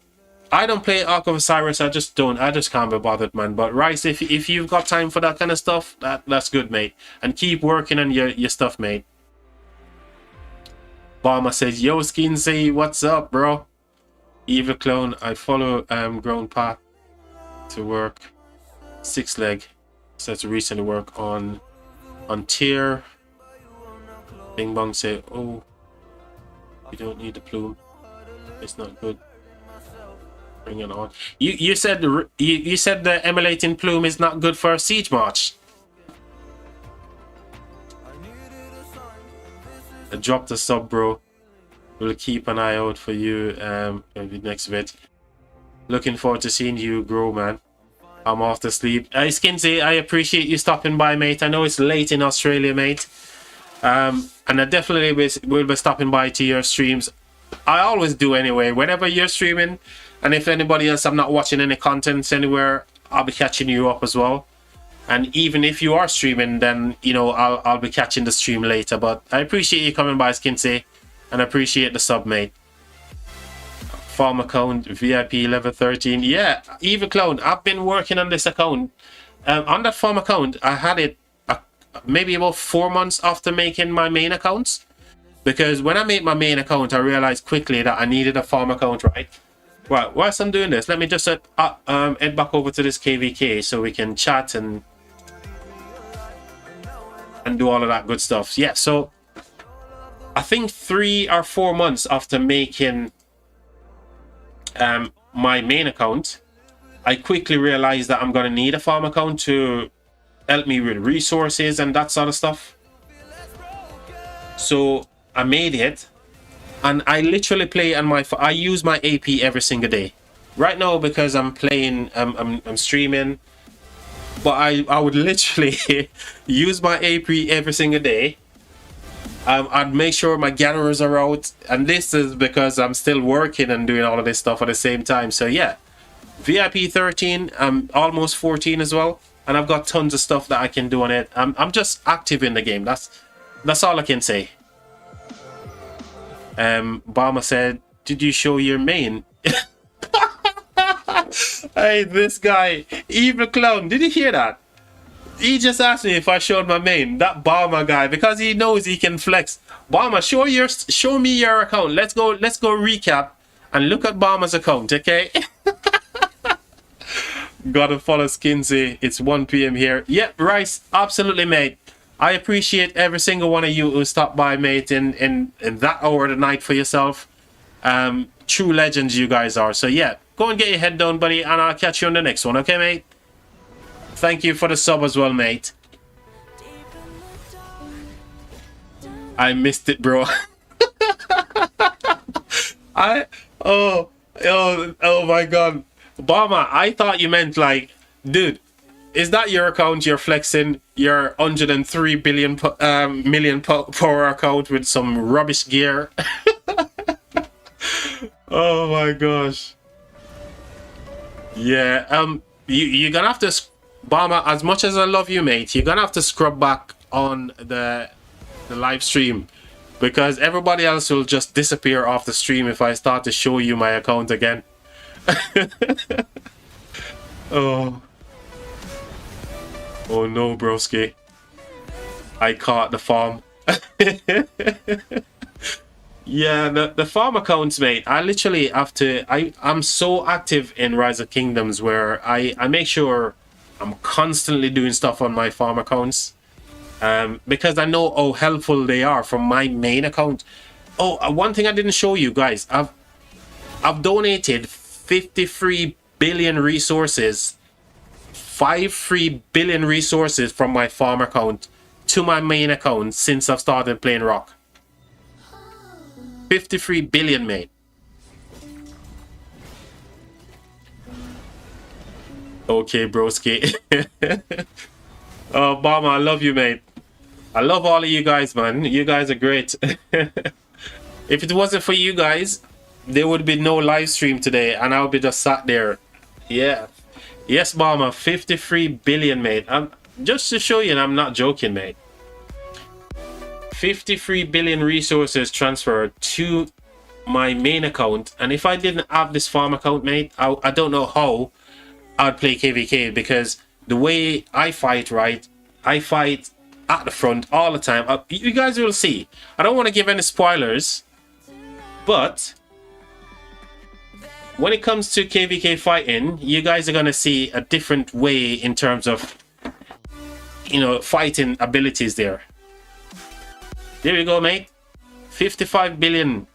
I don't play Ark of Osiris, I just can't be bothered, man. But Rice, if you've got time for that kind of stuff, that's good, mate. And keep working on your stuff, mate. Barma says, yo, Skinsy, what's up, bro? Evil Clone, I follow Grown Path to work. 6 leg. So to recently work on tier. Bing Bong say, oh, you don't need the plume. It's not good. Bring it on. You said the emulating plume is not good for a siege march. I dropped a sub, bro. We'll keep an eye out for you maybe next vid. Looking forward to seeing you grow, man. I'm off to sleep. Skinsy, I appreciate you stopping by, mate. I know it's late in Australia, mate. And I definitely will be stopping by to your streams. I always do anyway. Whenever you're streaming, and if anybody else, I'm not watching any content anywhere, I'll be catching you up as well. And even if you are streaming, then, you know, I'll be catching the stream later. But I appreciate you coming by, Skinsy. And I appreciate the sub, mate. Farm account, VIP level 13. Yeah, Evil Clown, I've been working on this account. On that farm account, I had it maybe about 4 months after making my main accounts. Because when I made my main account, I realized quickly that I needed a farm account, right? Well, whilst I'm doing this, let me just head back over to this KvK so we can chat and do all of that good stuff. Yeah, so I think 3 or 4 months after making my main account, I quickly realized that I'm going to need a farm account to help me with resources and that sort of stuff. So I made it, and I literally play on my I use my AP every single day. Right now, because I'm playing, I'm streaming, but I would literally use my AP every single day. I'd make sure my gatherers are out, and this is because I'm still working and doing all of this stuff at the same time. So yeah, VIP 13, I'm almost 14 as well, and I've got tons of stuff that I can do on it. I'm just active in the game. That's all I can say. Bama said, did you show your main? Hey, this guy, Evil Clown, did you hear that? He just asked me if I showed my main. That Bama guy, because he knows he can flex. Bama, show me your account. Let's go recap and look at Bama's account, okay? Gotta follow Skinsy. It's 1 p.m. here. Yep, Rice, absolutely, mate. I appreciate every single one of you who stopped by, mate, in that hour of the night for yourself. True legends you guys are. So yeah, go and get your head down, buddy, and I'll catch you on the next one, okay, mate? Thank you for the sub as well, mate. I missed it, bro. Oh my god. Obama, I thought you meant like, dude, is that your account you're flexing? Your 103 million power account with some rubbish gear? Oh my gosh. Yeah, you're gonna have to, Bomber. As much as I love you, mate, you're gonna have to scrub back on the live stream because everybody else will just disappear off the stream if I start to show you my account again. Oh, oh no, broski! I caught the farm. Yeah, the farm accounts, mate. I literally have to. I'm so active in Rise of Kingdoms where I make sure I'm constantly doing stuff on my farm accounts, because I know how helpful they are from my main account. Oh, one thing I didn't show you guys. I've donated 53 billion resources, 53 billion resources from my farm account to my main account since I've started playing Rock. 53 billion, mate. Okay, broski. Oh, Obama, I love you, mate. I love all of you guys, man. You guys are great. If it wasn't for you guys, there would be no live stream today, and I would be just sat there. Yeah. Yes, Obama, 53 billion, mate. Just to show you, and I'm not joking, mate. 53 billion resources transferred to my main account, and if I didn't have this farm account, mate, I don't know how I'd play KvK, because the way I fight, right, I fight at the front all the time. You guys will see. I don't want to give any spoilers, but when it comes to KvK fighting, you guys are going to see a different way in terms of, you know, fighting abilities there. There you go, mate. 55 billion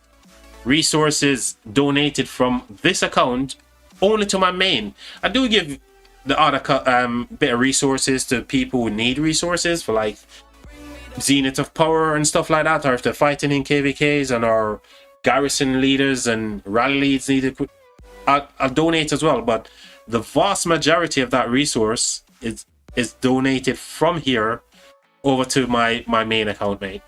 resources donated from this account only to my main. I do give the other bit of resources to people who need resources for like Zenith of Power and stuff like that, or if they're fighting in KvKs and our garrison leaders and rally leads needed. I'll donate as well, but the vast majority of that resource is donated from here over to my main account, mate.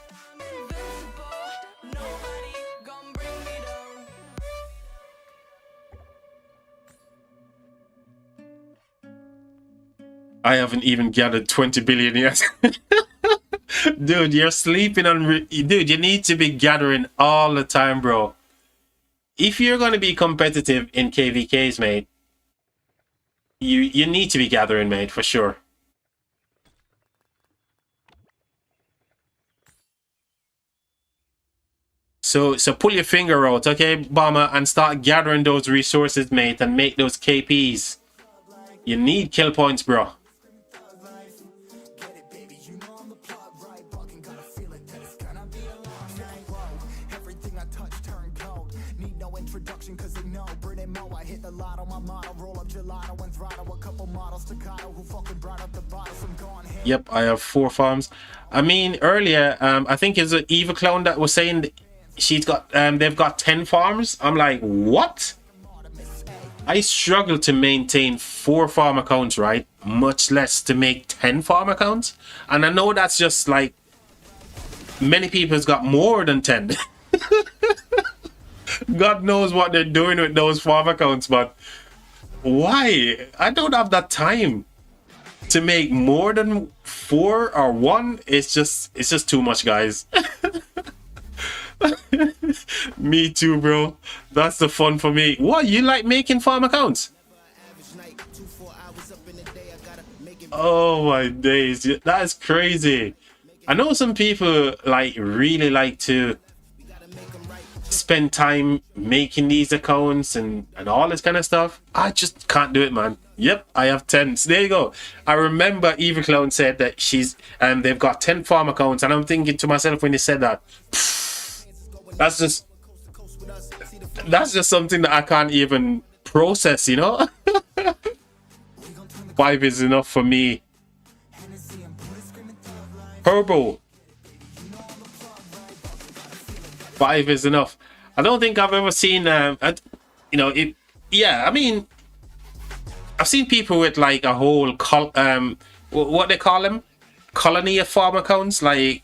I haven't even gathered 20 billion yet. Dude, you're sleeping on... Dude, you need to be gathering all the time, bro. If you're going to be competitive in KvKs, mate, you need to be gathering, mate, for sure. So pull your finger out, okay, Bomber, and start gathering those resources, mate, and make those KPs. You need kill points, bro. Yep, I have 4 farms. I mean, earlier, I think it's an Eva clone that was saying she's got, they've got 10 farms. I'm like, what? I struggle to maintain 4 farm accounts, right? Much less to make 10 farm accounts. And I know that's just like, many people's got more than 10. God knows what they're doing with those farm accounts, but why? I don't have that time to make more than 4 or 1. It's just too much, guys. Me too, bro. That's the fun for me. What, you like making farm accounts? Oh my days, that is crazy. I know some people like really like to spend time making these accounts and all this kind of stuff. I just can't do it, man. Yep, I have 10. So there you go. I remember Eva Clown said that they've got 10 farm accounts, and I'm thinking to myself when they said that, that's just something that I can't even process, you know. 5 is enough for me. Herbo, 5 is enough. I don't think I've ever seen you know, it. Yeah, I mean, I've seen people with like a whole what they call them, colony of farm accounts. Like,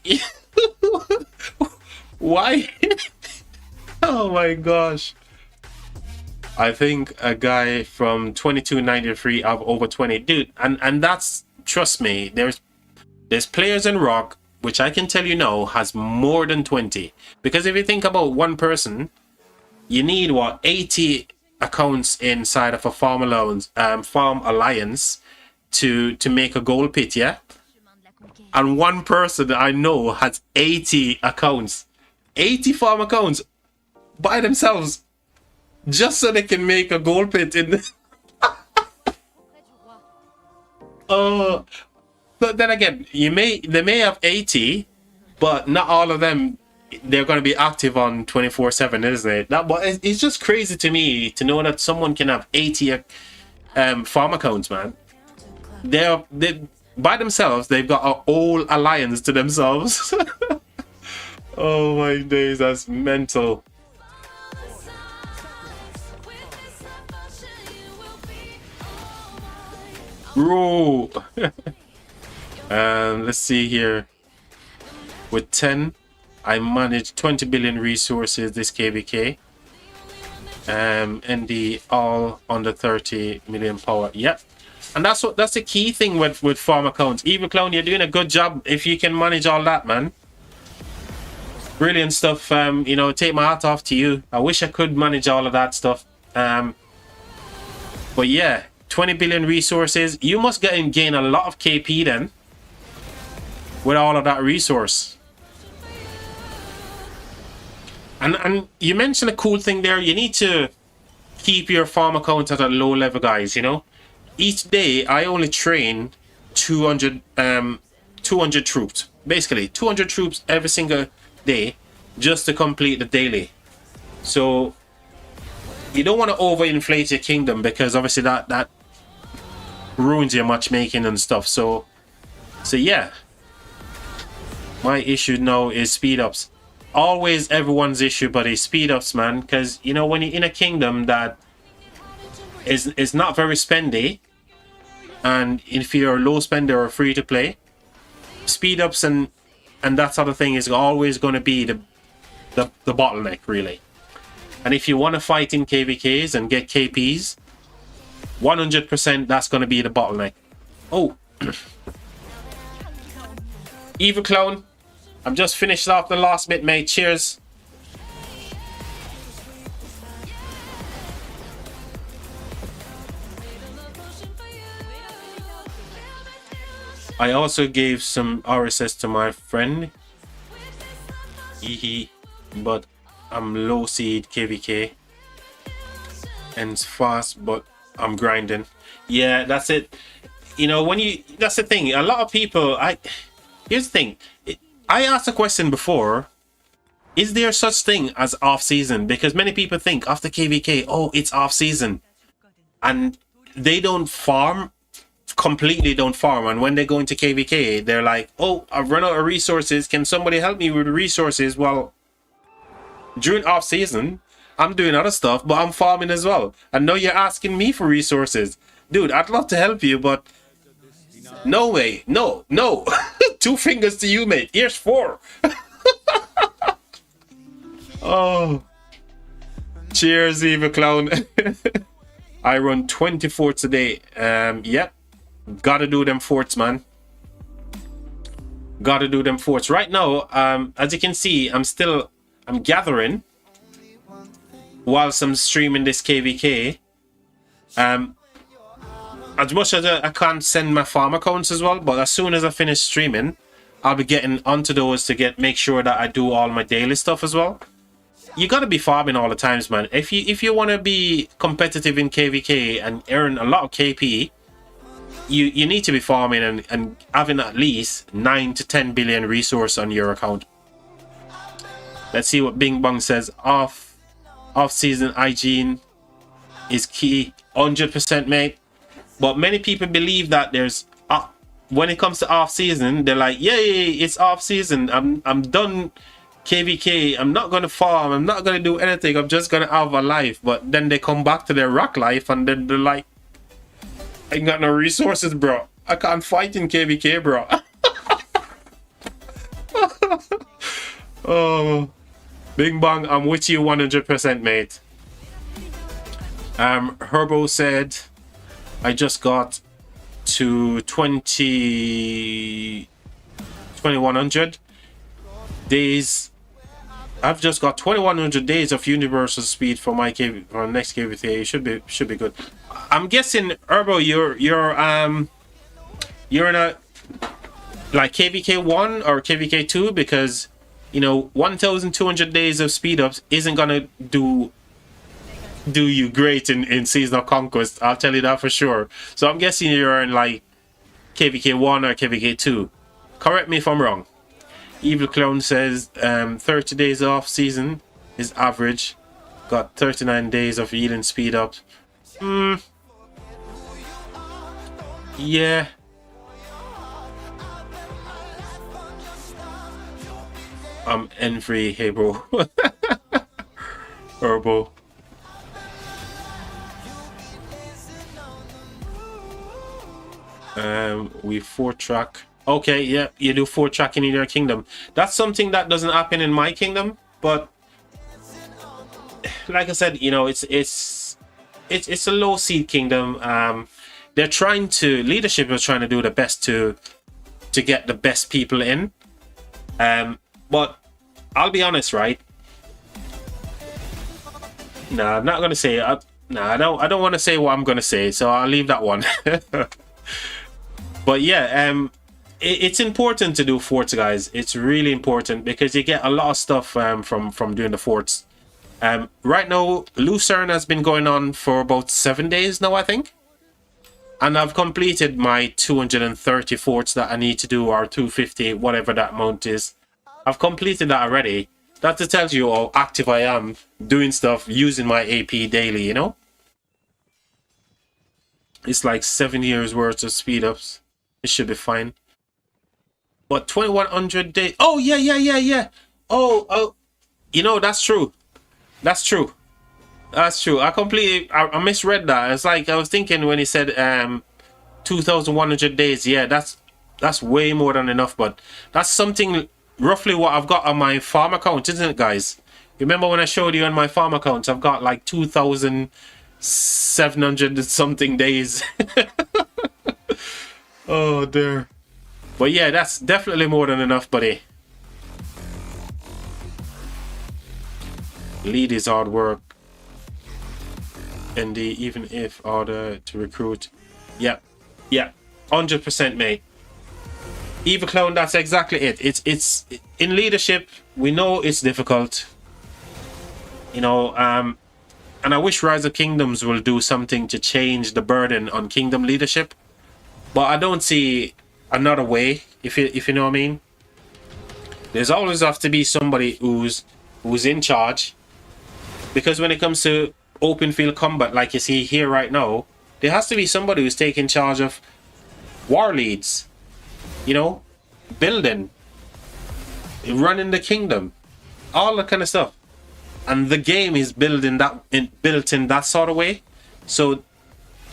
why? Oh my gosh. I think a guy from 2293 have over 20, dude, and that's, trust me, there's players in Rock which I can tell you now has more than 20, because if you think about one person, you need what, 80 accounts inside of a farm alliance to make a gold pit, yeah. And one person I know has 80 accounts, 80 farm accounts by themselves, just so they can make a gold pit in the but then again, they may have 80, but not all of them, they're going to be active on 24/7, isn't it? That, but it's just crazy to me to know that someone can have 80 farm accounts, man. They by themselves, they've got a whole alliance to themselves. Oh my days, that's mental. Bro. Let's see here. With 10, I manage 20 billion resources this KvK. ND all under 30 million power. Yep. And that's the key thing with farm accounts. Evil Clown, you're doing a good job if you can manage all that, man. Brilliant stuff. You know, take my hat off to you. I wish I could manage all of that stuff. But yeah, 20 billion resources. You must gain a lot of KP then, with all of that resource. And you mentioned a cool thing there. You need to keep your farm account at a low level, guys. You know, each day I only train 200 troops, basically 200 troops every single day, just to complete the daily. So you don't want to overinflate your kingdom, because obviously that ruins your matchmaking and stuff. So yeah, my issue now is speed ups. Always everyone's issue, buddy, speed ups, man. Because you know, when you're in a kingdom that is not very spendy, and if you're a low spender or free to play, speed ups and that sort of thing is always going to be the bottleneck, really. And if you want to fight in KvKs and get KPs, 100% that's going to be the bottleneck. Oh, Evil Clown, I'm just finished off the last bit, mate. Cheers. I also gave some RSS to my friend. But I'm low seed KvK. Ends fast, but I'm grinding. Yeah, that's it. You know, that's the thing. A lot of people, here's the thing. I asked a question before. Is there such thing as off season? Because many people think after KvK, oh, it's off season. And they don't farm, completely don't farm. And when they go into KvK, they're like, oh, I've run out of resources. Can somebody help me with resources? Well, during off season, I'm doing other stuff, but I'm farming as well. And now you're asking me for resources. Dude, I'd love to help you, but no way. No. 2 fingers to you, mate. Here's 4. Oh. Cheers, Evil Clown. I run 20 forts a day. Yep. Gotta do them forts, man. Gotta do them forts. Right now, as you can see, I'm gathering whilst I'm streaming this KvK. As much as I can't send my farm accounts as well, but as soon as I finish streaming, I'll be getting onto those to make sure that I do all my daily stuff as well. You gotta be farming all the times, man. If you want to be competitive in KvK and earn a lot of KP, you need to be farming and having at least 9 to 10 billion resource on your account. Let's see what Bing Bong says. Off season hygiene is key. 100%, mate. But many people believe that there's when it comes to off season, they're like, yay, it's off season. I'm done KvK. I'm not gonna farm. I'm not gonna do anything. I'm just gonna have a life. But then they come back to their rock life and then they're like, I ain't got no resources, bro. I can't fight in KvK, bro. Oh, Bing Bong, I'm with you 100%, mate. Herbo said I just got to 2100 days. I've just got 2100 days of universal speed for my for next KvK. Should be good. I'm guessing Herbo, you're in a like KvK 1 or KvK 2, because you know 1200 days of speed ups isn't gonna do you great in Season of Conquest. I'll tell you that for sure. So I'm guessing you're in like KvK 1 or KvK 2. Correct me if I'm wrong. Evil Clown says 30 days off season is average. Got 39 days of healing speed up. Yeah. I'm N3, hey bro. Herbo. We 4-track. Okay, yeah, you do 4-tracking in your kingdom. That's something that doesn't happen in my kingdom, but like I said, you know, it's a low seed kingdom. They're trying to, leadership is trying to do the best to get the best people in. But I'll be honest, right? Nah, I'm not gonna say. I don't want to say what I'm gonna say, so I'll leave that one. But yeah, it's important to do forts, guys. It's really important because you get a lot of stuff from doing the forts. Right now, Lucerne has been going on for about 7 days now, I think. And I've completed my 230 forts that I need to do, or 250, whatever that amount is. I've completed that already. That just tells you how active I am doing stuff using my AP daily, you know? It's like 7 years worth of speed ups. It should be fine. But 2100 days. Oh, yeah. Oh, you know, that's true. That's true. I misread that. It's like I was thinking when he said 2100 days. Yeah, that's way more than enough, but that's something roughly what I've got on my farm account, isn't it, guys? Remember when I showed you on my farm account, I've got like 2700 something days. Oh dear. But yeah, that's definitely more than enough, buddy. Lead is hard work. ND, even if order to recruit. Yeah, 100%, mate. Evil Clown, that's exactly it. It's in leadership. We know it's difficult, you know. And I wish Rise of Kingdoms will do something to change the burden on kingdom leadership, but I don't see another way. If you know what I mean. There's always have to be somebody who's in charge, because when it comes to open field combat, like you see here right now, there has to be somebody who's taking charge of war leads, you know, building, running the kingdom, all that kind of stuff. And the game is built in that sort of way. So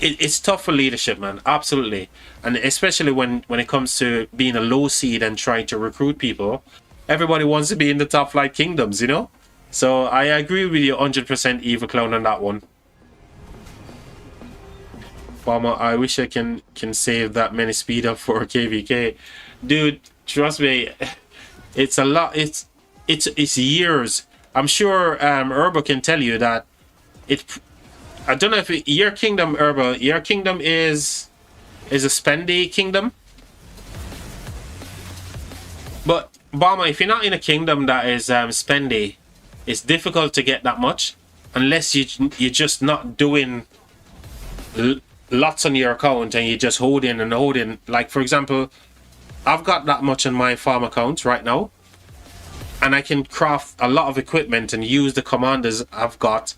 it's tough for leadership, man. Absolutely. And especially when it comes to being a low seed and trying to recruit people, everybody wants to be in the top flight kingdoms, you know. So I agree with you 100%, Evil Clown, on that one. Mama, I wish I can save that many speed up for KvK. Dude, trust me, it's a lot. It's years. I'm sure Herbo can tell you that I don't know if your kingdom, Herbo, your kingdom is a spendy kingdom. But Bama, if you're not in a kingdom that is spendy, it's difficult to get that much unless you're just not doing lots on your account and you just holding. Like, for example, I've got that much on my farm account right now, and I can craft a lot of equipment and use the commanders I've got,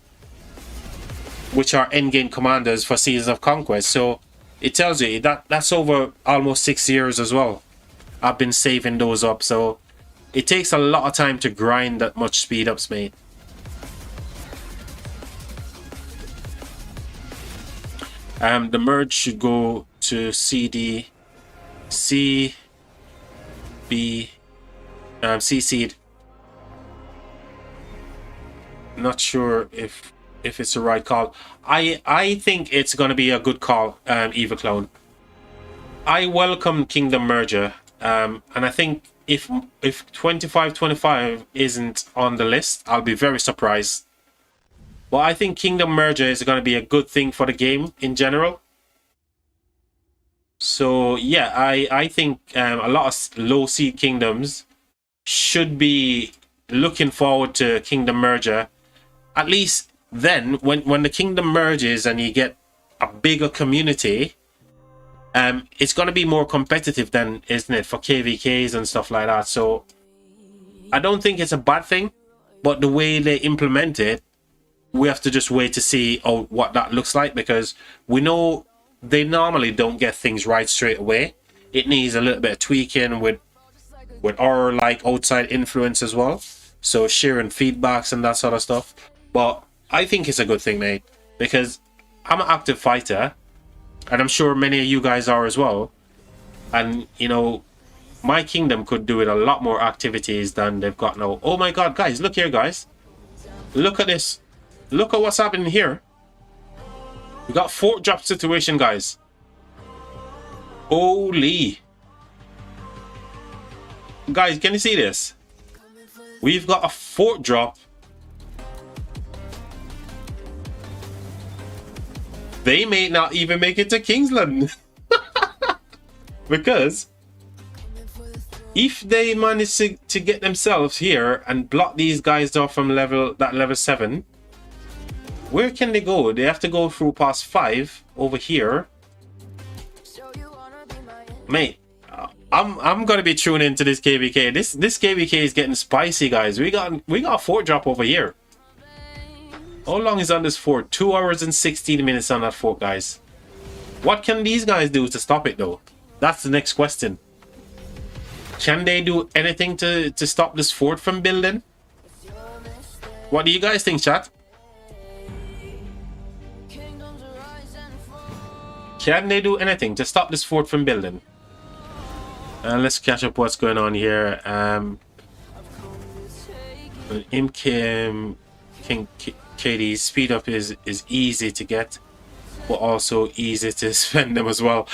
which are endgame commanders for Seasons of Conquest. So it tells you that that's over almost 6 years as well. I've been saving those up, so it takes a lot of time to grind that much speed ups, mate. The merge should go to CD, C, B, C seed. Not sure if if it's the right call. I think it's going to be a good call, Eva Clone. I welcome Kingdom merger, and I think if 2525 isn't on the list, I'll be very surprised. But I think Kingdom merger is going to be a good thing for the game in general. So yeah, I think a lot of low seed kingdoms should be looking forward to Kingdom merger. At least then, when the kingdom merges and you get a bigger community, it's going to be more competitive then, isn't it, for KvKs and stuff like that. So I don't think it's a bad thing, but the way they implement it, we have to just wait to see what that looks like, because we know they normally don't get things right straight away. It needs a little bit of tweaking with our like outside influence as well, so sharing feedbacks and that sort of stuff. But I think it's a good thing, mate, because I'm an active fighter, and I'm sure many of you guys are as well. And you know, my kingdom could do with a lot more activities than they've got now. Oh my god, guys, look here, guys. Look at this. Look at what's happening here. We got fort drop situation, guys. Holy. Guys, can you see this? We've got a fort drop. They may not even make it to Kingsland. Because if they manage to get themselves here and block these guys off from level 7, where can they go? They have to go through past 5 over here. Mate, I'm gonna be tuning into this KvK. This KvK is getting spicy, guys. We got a fort drop over here. How long is on this fort? 2 hours and 16 minutes on that fort, guys. What can these guys do to stop it, though? That's the next question. Can they do anything to stop this fort from building? What do you guys think, chat? Can they do anything to stop this fort from building? Let's catch up what's going on here. King KD's speed up is easy to get, but also easy to spend them as well.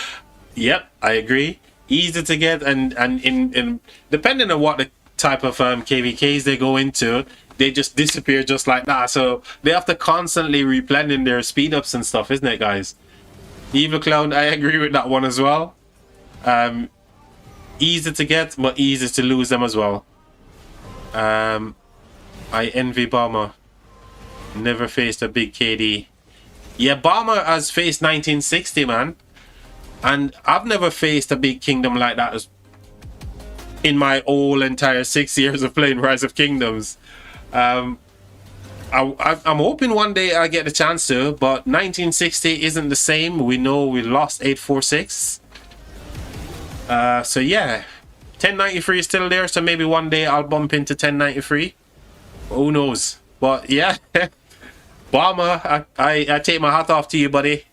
Yep, I agree. Easy to get, and in depending on what the type of KvKs they go into, they just disappear just like that. So they have to constantly replenish their speed ups and stuff, isn't it, guys? Evil Clown, I agree with that one as well. Easy to get, but easy to lose them as well. I envy Bomber. Never faced a big KD. Yeah, Bomber has faced 1960, man. And I've never faced a big kingdom like that in my whole entire 6 years of playing Rise of Kingdoms. I'm hoping one day I get the chance to, but 1960 isn't the same. We know we lost 846. So yeah, 1093 is still there, so maybe one day I'll bump into 1093. Who knows? But yeah, Bomber, I take my hat off to you, buddy.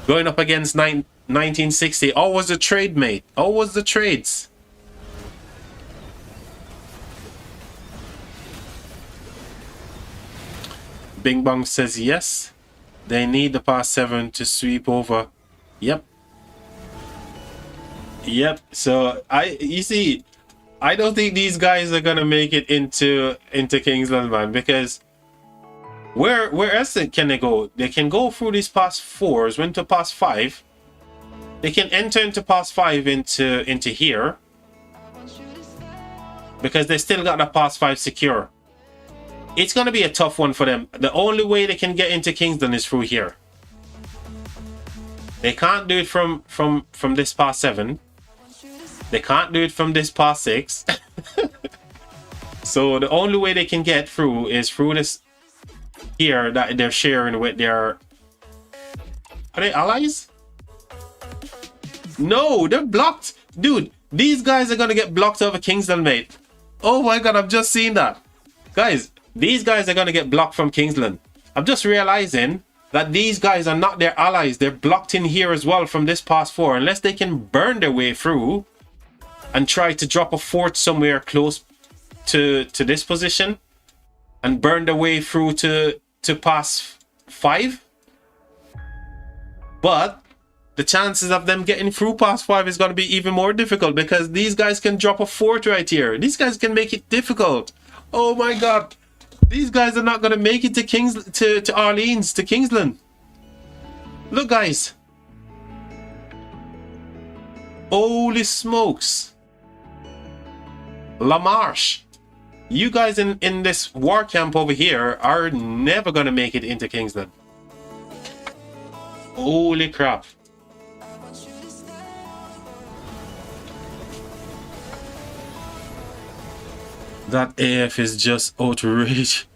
Going up against 1960. How was the trade, mate? How was the trades? Bing Bong says yes. They need the past 7 to sweep over. Yep. Yep. So you see, I don't think these guys are gonna make it into Kingsland, man, because where else can they go? They can go through these past 4s, went to past 5. They can enter into past 5 into here, because they still got the past 5 secure. It's gonna be a tough one for them. The only way they can get into Kingsland is through here. They can't do it from this past 7. They can't do it from this past 6. So the only way they can get through is through this here that they're sharing with their... Are they allies? No, they're blocked. Dude, these guys are gonna get blocked over Kingsland, mate. Oh my god, I've just seen that. Guys, these guys are gonna get blocked from Kingsland. I'm just realizing that these guys are not their allies. They're blocked in here as well from this past 4. Unless they can burn their way through and try to drop a fort somewhere close to this position and burn their way through to to pass 5, but the chances of them getting through past 5 is going to be even more difficult because these guys can drop a fort right here. These guys can make it difficult. Oh my god. These guys are not going to make it to Orleans, to Kingsland. Look, guys. Holy smokes. La Marche. You guys in this war camp over here are never going to make it into Kingsland. Holy crap. That AF is just outrage.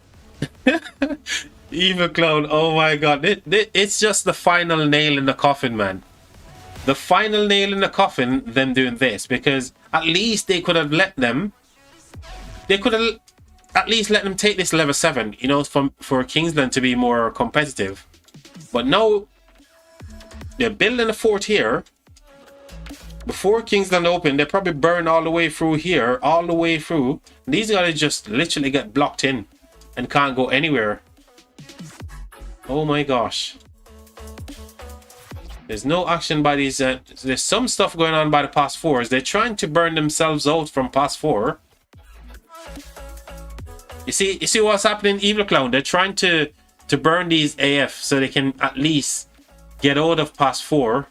Evil Clown, oh my god. It's just the final nail in the coffin, man. The final nail in the coffin, them doing this. Because at least they could have let them... They could have at least let them take this level 7, you know, for Kingsland to be more competitive. But no, they're building a fort here. Before Kingsland Open, they probably burn all the way through here, all the way through. These guys just literally get blocked in and can't go anywhere. Oh my gosh. There's no action by these. There's some stuff going on by the past 4s. They're trying to burn themselves out from past 4. You see what's happening, Evil Clown? They're trying to burn these AF so they can at least get out of past 4.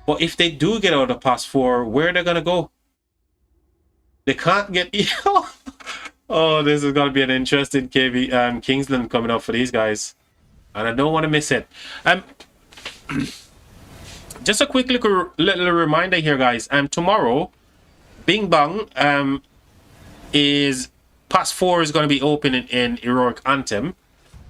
But if they do get out of past 4, where are they gonna go? They can't get. Oh, this is gonna be an interesting Kingsland coming up for these guys, and I don't want to miss it. Just a quick little reminder here, guys. Tomorrow, Bing Bang is past 4 is going to be open in Heroic Anthem,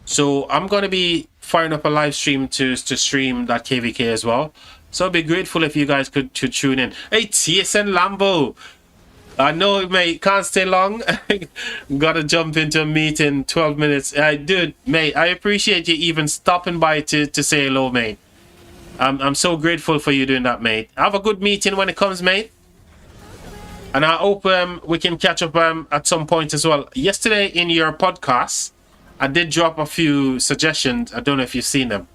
so I'm going to be firing up a live stream to stream that KvK as well. So I'd be grateful if you guys could tune in. Hey, TSN Lambo. I know, mate, can't stay long. Gotta jump into a meeting, 12 minutes. Dude, mate, I appreciate you even stopping by to say hello, mate. I'm so grateful for you doing that, mate. Have a good meeting when it comes, mate. And I hope we can catch up at some point as well. Yesterday in your podcast, I did drop a few suggestions. I don't know if you've seen them.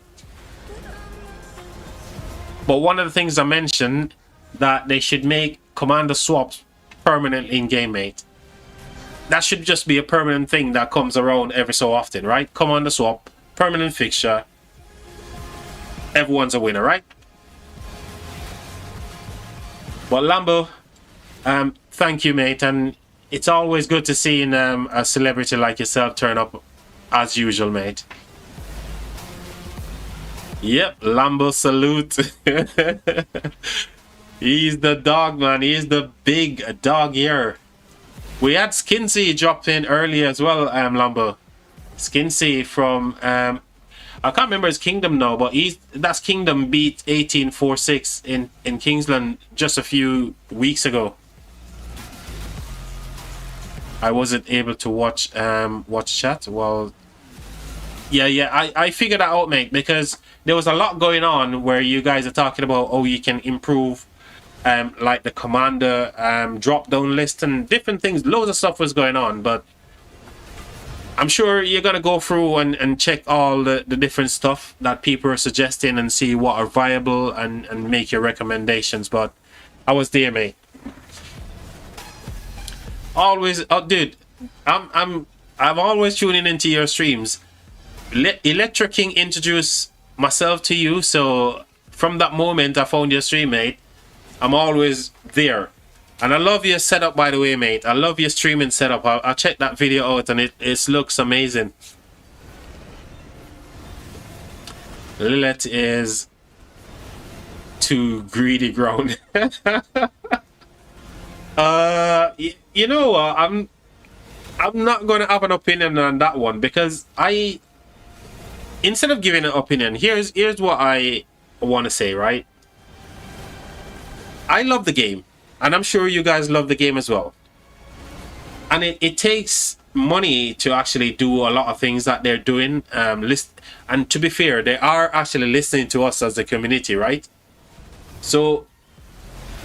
But one of the things I mentioned, that they should make commander swaps permanent in game, mate. That should just be a permanent thing that comes around every so often, right? Commander swap, permanent fixture. Everyone's a winner, right? Well, Lambo, thank you, mate. And it's always good to see a celebrity like yourself turn up as usual, mate. Yep, Lambo salute. He's the dog, man. He's the big dog here. We had Skinsey drop in earlier as well, Lambo. Skinsey from I can't remember his kingdom now, but that's Kingdom beat 1846 in Kingsland just a few weeks ago. I wasn't able to watch chat. Well, yeah, I figured that out, mate, because there was a lot going on where you guys are talking about, oh, you can improve like the commander drop down list and different things. Loads of stuff was going on, but I'm sure you're gonna go through and check all the different stuff that people are suggesting and see what are viable and make your recommendations. But I was there, mate. Always, oh, dude, I'm always tuning into your streams. Electra King introduced myself to you, so from that moment I found your stream, mate. I'm always there. And I love your setup, by the way, mate. I love your streaming setup. I checked that video out and it looks amazing. Lilith is too greedy ground. You know what? I'm not gonna have an opinion on that one, because instead of giving an opinion, here's what I want to say, right? I love the game, and I'm sure you guys love the game as well. And it takes money to actually do a lot of things that they're doing. And to be fair, they are actually listening to us as a community, right? So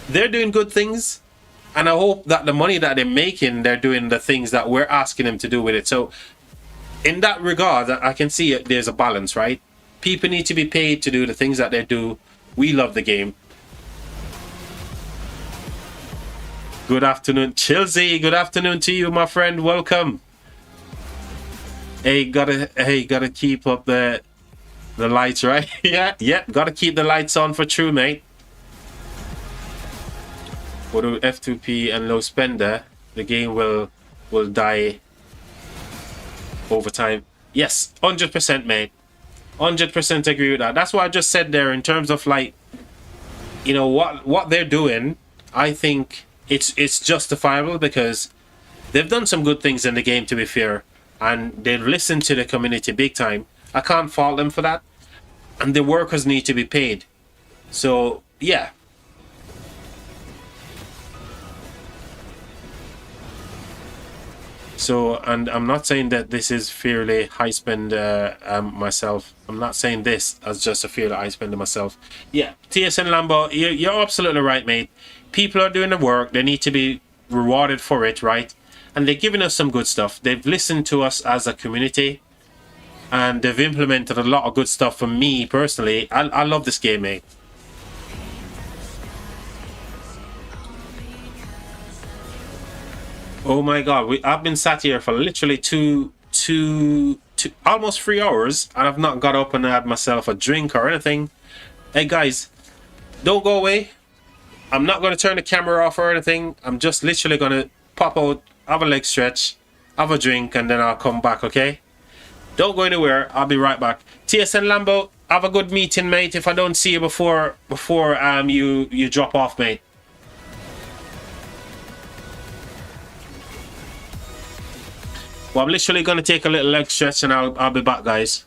they're doing good things, and I hope that the money that they're making, they're doing the things that we're asking them to do with it. So in that regard, I can see it, there's a balance, right? People need to be paid to do the things that they do. We love the game. Good afternoon, Chelsea. Good afternoon to you, my friend. Welcome. Hey, gotta keep up the lights, right? yeah, gotta keep the lights on for true, mate. What do F2P and low spender? The game will die over time. Yes, 100%, mate. 100% agree with that. That's what I just said there in terms of like, you know, what they're doing. I think it's justifiable because they've done some good things in the game, to be fair, and they've listened to the community big time. I can't fault them for that, and the workers need to be paid. So yeah. So, and I'm not saying that this is fairly high spend myself. I'm not saying this as just a fairly high spender myself. Yeah, TSN Lambo, you're absolutely right, mate. People are doing the work. They need to be rewarded for it, right? And they're giving us some good stuff. They've listened to us as a community, and they've implemented a lot of good stuff for me personally. I love this game, mate. Oh my god, I've been sat here for literally two, almost 3 hours, and I've not got up and had myself a drink or anything. Hey guys, don't go away. I'm not going to turn the camera off or anything. I'm just literally going to pop out, have a leg stretch, have a drink, and then I'll come back, okay? Don't go anywhere. I'll be right back. TSN Lambo, have a good meeting, mate. If I don't see you before you drop off, mate. Well, I'm literally going to take a little leg stretch and I'll be back, guys.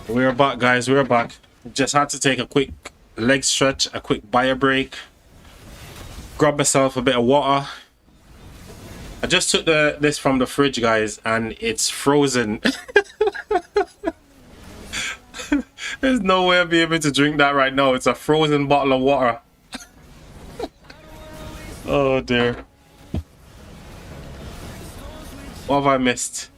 We're back, guys. We're back. Just had to take a quick leg stretch, a quick bio break. Grab myself a bit of water. I just took this from the fridge, guys, and it's frozen. There's no way I'll be able to drink that right now. It's a frozen bottle of water. Oh dear. What have I missed?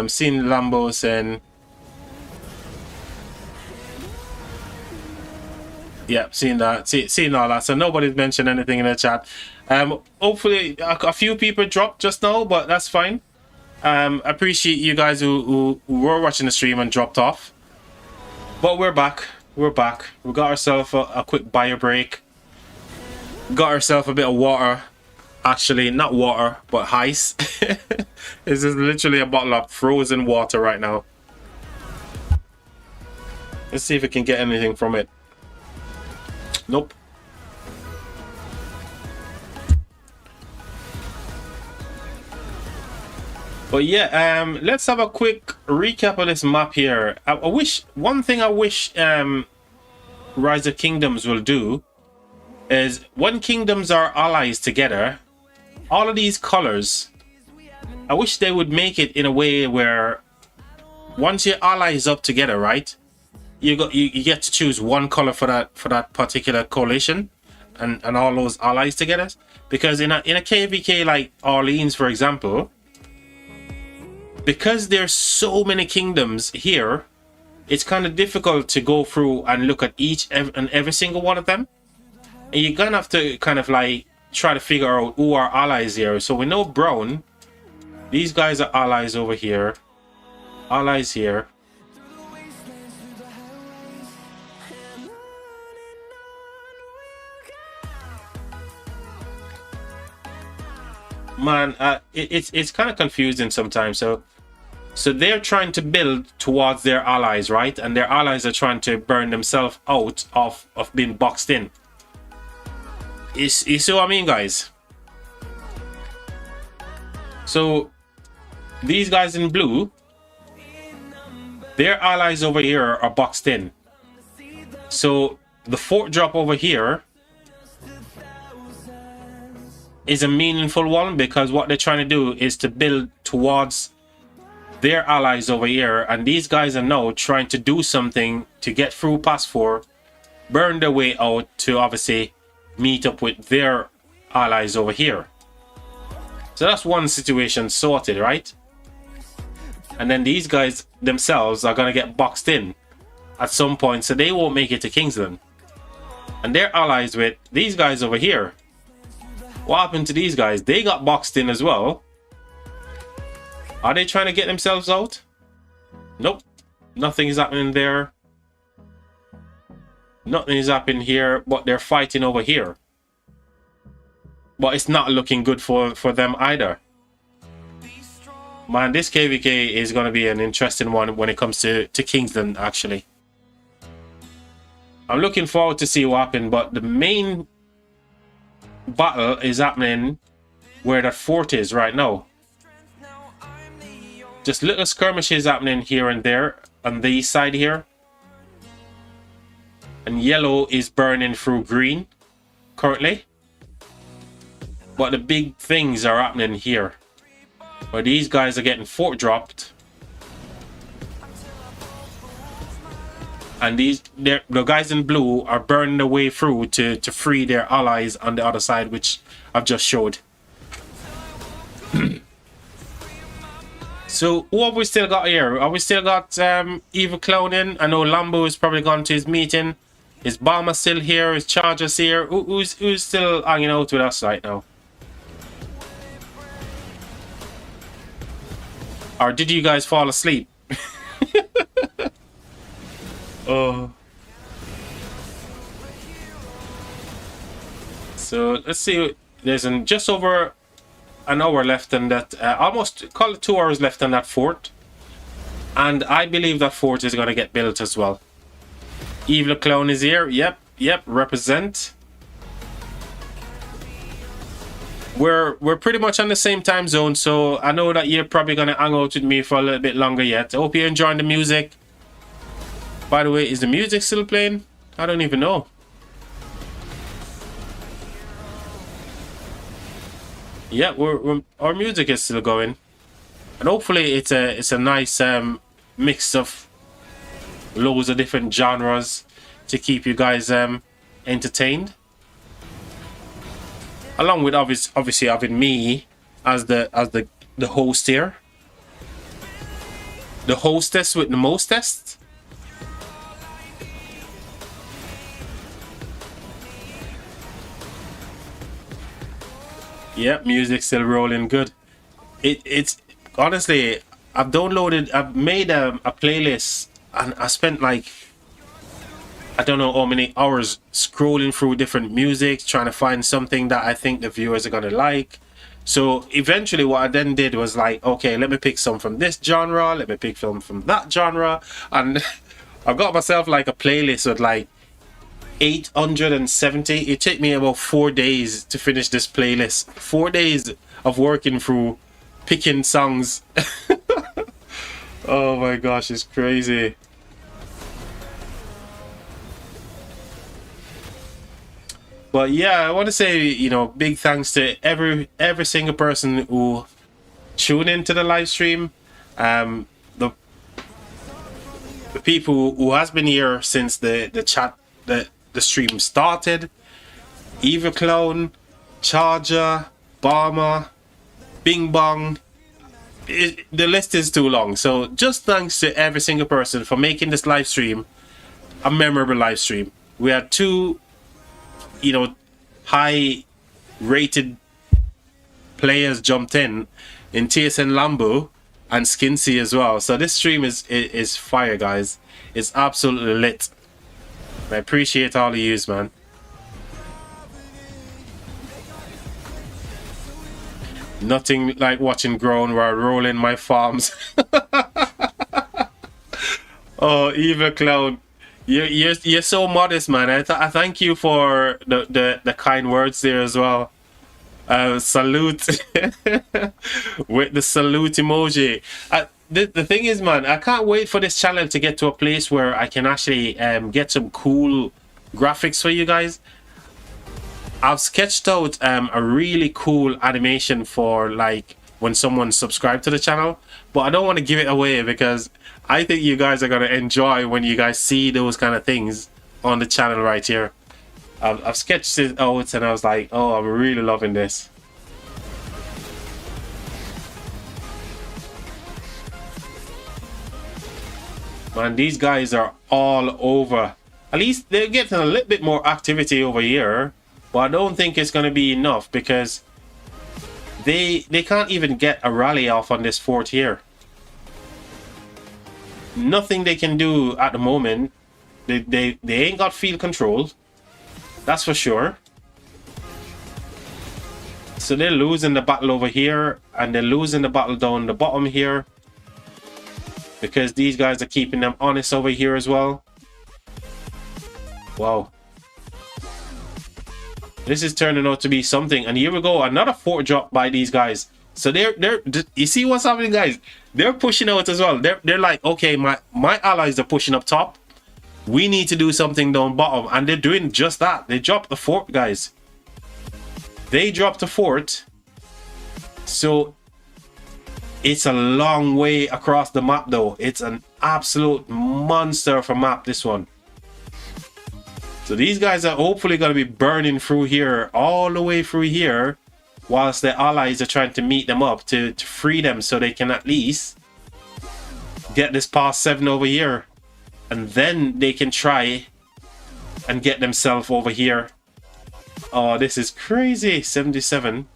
Seeing Lambo saying, yeah, seeing that, seeing all that. So nobody's mentioned anything in the chat. Hopefully a few people dropped just now, but that's fine. Appreciate you guys who were watching the stream and dropped off. But we're back. We're back. We got ourselves a quick bio break. Got ourselves a bit of water. Actually, not water, but ice. This is literally a bottle of frozen water right now. Let's see if we can get anything from it. Nope. But yeah, let's have a quick recap of this map here. I wish, one thing I wish Rise of Kingdoms will do is when kingdoms are allies together, all of these colors, I wish they would make it in a way where once your allies up together, right, you get to choose one color for that particular coalition and all those allies together. Because in a KvK like Orleans, for example, because there's so many kingdoms here, it's kind of difficult to go through and look at each and every single one of them. And you're gonna have to kind of like try to figure out who are allies here. So we know brown, these guys are allies over here, allies here. Man, it's kind of confusing sometimes. So they're trying to build towards their allies, right? And their allies are trying to burn themselves out of being boxed in. You see what I mean, guys? So these guys in blue, their allies over here are boxed in. So the fort drop over here is a meaningful one, because what they're trying to do is to build towards their allies over here, and these guys are now trying to do something to get through past 4, burn their way out to obviously meet up with their allies over here. So that's one situation sorted, right? And then these guys themselves are going to get boxed in at some point, so they won't make it to Kingsland. And they're allies with these guys over here. What happened to these guys? They got boxed in as well. Are they trying to get themselves out? Nope. Nothing is happening there. Nothing is happening here, but they're fighting over here. But it's not looking good for them either. Man, this KvK is going to be an interesting one when it comes to Kingsland, actually. I'm looking forward to see what happens, but the main battle is happening where that fort is right now. Just little skirmishes happening here and there on the east side here. And yellow is burning through green currently. But the big things are happening here, where these guys are getting fort dropped. And the guys in blue are burning their way through to free their allies on the other side, which I've just showed. So who have we still got here? Have we still got Evil Clown in? I know Lambo is probably gone to his meeting. Is Balma still here? Is Chargers here? Who's still hanging out with us right now? Or did you guys fall asleep? Oh. So let's see. There's just over an hour left in that. Almost call it 2 hours left on that fort. And I believe that fort is going to get built as well. Evil Clown is here. Yep. Represent. we're pretty much on the same time zone, so I know that you're probably gonna hang out with me for a little bit longer yet. I hope you're enjoying the music. By the way, is the music still playing? I don't even know. Yeah, our music is still going, and hopefully it's a nice mix of loads of different genres to keep you guys entertained, along with obviously having me as the host here, the hostess with the mostest. Yeah, music still rolling good. It's honestly, I've made a playlist, and I spent like, I don't know how many hours scrolling through different music, trying to find something that I think the viewers are gonna like. So eventually what I then did was like, okay, let me pick some from this genre, let me pick some from that genre, and I got myself like a playlist with like 870. It took me about 4 days to finish this playlist. 4 days of working through picking songs. Oh my gosh, it's crazy. But yeah, I want to say, you know, big thanks to every single person who tuned into the live stream. The people who has been here since the chat the stream started. Eva Clone, Charger, Barmer, Bing Bong. The list is too long. So just thanks to every single person for making this live stream a memorable live stream. We had two, you know, high rated players jumped in TSN Lambo and Skinsy as well. So this stream is fire, guys. It's absolutely lit. I appreciate all of yous, man. Nothing like watching Grown while rolling my farms. Oh, Eva Clown, you're so modest, man. I thank you for the kind words there as well. Salute with the salute emoji. The thing is, man, I can't wait for this channel to get to a place where I can actually get some cool graphics for you guys. I've sketched out a really cool animation for like when someone subscribed to the channel, but I don't want to give it away because I think you guys are going to enjoy when you guys see those kind of things on the channel right here. I've sketched it out and I was like, oh, I'm really loving this. Man, these guys are all over. At least they're getting a little bit more activity over here, but I don't think it's going to be enough because they can't even get a rally off on this fort here. Nothing they can do at the moment. They ain't got field control. That's for sure. So they're losing the battle over here, and they're losing the battle down the bottom here because these guys are keeping them honest over here as well. Wow. This is turning out to be something. And here we go, another fort drop by these guys. So they're you see what's happening, guys? They're pushing out as well. They're like, okay, my allies are pushing up top. We need to do something down bottom, and they're doing just that. They dropped the fort, guys. They dropped the fort. So it's a long way across the map, though. It's an absolute monster of a map, this one. So these guys are hopefully going to be burning through here, all the way through here, whilst their allies are trying to meet them up to free them so they can at least get this past 7 over here. And then they can try and get themselves over here. Oh, this is crazy. 77.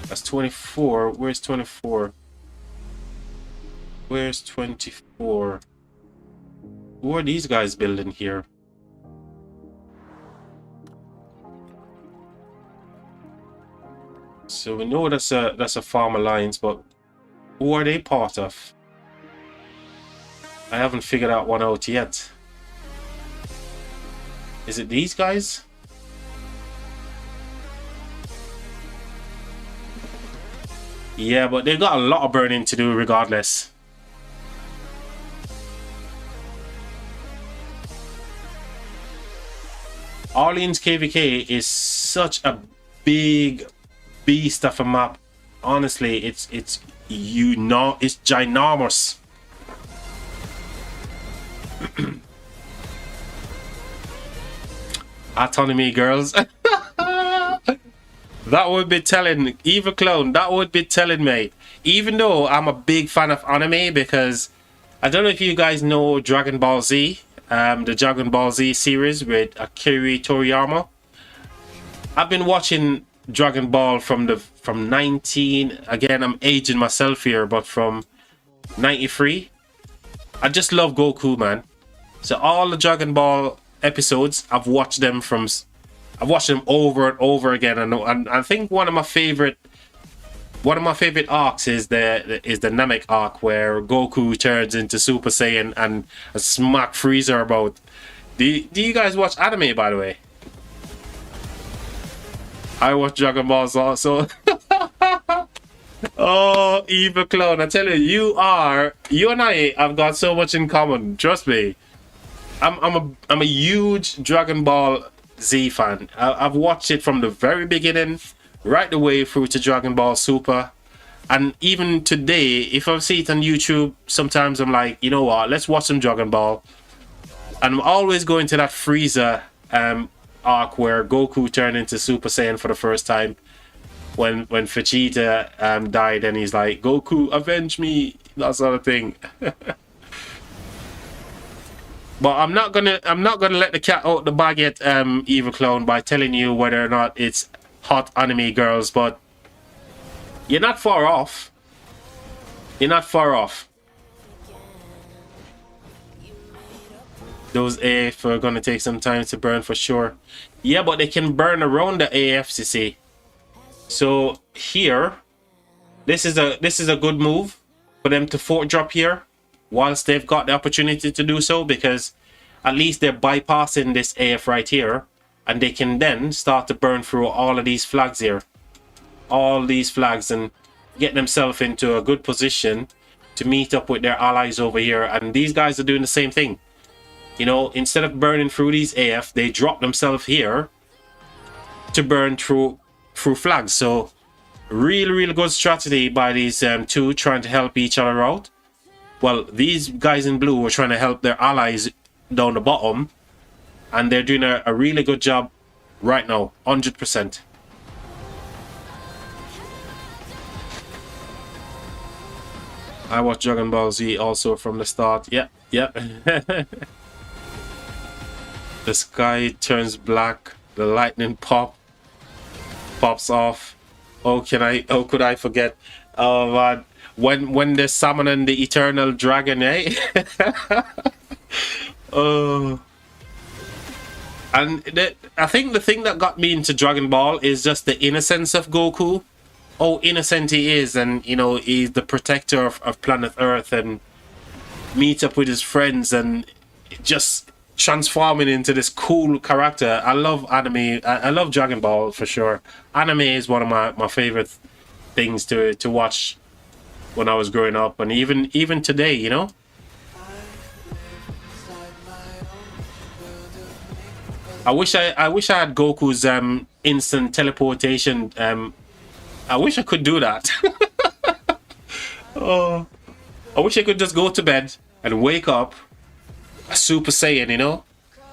That's 24. Where's 24? Where's 24? Who are these guys building here? So we know that's a farm alliance, but who are they part of? I haven't figured out one out yet. Is it these guys? Yeah, but they got a lot of burning to do regardless. Orleans KvK is such a big beast of a map. Honestly, it's it's ginormous. Autonomy, girls. That would be telling. Evil Clone, that would be telling, mate. Even though I'm a big fan of anime, because I don't know if you guys know Dragon Ball Z, the Dragon Ball Z series with Akira Toriyama. I've been watching Dragon Ball from 19. Again, I'm aging myself here, but from 93. I just love Goku, man. So all the Dragon Ball episodes, I've watched them over and over again. And I think one of my favorite arcs is the Namek arc, where Goku turns into Super Saiyan and smack Frieza about. Do you guys watch anime, by the way? I watch Dragon Balls also. Oh, Evil Clone, I tell you, you and I have got so much in common. Trust me. I'm a huge Dragon Ball Z fan. I've watched it from the very beginning, right the way through to Dragon Ball Super. And even today, if I see it on YouTube, sometimes I'm like, you know what, let's watch some Dragon Ball. And I'm always going to that Frieza arc where Goku turned into Super Saiyan for the first time. When Vegeta died, and he's like, Goku, avenge me, that sort of thing. But I'm not gonna let the cat out the bag yet, Evil Clone, by telling you whether or not it's hot anime, girls. But you're not far off. You're not far off. Those AF are gonna take some time to burn for sure. Yeah, but they can burn around the AFs, you see. So here, this is a good move for them to fort drop here, whilst they've got the opportunity to do so, because at least they're bypassing this AF right here, and they can then start to burn through all of these flags here, all these flags, and get themselves into a good position to meet up with their allies over here. And these guys are doing the same thing. You know, instead of burning through these AF, they drop themselves here to burn through flags. So really good strategy by these two, trying to help each other out. Well, these guys in blue were trying to help their allies down the bottom, and they're doing a really good job right now, 100%. I watched Dragon Ball Z also from the start. Yeah. The sky turns black, the lightning pops off. How could I forget? Oh man, when they're summoning the eternal dragon, eh? Oh. And I think the thing that got me into Dragon Ball is just the innocence of Goku. How innocent he is, and you know, he's the protector of planet Earth, and meet up with his friends, and just transforming into this cool character. I love anime. I love Dragon Ball for sure. Anime is one of my favorite things to watch when I was growing up, and even today, you know. I wish I had Goku's instant teleportation. I wish I could do that. Oh, I wish I could just go to bed and wake up a Super Saiyan, you know,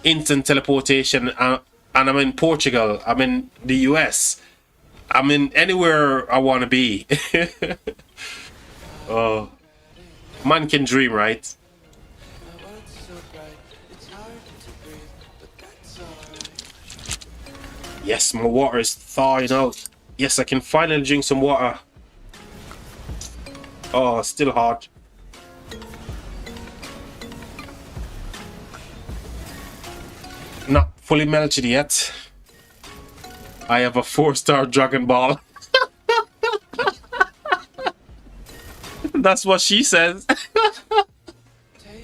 instant teleportation, and I'm in Portugal, I'm in the US, I'm in anywhere I want to be. Oh, man can dream, right? Yes, my water is thawing out. Yes, I can finally drink some water. Oh, still hot. Not fully melted yet. I have a 4-star Dragon Ball. That's what she says.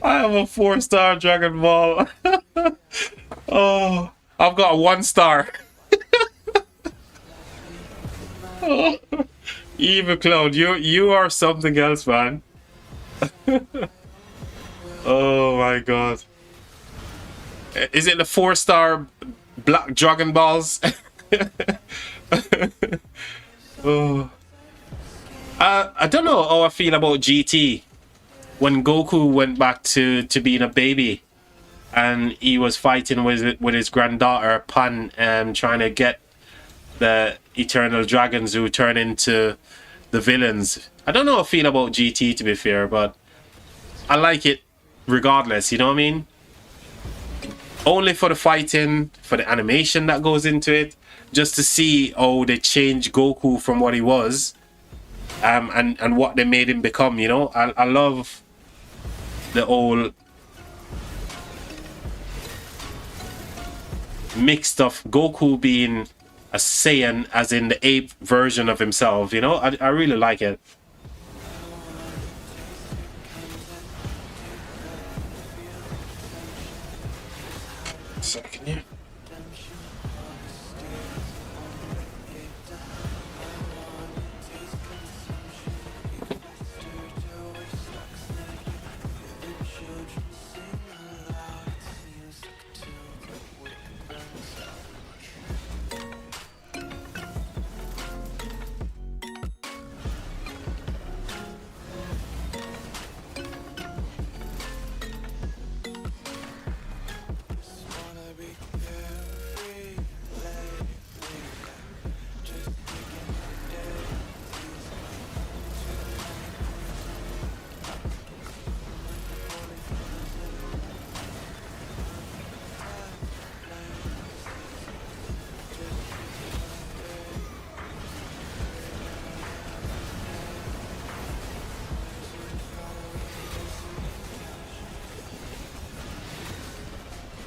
I have a 4-star Dragon Ball. Oh, I've got a 1-star. Oh, Evil Clown, you are something else, man. Oh my god. Is it the 4-star black Dragon Balls? Oh. I don't know how I feel about GT. When Goku went back to being a baby, and he was fighting with his granddaughter Pan, trying to get the Eternal Dragons who turn into the villains. I don't know how I feel about GT, to be fair, but I like it regardless, you know what I mean? Only for the fighting, for the animation that goes into it, just to see how they changed Goku from what he was, and what they made him become, you know? I love the whole mixed of Goku being a Saiyan, as in the ape version of himself, you know? I really like it. Second, yeah.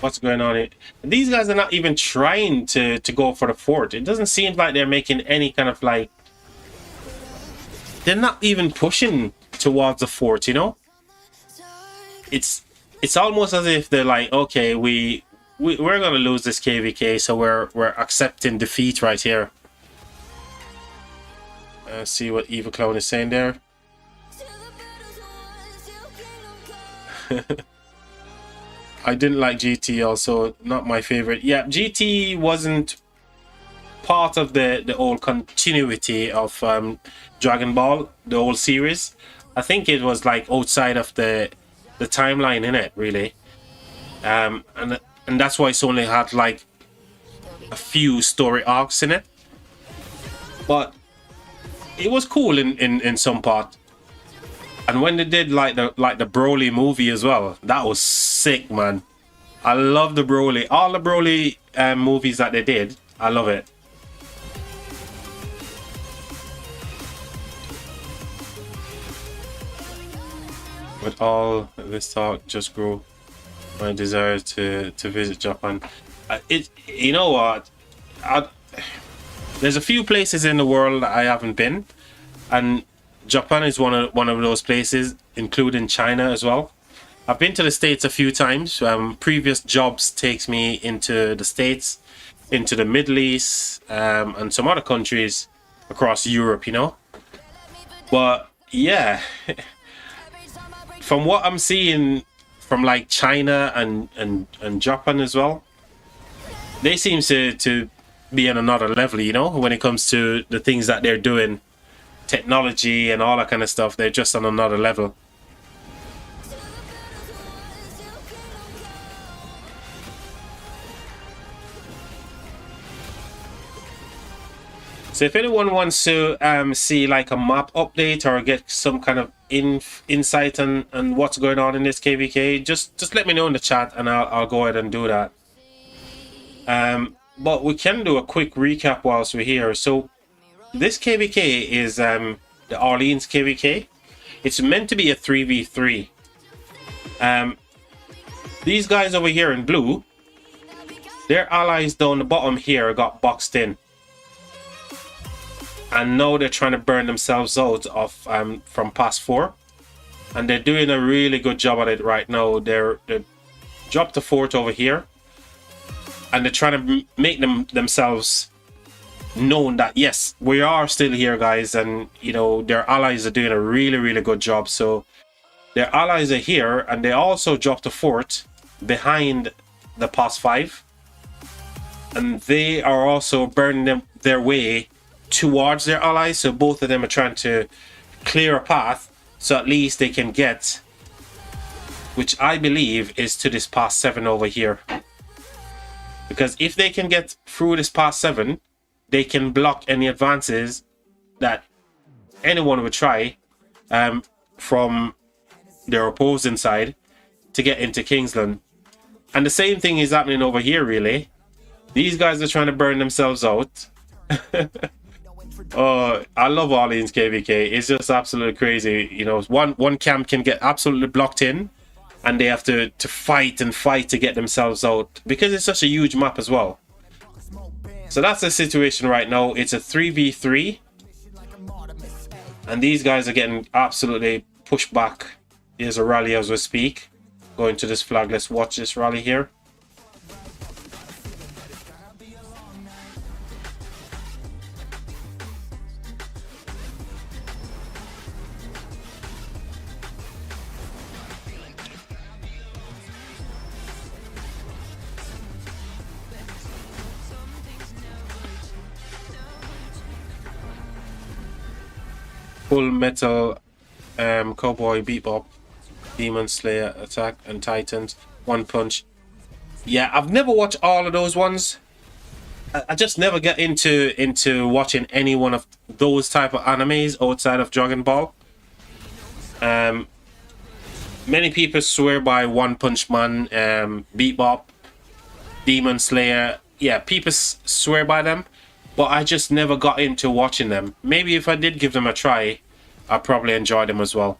What's going on here? These guys are not even trying to go for the fort. It doesn't seem like they're making any kind of like... They're not even pushing towards the fort, you know? It's almost as if they're like, okay, we're gonna lose this KvK, so we're accepting defeat right here. See what Evil Clown is saying there. I didn't like GT, also not my favorite. Yeah, GT wasn't part of the whole continuity of Dragon Ball, the whole series. I think it was like outside of the timeline in it, really. And that's why it's only had like a few story arcs in it. But it was cool in some part. And when they did like the Broly movie as well, that was sick, man. I love the Broly. All the Broly movies that they did, I love it. With all this talk, just grew my desire to visit Japan. You know what? There's a few places in the world that I haven't been, and Japan is one of those places, including China as well. I've been to the States a few times. Previous jobs takes me into the States, into the Middle East, and some other countries across Europe, you know. But yeah, from what I'm seeing from like China and Japan as well, they seem to be on another level, you know, when it comes to the things that they're doing. Technology and all that kind of stuff, they're just on another level. So if anyone wants to see like a map update or get some kind of insight on what's going on in this KvK, just let me know in the chat and I'll go ahead and do that. But we can do a quick recap whilst we're here. So this KvK is the Orleans KvK. It's meant to be a 3v3. These guys over here in blue, their allies down the bottom here got boxed in. And now they're trying to burn themselves out of from past 4. And they're doing a really good job at it right now. They're dropped the fort over here. And they're trying to make themselves known that yes, we are still here, guys, and you know their allies are doing a really good job. So their allies are here, and they also dropped a fort behind the past 5, and they are also burning their way towards their allies. So both of them are trying to clear a path, so at least they can get, which I believe is to this past 7 over here. Because if they can get through this past 7, they can block any advances that anyone would try from their opposing side to get into Kingsland. And the same thing is happening over here, really. These guys are trying to burn themselves out. Oh, I love Orleans KvK. It's just absolutely crazy. You know, one camp can get absolutely blocked in, and they have to fight and fight to get themselves out because it's such a huge map as well. So that's the situation right now. It's a 3v3, and these guys are getting absolutely pushed back. Here's a rally as we speak. Going to this flag. Let's watch this rally here. Full Metal, Cowboy Bebop, Demon Slayer, Attack, and Titans, One Punch. Yeah, I've never watched all of those ones. I just never get into watching any one of those type of animes outside of Dragon Ball. Many people swear by One Punch Man, Bebop, Demon Slayer. Yeah, people swear by them, but I just never got into watching them. Maybe if I did give them a try, I'd probably enjoy them as well.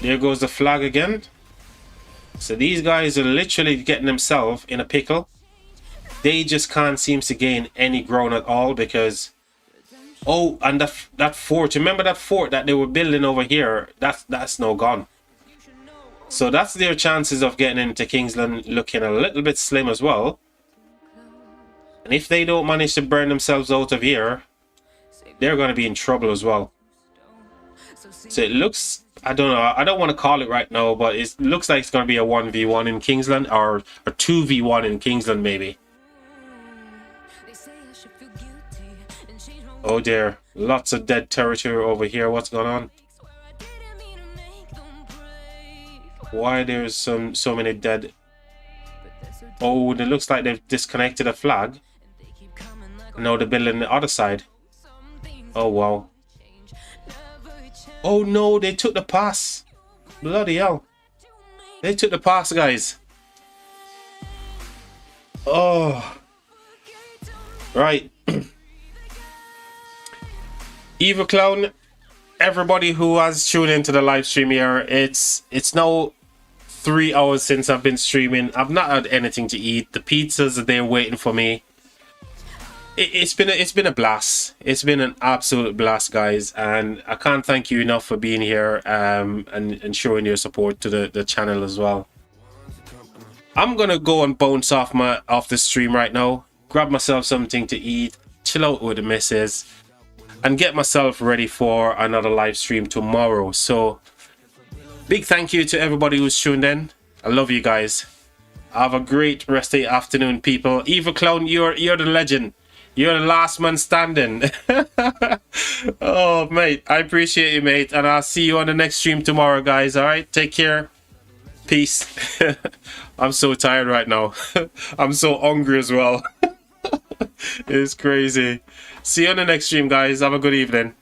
There goes the flag again. So these guys are literally getting themselves in a pickle. They just can't seem to gain any ground at all because... Oh, and that fort. Remember that fort that they were building over here? That's now gone. So that's their chances of getting into Kingsland looking a little bit slim as well. And if they don't manage to burn themselves out of here, they're going to be in trouble as well. So it looks... I don't know. I don't want to call it right now, but it looks like it's going to be a 1v1 in Kingsland or a 2v1 in Kingsland maybe. Oh dear. Lots of dead territory over here. What's going on? Why there's so many dead? Oh, it looks like they've disconnected a flag. Now they're building the other side. Oh wow. Oh no, they took the pass. Bloody hell. They took the pass, guys. Oh. Right. Evil Clown, everybody who has tuned into the live stream here, it's now 3 hours since I've been streaming. I've not had anything to eat. The pizzas are there waiting for me. It's been a blast. It's been an absolute blast, guys, and I can't thank you enough for being here and showing your support to the channel as well. I'm gonna go and bounce off the stream right now, grab myself something to eat, chill out with the missus, and get myself ready for another live stream tomorrow. So big thank you to everybody who's tuned in. I love you guys. Have a great rest of the afternoon, people. Evil Clown, you're the legend. You're the last man standing. Oh, mate, I appreciate you, mate, and I'll see you on the next stream tomorrow, guys. All right, take care. Peace. I'm so tired right now. I'm so hungry as well. It's crazy. See you on the next stream, guys. Have a good evening.